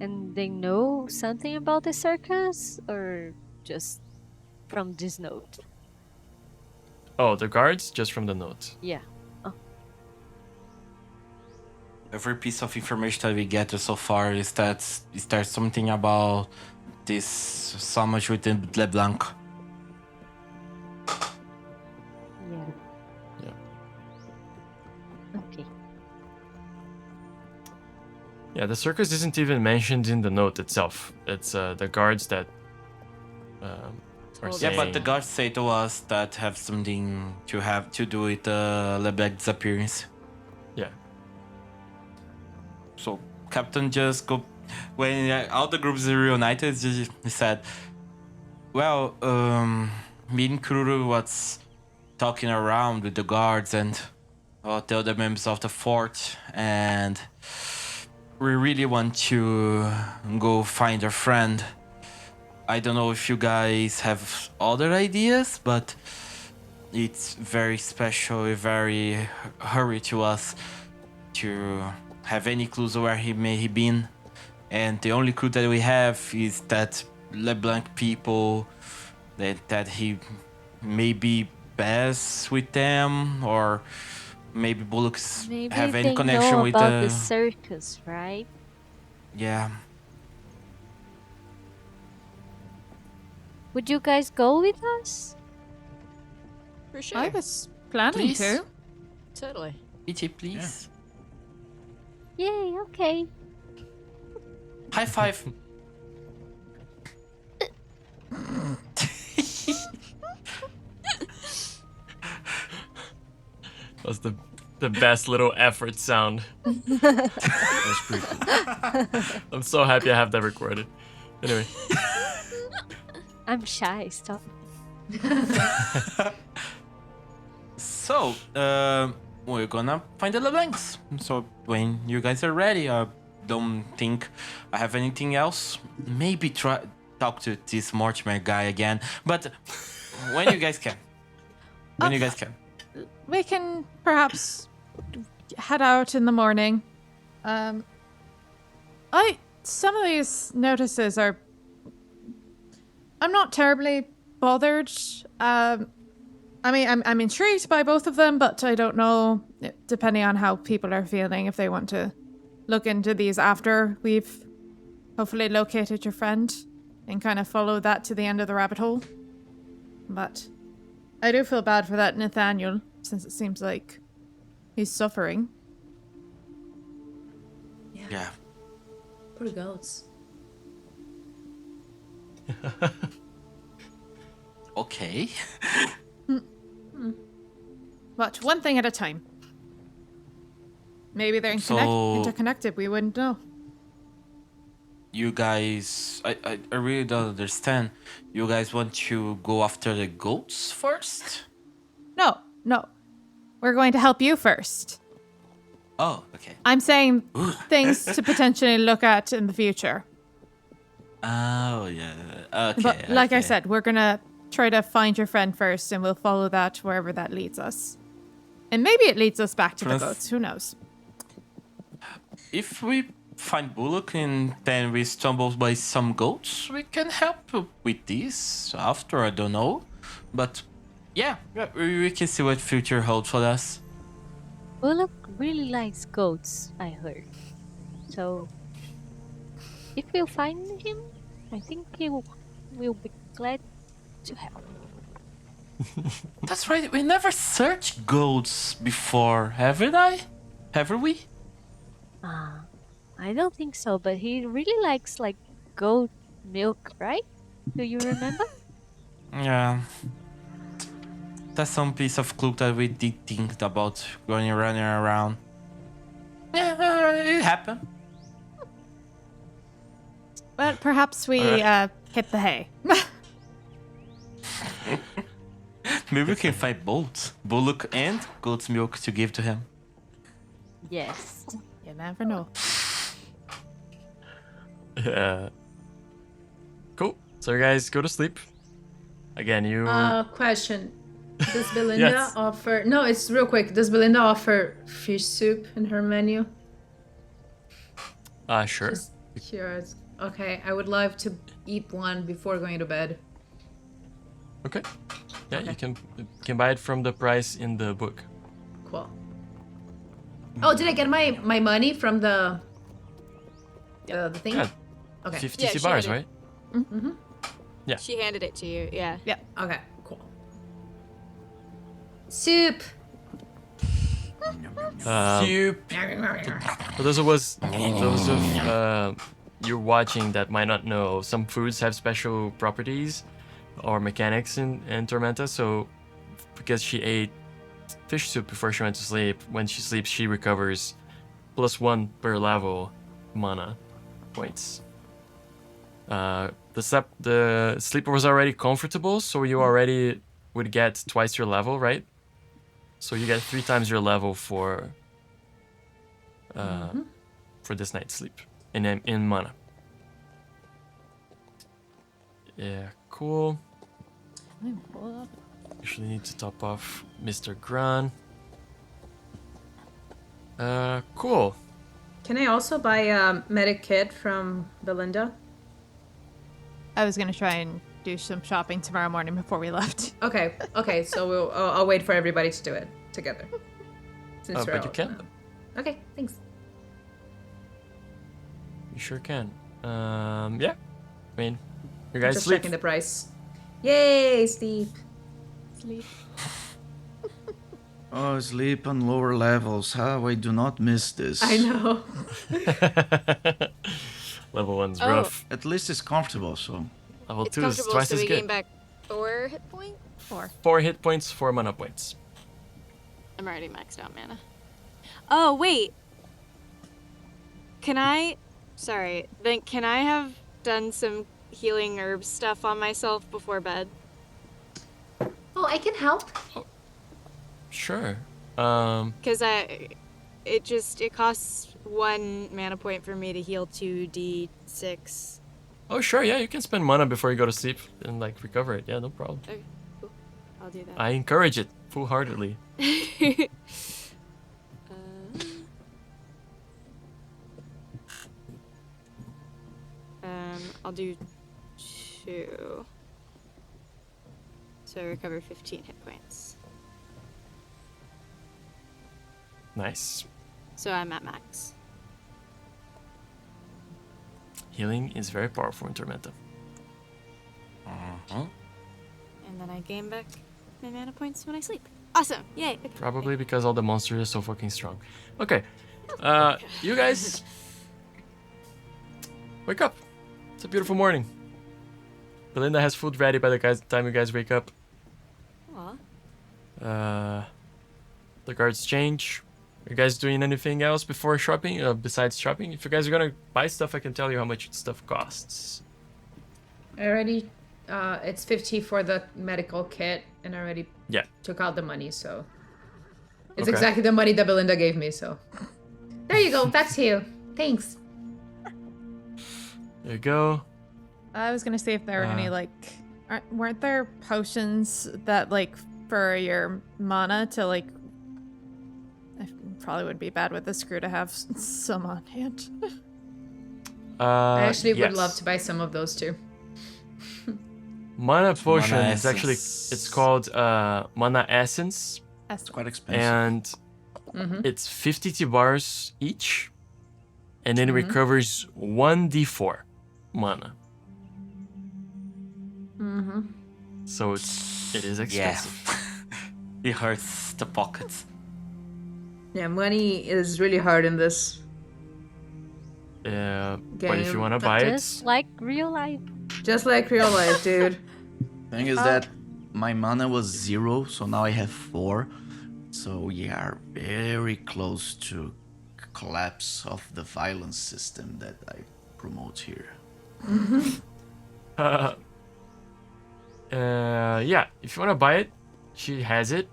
And they know something about the circus, or just from this note? Oh, the guards just from the note. Yeah. Every piece of information that we get so far is there's something about this sandwich with the LeBlanc. Yeah. Yeah. Okay. Yeah, the circus isn't even mentioned in the note itself. It's the guards that are Told saying... Yeah, but the guards say to us that have something to do with LeBlanc disappearance. Yeah. So Captain just go when all the groups are reunited. He said, "Well, me and Kururu was talking around with the guards and the other members of the fort, and we really want to go find our friend. I don't know if you guys have other ideas, but it's very special, very hurry to us to have any clues where he may have been. And the only clue that we have is that LeBlanc people, that he may be best with them, or maybe Bullocks Maybe have they any connection know with about the circus, right? Yeah. Would you guys go with us? For sure. I was planning Please? to. Totally. BJ, please. Yay, okay. High five. That's the best little effort sound. That's pretty cool. I'm so happy I have that recorded. Anyway. I'm shy, stop. So, we're gonna find the LeBlancs. So when you guys are ready, I don't think I have anything else. Maybe talk to this Mortimer guy again, but when you guys can. When you guys can. We can perhaps head out in the morning. Some of these notices are... I'm not terribly bothered. I mean, I'm intrigued by both of them, but I don't know, depending on how people are feeling, if they want to look into these after we've hopefully located your friend and kind of follow that to the end of the rabbit hole. But I do feel bad for that Nathaniel, since it seems like He's suffering. Yeah. Poor goats. Okay. But one thing at a time. Maybe they're So- interconnected. We wouldn't know. You guys, I really don't understand. You guys want to go after the goats first? No. We're going to help you first. Oh, okay. I'm saying things to potentially look at in the future. Oh, yeah. Okay. But like I okay. said, we're gonna try to find your friend first, and we'll follow that wherever that leads us. And maybe it leads us back to the Prince- goats. Who knows? If we find Bullock and then we stumble by some goats, we can help with this after, I don't know. But yeah, we can see what future holds for us. Bullock really likes goats, I heard. So, if we'll find him, I think he will be glad to help. That's right, we never searched goats before, haven't I? Haven't we? I don't think so, but he really likes like goat milk, right? Do you remember? Yeah. That's some piece of clue that we did think about running around. Yeah, it happened. But perhaps we hit the hay. Maybe we can find both Bullock and goat's milk to give to him. Yes. You never know. Yeah. Cool. So you guys go to sleep. Again, you. Question. Does Belinda Yes. offer... No, it's real quick. Does Belinda offer fish soup in her menu? Sure. Just curious. Okay, I would love to eat one before going to bed. Okay. Yeah, you can buy it from the price in the book. Cool. Oh, did I get my money from the thing? Yeah. Okay. 50 Yeah, C she bars, had right? Yeah. She handed it to you. Yeah. Okay, cool. Soup. Soup. For those of you watching that might not know, some foods have special properties or mechanics in Tormenta. So, because she ate fish soup before she went to sleep, when she sleeps, she recovers +1 per level mana points. The sleep was already comfortable, so you already would get twice your level, right? So you get 3 times your level for this night's sleep in mana. Yeah, cool. Actually need to top off Mr. Gran. Cool. Can I also buy a medic kit from Belinda? I was gonna try and do some shopping tomorrow morning before we left. Okay, so I'll wait for everybody to do it together. Since we're But you all- can. Okay, thanks. You sure can. Yeah. I mean, you guys Just sleep. checking the price. Yay, sleep. Sleep. Oh, sleep on lower levels. How I do not miss this. I know. Level 1's Oh. rough. At least it's comfortable, so. Level It's 2 is comfortable, twice so as we gain good. back 4 hit points. 4 hit points, 4 mana points. I'm already maxed out mana. Oh, wait. Can I... Sorry. Then can I have done some healing herb stuff on myself before bed? Oh, I can help. Sure. Because it costs 1 mana point for me to heal 2d6. Oh, sure, yeah, you can spend mana before you go to sleep and, like, recover it. Yeah, no problem. Okay, cool. I'll do that. I encourage it full-heartedly. I'll do 2. So I recover 15 hit points. Nice. So I'm at max. Healing is very powerful in Tormenta. And then I gain back my mana points when I sleep. Awesome. Yay. Okay. Probably because all the monsters are so fucking strong. Okay. You guys wake up. It's a beautiful morning. Belinda has food ready by the time you guys wake up. Aw. The guards change. Are you guys doing anything else before shopping? Besides shopping? If you guys are gonna buy stuff, I can tell you how much stuff costs. I already, it's 50 for the medical kit, and I already Yeah. took out the money, so it's Okay. exactly the money that Belinda gave me. So there you go. Back to you. Thanks. There you go. I was gonna see if there were any weren't there potions that for your mana to it probably would be bad with the screw to have some on hand. I actually would yes. love to buy some of those too. Mana potion Mana is actually essence. it's called mana essence, It's quite expensive. and it's 50 T-bars each, and then it recovers 1d4 mana. So it is expensive. Yeah. It hurts the pockets. Yeah, money is really hard in this. But if you Game. want to buy it, Just like real life. Just like real life, dude. Thing is that my mana was 0, so now I have 4. So we are very close to collapse of the violence system that I promote here. yeah, if you want to buy it, she has it.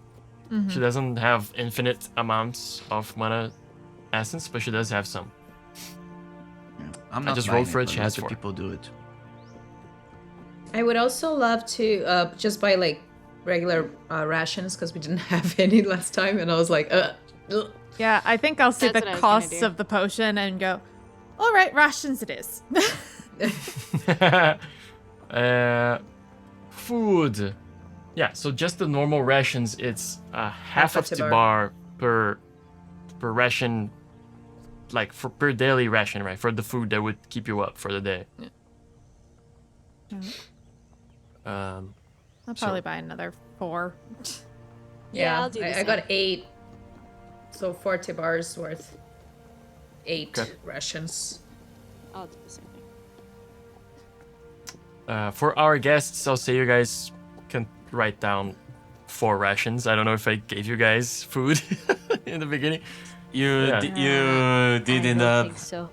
She doesn't have infinite amounts of mana essence, but she does have some. Yeah. I'm I not just buying rolled for it, but she let has the 4. people do it. I would also love to just buy regular rations because we didn't have any last time, and I was like, ugh. Yeah, I think I'll see That's the what I was gonna costs do. of the potion and go, all right, rations it is. Food. Yeah, so just the normal rations, it's half a of T-bar. T-bar per ration, per daily ration, right? For the food that would keep you up for the day. I'll probably buy another 4. Yeah, I'll do the I same. got 8. So 40 bars worth 8 Okay. rations. I'll do the same thing. For our guests, I'll say you guys can write down 4 rations. I don't know if I gave you guys food in the beginning. You Yeah. you did I in don't the think so.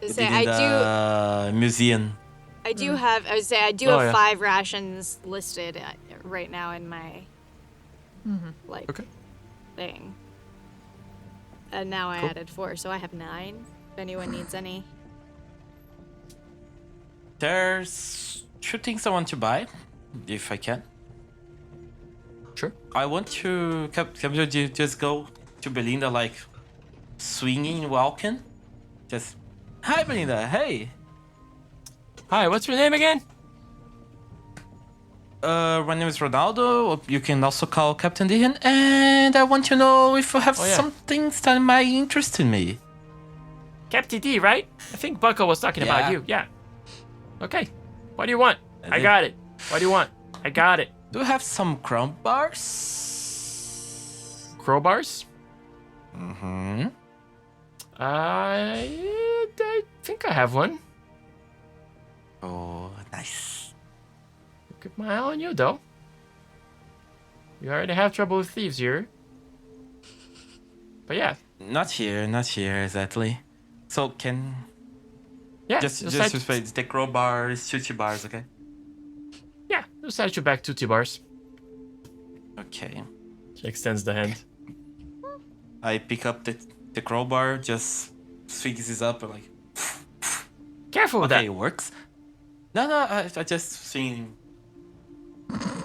I you say, did in the museum. I do have. I would say I do Oh, have yeah. 5 rations listed right now in my Okay. thing. And now I Cool. added 4, so I have 9. If anyone needs any. There's 2 things I want to buy, if I can. Sure. I want to can you just go to Belinda swinging, walking, just hi Belinda, hey. Hi, what's your name again? My name is Ronaldo. You can also call Captain Dehan, and I want to know if you have Oh, yeah. some things that might interest in me. Captain D, right? I think Bucko was talking Yeah. about you. Yeah. Okay. What do you want? I it. got it. What do you want? I got it. Do you have some crown bars? Crowbars? Mm-hmm. I think I have one. Oh, nice. Keep my eye on you, though. You already have trouble with thieves here. But yeah. Not here exactly. So can Yeah. just decide- explain the crowbars, 2 bars, okay? Yeah. Just set you back 2 T-bars. Okay. She extends the hand. I pick up the crowbar, just swings it up and Careful with okay, that. it works. No, I just swing.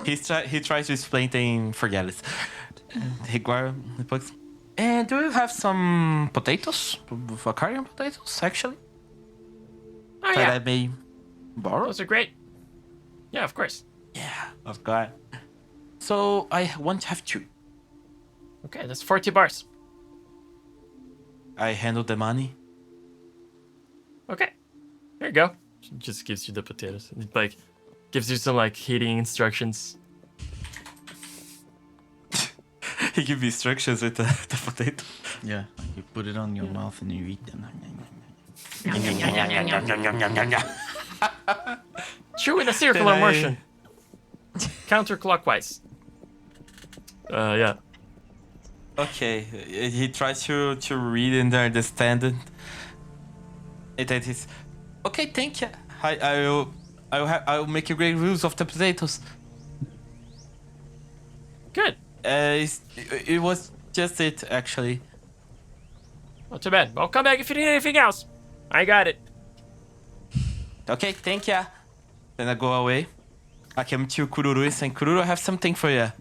He tries to explain things, forget it. He puts. And do you have some potatoes? Vakarian potatoes, actually? Oh, That yeah. I may borrow? Those are great. Yeah, of course. Yeah, of course. So I want to have 2. Okay, that's 40 bars. I handle the money. Okay. Here you go. She just gives you the potatoes. It, gives you some, heating instructions. He give instructions with the potato. Yeah, you put it on your mouth and you eat them. Chew in a circular motion. Counterclockwise. Yeah. Okay, he tries to read and understand it. It is okay. Thank you. I will make a great use of the potatoes. Good. It was just it actually. Not too bad. I'll come back if you need anything else. I got it. Okay, thank you. Then I go away. I came to Kururu saying, Kururu, I have something for you.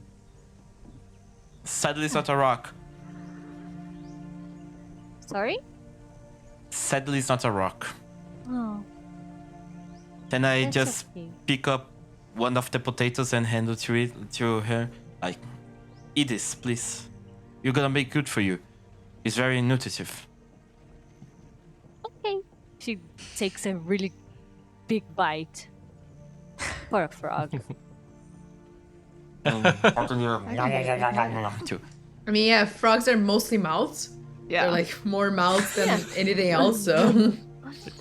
Sadly, it's not a rock. Sorry? Sadly, it's not a rock. Oh. Then I That's just okay. pick up one of the potatoes and hand it to her. Like, eat this, please. You're gonna make good for you. It's very nutritive. Okay. She takes a really big bite for a frog. Too. I mean, yeah, frogs are mostly mouths. Yeah. They're like more mouths than anything else, so.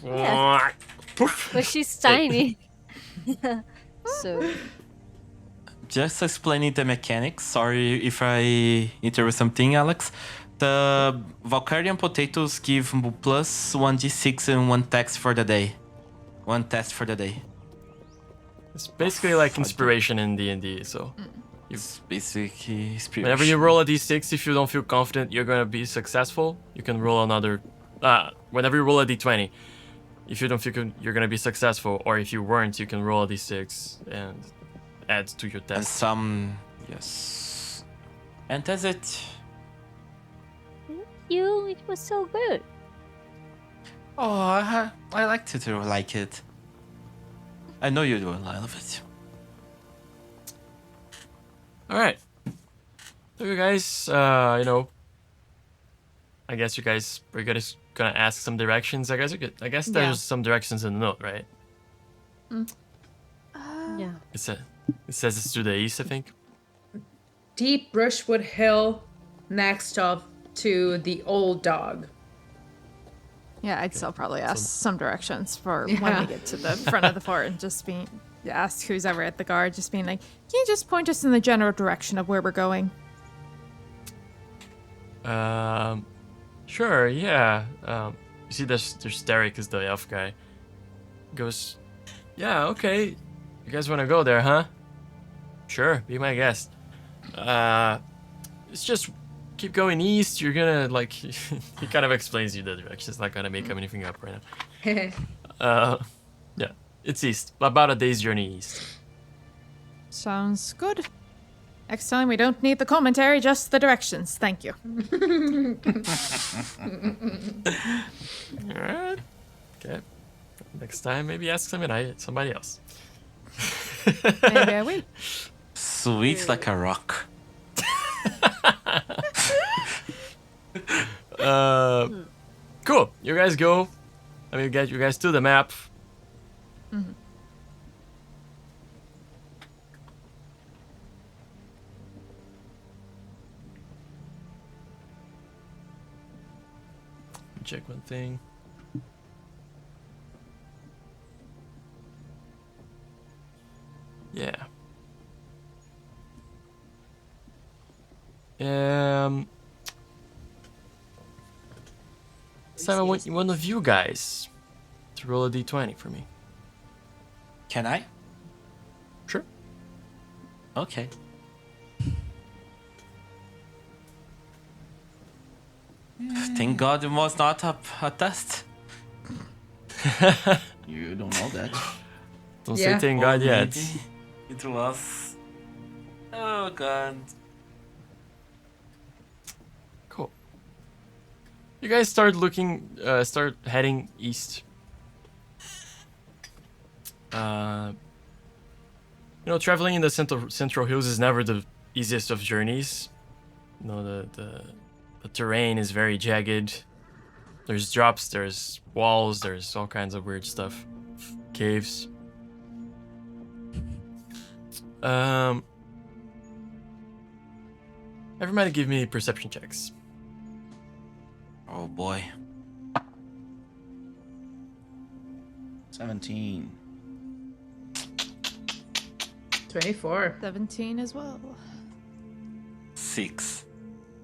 Yeah. But she's tiny. So, Just explaining the mechanics. Sorry if I interrupt something, Alex. The Valkyrian potatoes give plus 1d6 and 1 tax for the day. 1 test for the day. It's basically like inspiration in D&D, so... It's basically inspiration. Whenever you roll a d6, if you don't feel confident you're gonna be successful, you can roll another... whenever you roll a d20, if you don't feel you're gonna be successful, or if you weren't, you can roll a d6 and add to your And test. some... Yes. And that's it. you, it was so good. Oh, I like to like it. I know you do. I love it. Alright. So you guys, I guess you guys are gonna ask some directions. I guess there's some directions in the note, right? Yeah. It says it's to the east, I think. Deep Brushwood Hill, next stop to the Old Dog. Yeah, I'd still probably ask some directions for when Yeah. we get to the front of the fort and just ask who's ever at the guard, just being like, can you just point us in the general direction of where we're going? Sure, yeah. You see, there's Derek is the elf guy. Goes, yeah, okay. You guys want to go there, huh? Sure, be my guest. It's just keep going east. You're gonna like. He kind of explains you the directions. Not gonna make anything up right now. Yeah, it's east. About a day's journey east. Sounds good. Next time we don't need the commentary, just the directions. Thank you. Alright. Okay. Next time, maybe ask somebody else. Maybe I will. Sweet like a rock. Cool. You guys go. I mean, get you guys to the map. Check one thing. Yeah. So I want one of you guys to roll a d20 for me. Can I? Sure. Okay. Thank God it was not a test. You don't know that. Don't Yeah. say thank God yet. Maybe it was. Oh God. Cool. You guys start heading east. Traveling in the central hills is never the easiest of journeys. The terrain is very jagged. There's drops, there's walls, there's all kinds of weird stuff. Caves. Everybody give me perception checks. Oh boy. 17. 24. 17 as well. 6.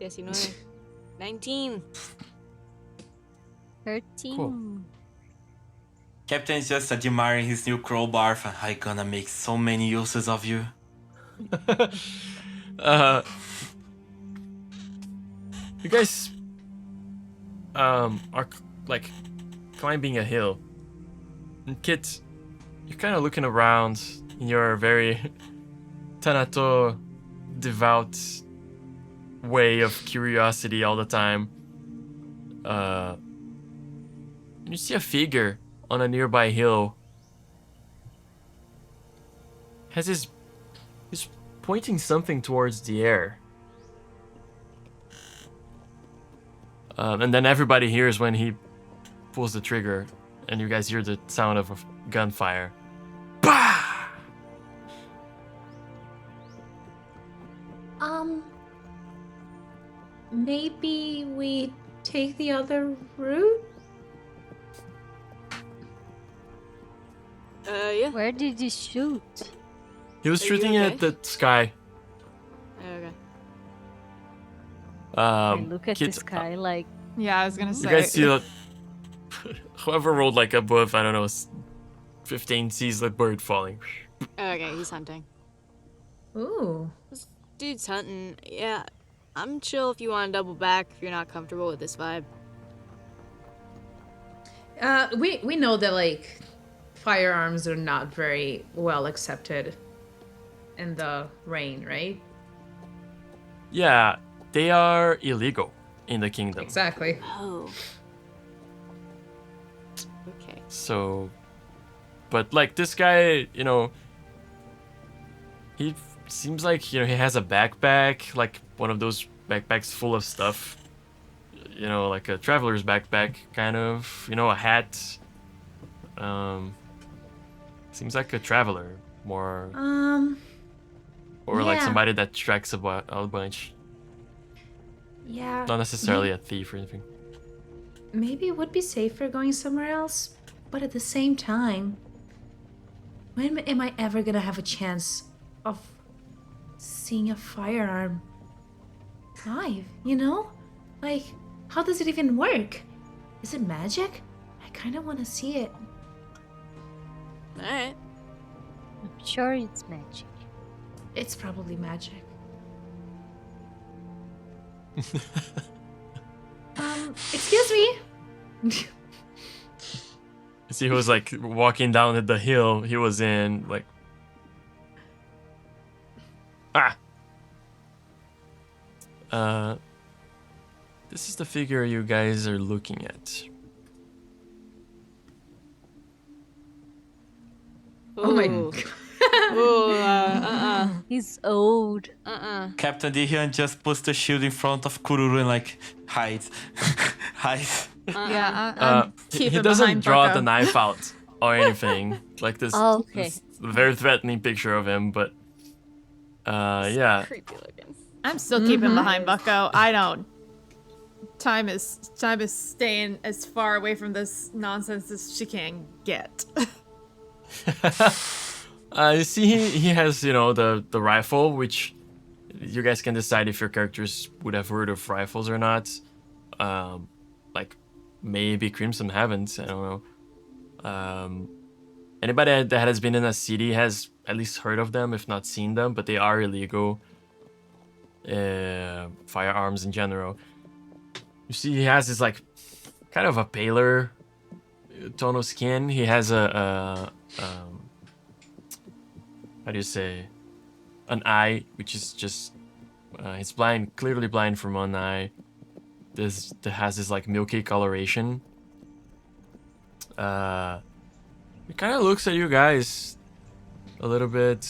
19. 19. 13. Cool. Captain is just admiring his new crowbar. I gonna make so many uses of you. You guys are like climbing a hill. And Kit, you're kind of looking around in your very Thanato devout way of curiosity all the time. And you see a figure on a nearby hill. He's pointing something towards the air. And then everybody hears when he pulls the trigger, and you guys hear the sound of a gunfire. Bah! Maybe we take the other route? Yeah. Where did you shoot? He was Are you shooting okay? at the sky. Okay. I look at the Kit, sky like, Yeah, I was gonna You say. guys see that whoever rolled like above, I don't know, 15 sees the bird falling. Okay, he's hunting. Ooh. This dude's hunting. Yeah, I'm chill if you want to double back if you're not comfortable with this vibe. We know that like firearms are not very well accepted in the rain, right? Yeah, they are illegal in the kingdom. Exactly. Oh. Okay. So, but like this guy, you know, he seems like, you know, he has a backpack, like one of those backpacks full of stuff, you know, like a traveler's backpack kind of, you know, a hat. Seems like a traveler more, or like yeah. somebody that tracks a bunch, Yeah. not necessarily a thief or anything. Maybe it would be safer going somewhere else, but at the same time, when am I ever gonna have a chance of seeing a firearm live, you know? Like, how does it even work? Is it magic? I kind of want to see it. All right. I'm sure it's magic. It's probably magic. Excuse me. See, he was like walking down the hill he was in, like, this is the figure you guys are looking at. Oh my Ooh. god. Ooh, He's old. Captain Dihian just puts the shield in front of Kururu and like hides. hides. Yeah, I'm He keeping doesn't behind draw Bucko. the knife out or anything. Like this, Oh, okay. this very threatening picture of him, but yeah. Creepy looking. I'm still keeping behind Bucko. I don't. Time is staying as far away from this nonsense as she can get. You see, he has, you know, the rifle, which you guys can decide if your characters would have heard of rifles or not. Like maybe Crimson haven't. I don't know. Anybody that has been in a city has at least heard of them, if not seen them, but they are illegal. Firearms in general. You see, he has this like kind of a paler tone of skin. He has a how do you say, an eye which is just he's blind, clearly blind from one eye. This that has this like milky coloration. He kind of looks at you guys a little bit,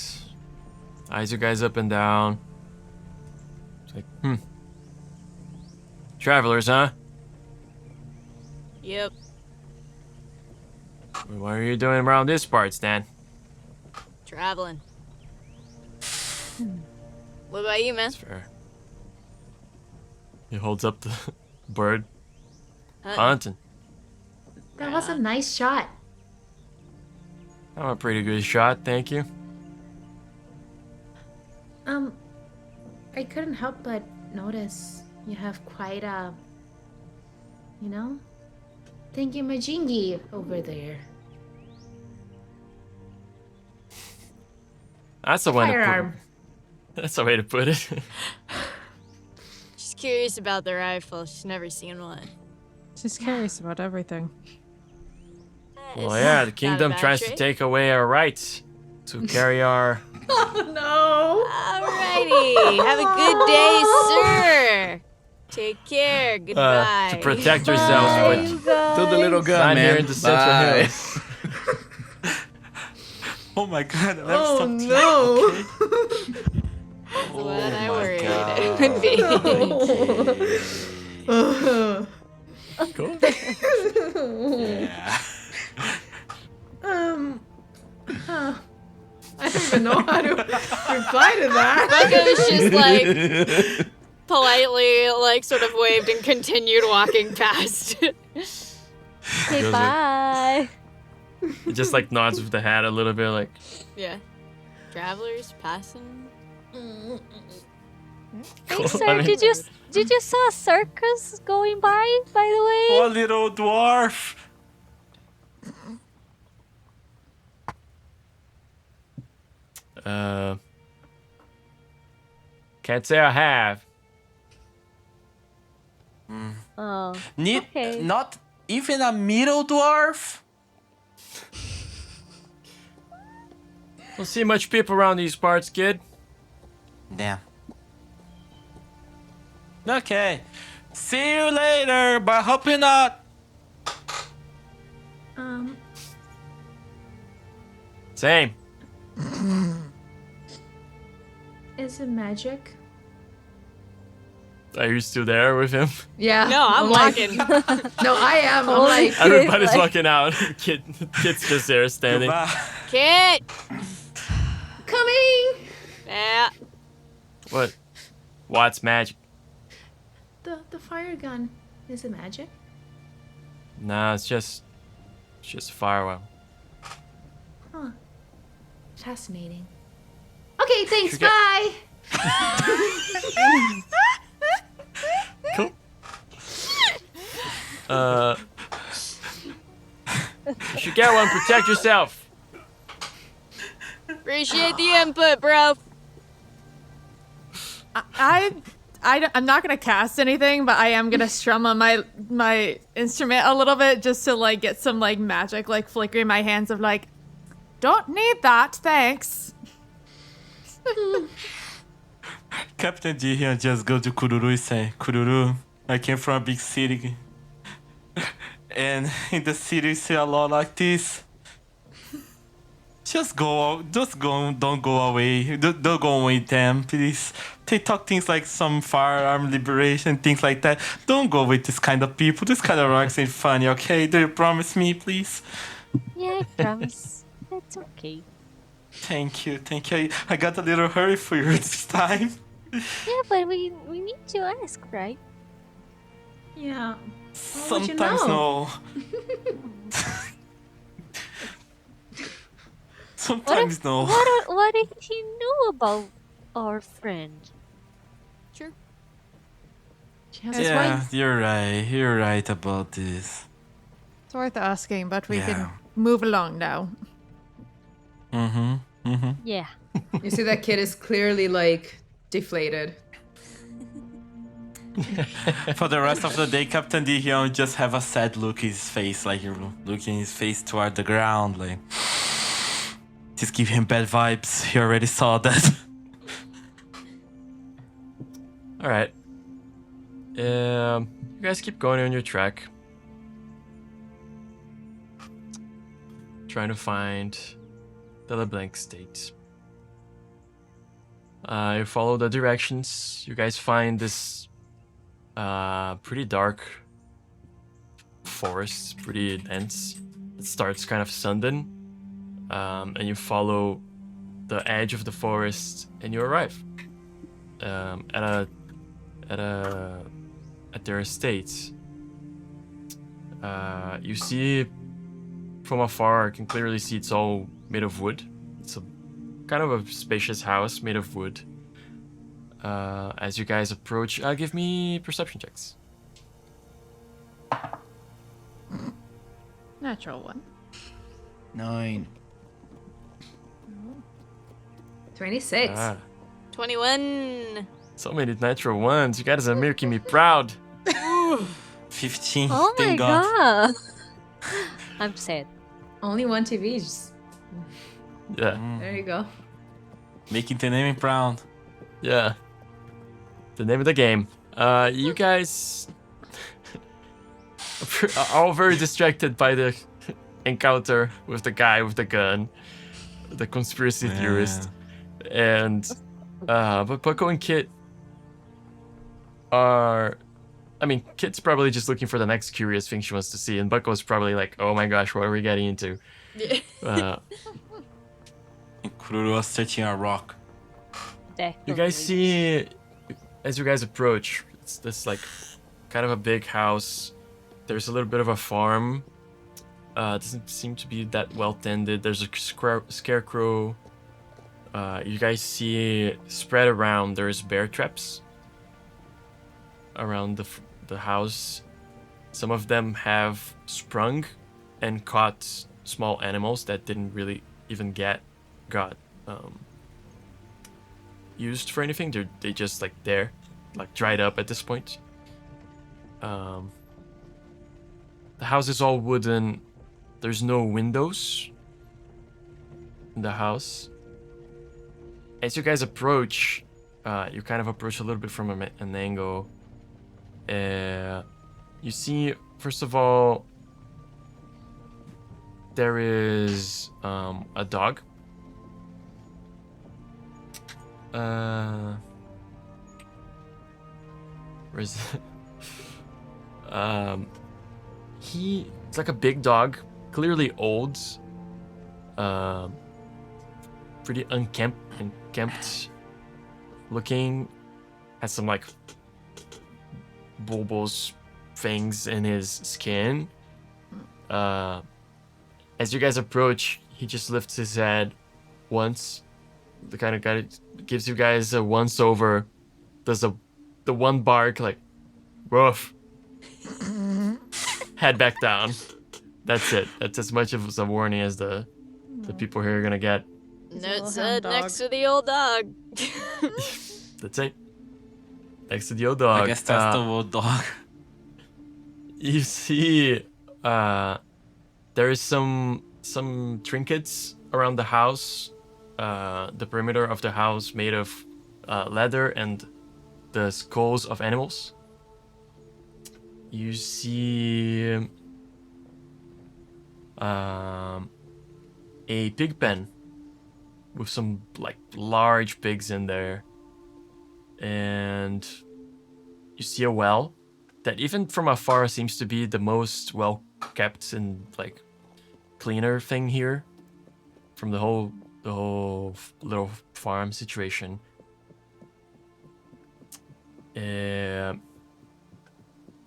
eyes you guys up and down. It's like, travelers, huh? Yep. What are you doing around this part, Stan? Traveling. What about you, man? That's fair. He holds up the bird. Uh, Hunting. That was a nice shot. I'm a pretty good shot, thank you. I couldn't help but notice you have quite a, thingy-majingy over there. That's a way to Firearm. put it. That's a way to put it. She's curious about the rifle. She's never seen one. She's curious about everything. Well, yeah, the Not a kingdom bad tries to trait. take away our rights to carry our. No. Alrighty. Have a good day, sir. Take care. Goodbye. To protect yourselves, but To the little gun, not man. here in the Central Bye. Hills. Oh my god, I never Oh stopped. no. That's what I my worried God. it would be. Cool. Yeah. I don't even know how to reply to that. Bucko's just like politely, like sort of waved and continued walking past. Okay, Goes like- bye. He just like nods with the hat a little bit, like. Yeah. Travelers passing. Hey, Cool. sir, I mean- did you saw a circus going by the way? Oh, little dwarf. Can't say I have. Oh, Need Okay. not even a middle dwarf. Don't see much people around these parts, kid. Damn. Okay. See you later, but hope you're not. Same. Is it magic? Are you still there with him? Yeah. No, I'm like- walking. No, I am. I'm like, Everybody's like- walking out. Kid's just there standing. Goodbye. Kit! coming. Yeah. What? What's magic? The fire gun. Is it magic? Nah, it's just a firewall. Huh. Fascinating. Okay, thanks. Forget- Bye. Cool. You should get one. Protect yourself. Appreciate the input, bro. I'm not gonna cast anything, but I am gonna strum on my instrument a little bit just to like get some like magic like flickering my hands of like, don't need that, thanks. Captain D here just go to Kururu and say, Kururu, I came from a big city. And in the city you see a lot like this. Just go, don't go away. Don't go with them, please. They talk things like some firearm liberation, things like that. Don't go with this kind of people. This kind of rocks ain't funny, okay? Do you promise me, please? Yeah, I promise. That's okay. Thank you. I got a little hurry for you this time. Yeah, but we need to ask, right? Yeah. would you Sometimes know? no. Sometimes no. What if he knew about our friend? Sure. She has Yeah, one. you're right. You're right about this. It's worth asking, but we Yeah. can move along now. Yeah. You see that kid is clearly like deflated. For the rest of the day, Captain D here just have a sad look in his face, like you're looking his face toward the ground, like just give him bad vibes. He already saw that. All right. You guys keep going on your track, trying to find the LeBlanc state. You follow the directions. You guys find this pretty dark forest, pretty dense. It starts kind of sunken, and you follow the edge of the forest, and you arrive at a at their estates. You see from afar, you can clearly see it's all made of wood. It's a kind of a spacious house made of wood. As you guys approach, give me perception checks. Natural one. 9. 26. 21. So many natural ones. You guys are making me proud. 15. Oh my Thank God. god. I'm sad. Only one TV. Just, Yeah, there you go. Making the name proud. yeah. The name of the game. You guys are all very distracted by the encounter with the guy with the gun, the conspiracy theorist, and but Bucko and Kit are. I mean, Kit's probably just looking for the next curious thing she wants to see, and Bucko's probably like, "Oh my gosh, what are we getting into?" Kururu was searching a rock. You guys see, as you guys approach, it's this like kind of a big house. There's a little bit of a farm. Doesn't seem to be that well tended. There's a scarecrow. You guys see spread around. There's bear traps around the house. Some of them have sprung and caught small animals that didn't really even got used for anything. They just like dried up at this point. The house is all wooden. There's no windows in the house. As you guys approach, you kind of approach a little bit from an angle. You see, first of all, there is a dog. Where is it? It's like a big dog, clearly old. Pretty unkempt looking. Has some like bulbous fangs in his skin. As you guys approach, he just lifts his head once. The kind of guy gives you guys a once over. Does the one bark like, woof. Head back down. That's it. That's as much of a warning as the people here are gonna get. Note said next to the old dog. That's it. Next to the old dog. I guess that's the old dog. You see, there is some trinkets around the house. The perimeter of the house made of leather and the skulls of animals. You see a pig pen with some like large pigs in there, and you see a well that even from afar seems to be the most well kept and like cleaner thing here from the whole little farm situation.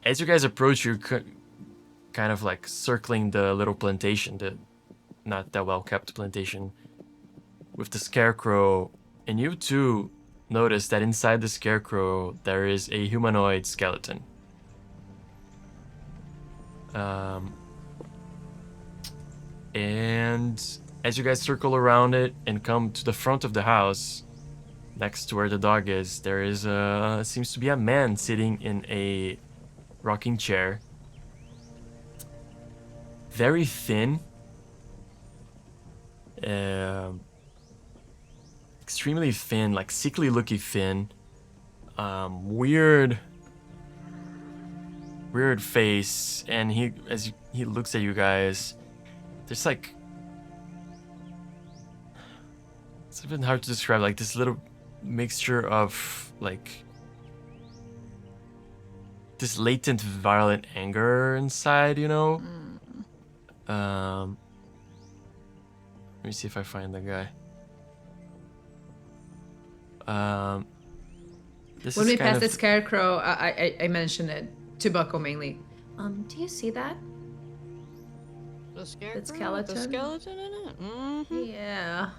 As you guys approach, you're kind of like circling the little plantation, the not that well kept plantation, with the scarecrow, and you too notice that inside the scarecrow there is a humanoid skeleton. And as you guys circle around it and come to the front of the house, next to where the dog is, there is seems to be a man sitting in a rocking chair. Very thin. Extremely thin, like sickly looking thin. Weird face, and he looks at you guys, there's like, it's even hard to describe, like this little mixture of like this latent violent anger inside, you know. Let me see if I find the guy. When we passed the scarecrow, I mentioned it to Buckle mainly. Do you see that? The scarecrow with skeleton? The skeleton in it? Mm-hmm. Yeah.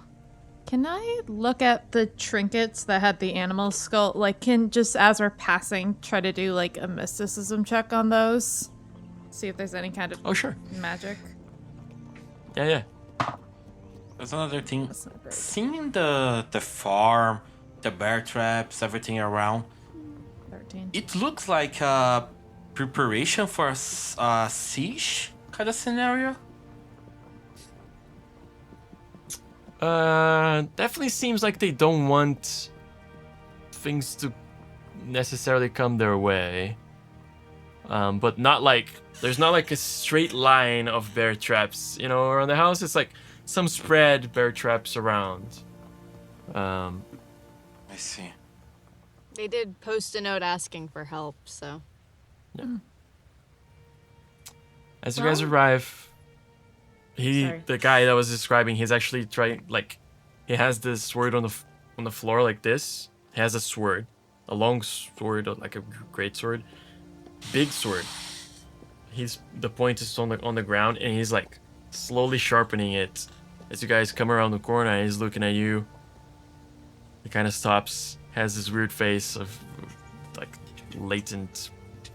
Can I look at the trinkets that had the animal skull? Like, can just as we're passing, try to do like a mysticism check on those? See if there's any kind of Oh, sure. magic. Yeah. There's another thing. That's not great. Seeing the farm, the bear traps, everything around, 13. it looks like a preparation for a siege kind of scenario. Definitely seems like they don't want things to necessarily come their way. But not like there's not like a straight line of bear traps, you know, around the house. It's like some spread bear traps around. I see. They did post a note asking for help, so. As you guys arrive, Sorry. the guy that was describing, he's actually trying, like, he has this sword on the floor like this. He has a sword, a long sword, like a great sword, big sword. The point is on the ground, and he's like slowly sharpening it as you guys come around the corner. And he's looking at you. He kind of stops, has this weird face of like latent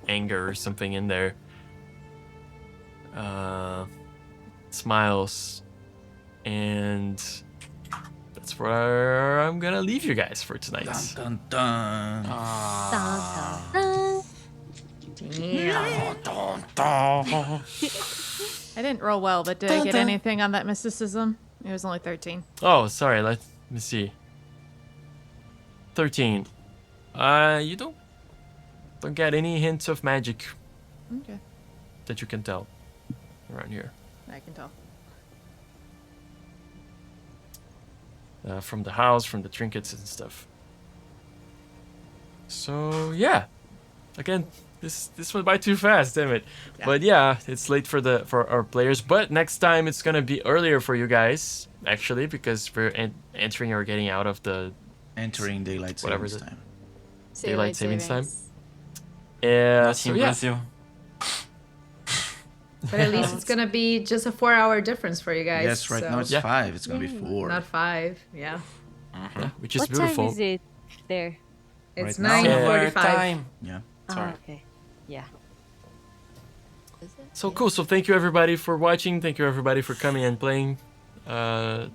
anger or something in there. Smiles, and that's where I'm gonna leave you guys for tonight. Dun dun dun. I didn't roll well, but did I get anything on that mysticism? It was only 13. Oh, sorry. Let me see. 13. You don't get any hints of magic Okay, that you can tell around here. I can tell. From the house, from the trinkets and stuff. So yeah, again, this went by too fast, damn it. Yeah. But yeah, it's late for our players. But next time it's gonna be earlier for you guys, actually, because we're entering or getting out of the Entering daylight Whatever savings the- time. Daylight savings time. That's So in yeah, Brazil. But at least it's gonna be just a 4-hour difference for you guys. Yes, right now it's Yeah. 5. It's gonna be 4. not 5. Yeah. yeah, which is What beautiful. time is it there? It's Right now, 9:45. Time. Yeah. Oh, Sorry. okay. Yeah. Is it? So cool. So thank you everybody for watching. Thank you everybody for coming and playing. I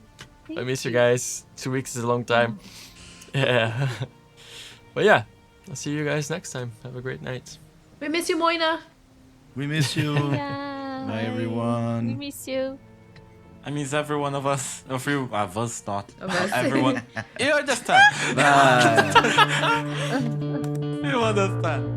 miss you guys. 2 weeks is a long time. Yeah. But yeah, I'll see you guys next time. Have a great night. We miss you, Moina. We miss you. Yeah. Bye, everyone. We miss you. I miss every one of us. Of you, of us not. Of us. Everyone. You understand? Bye. You understand.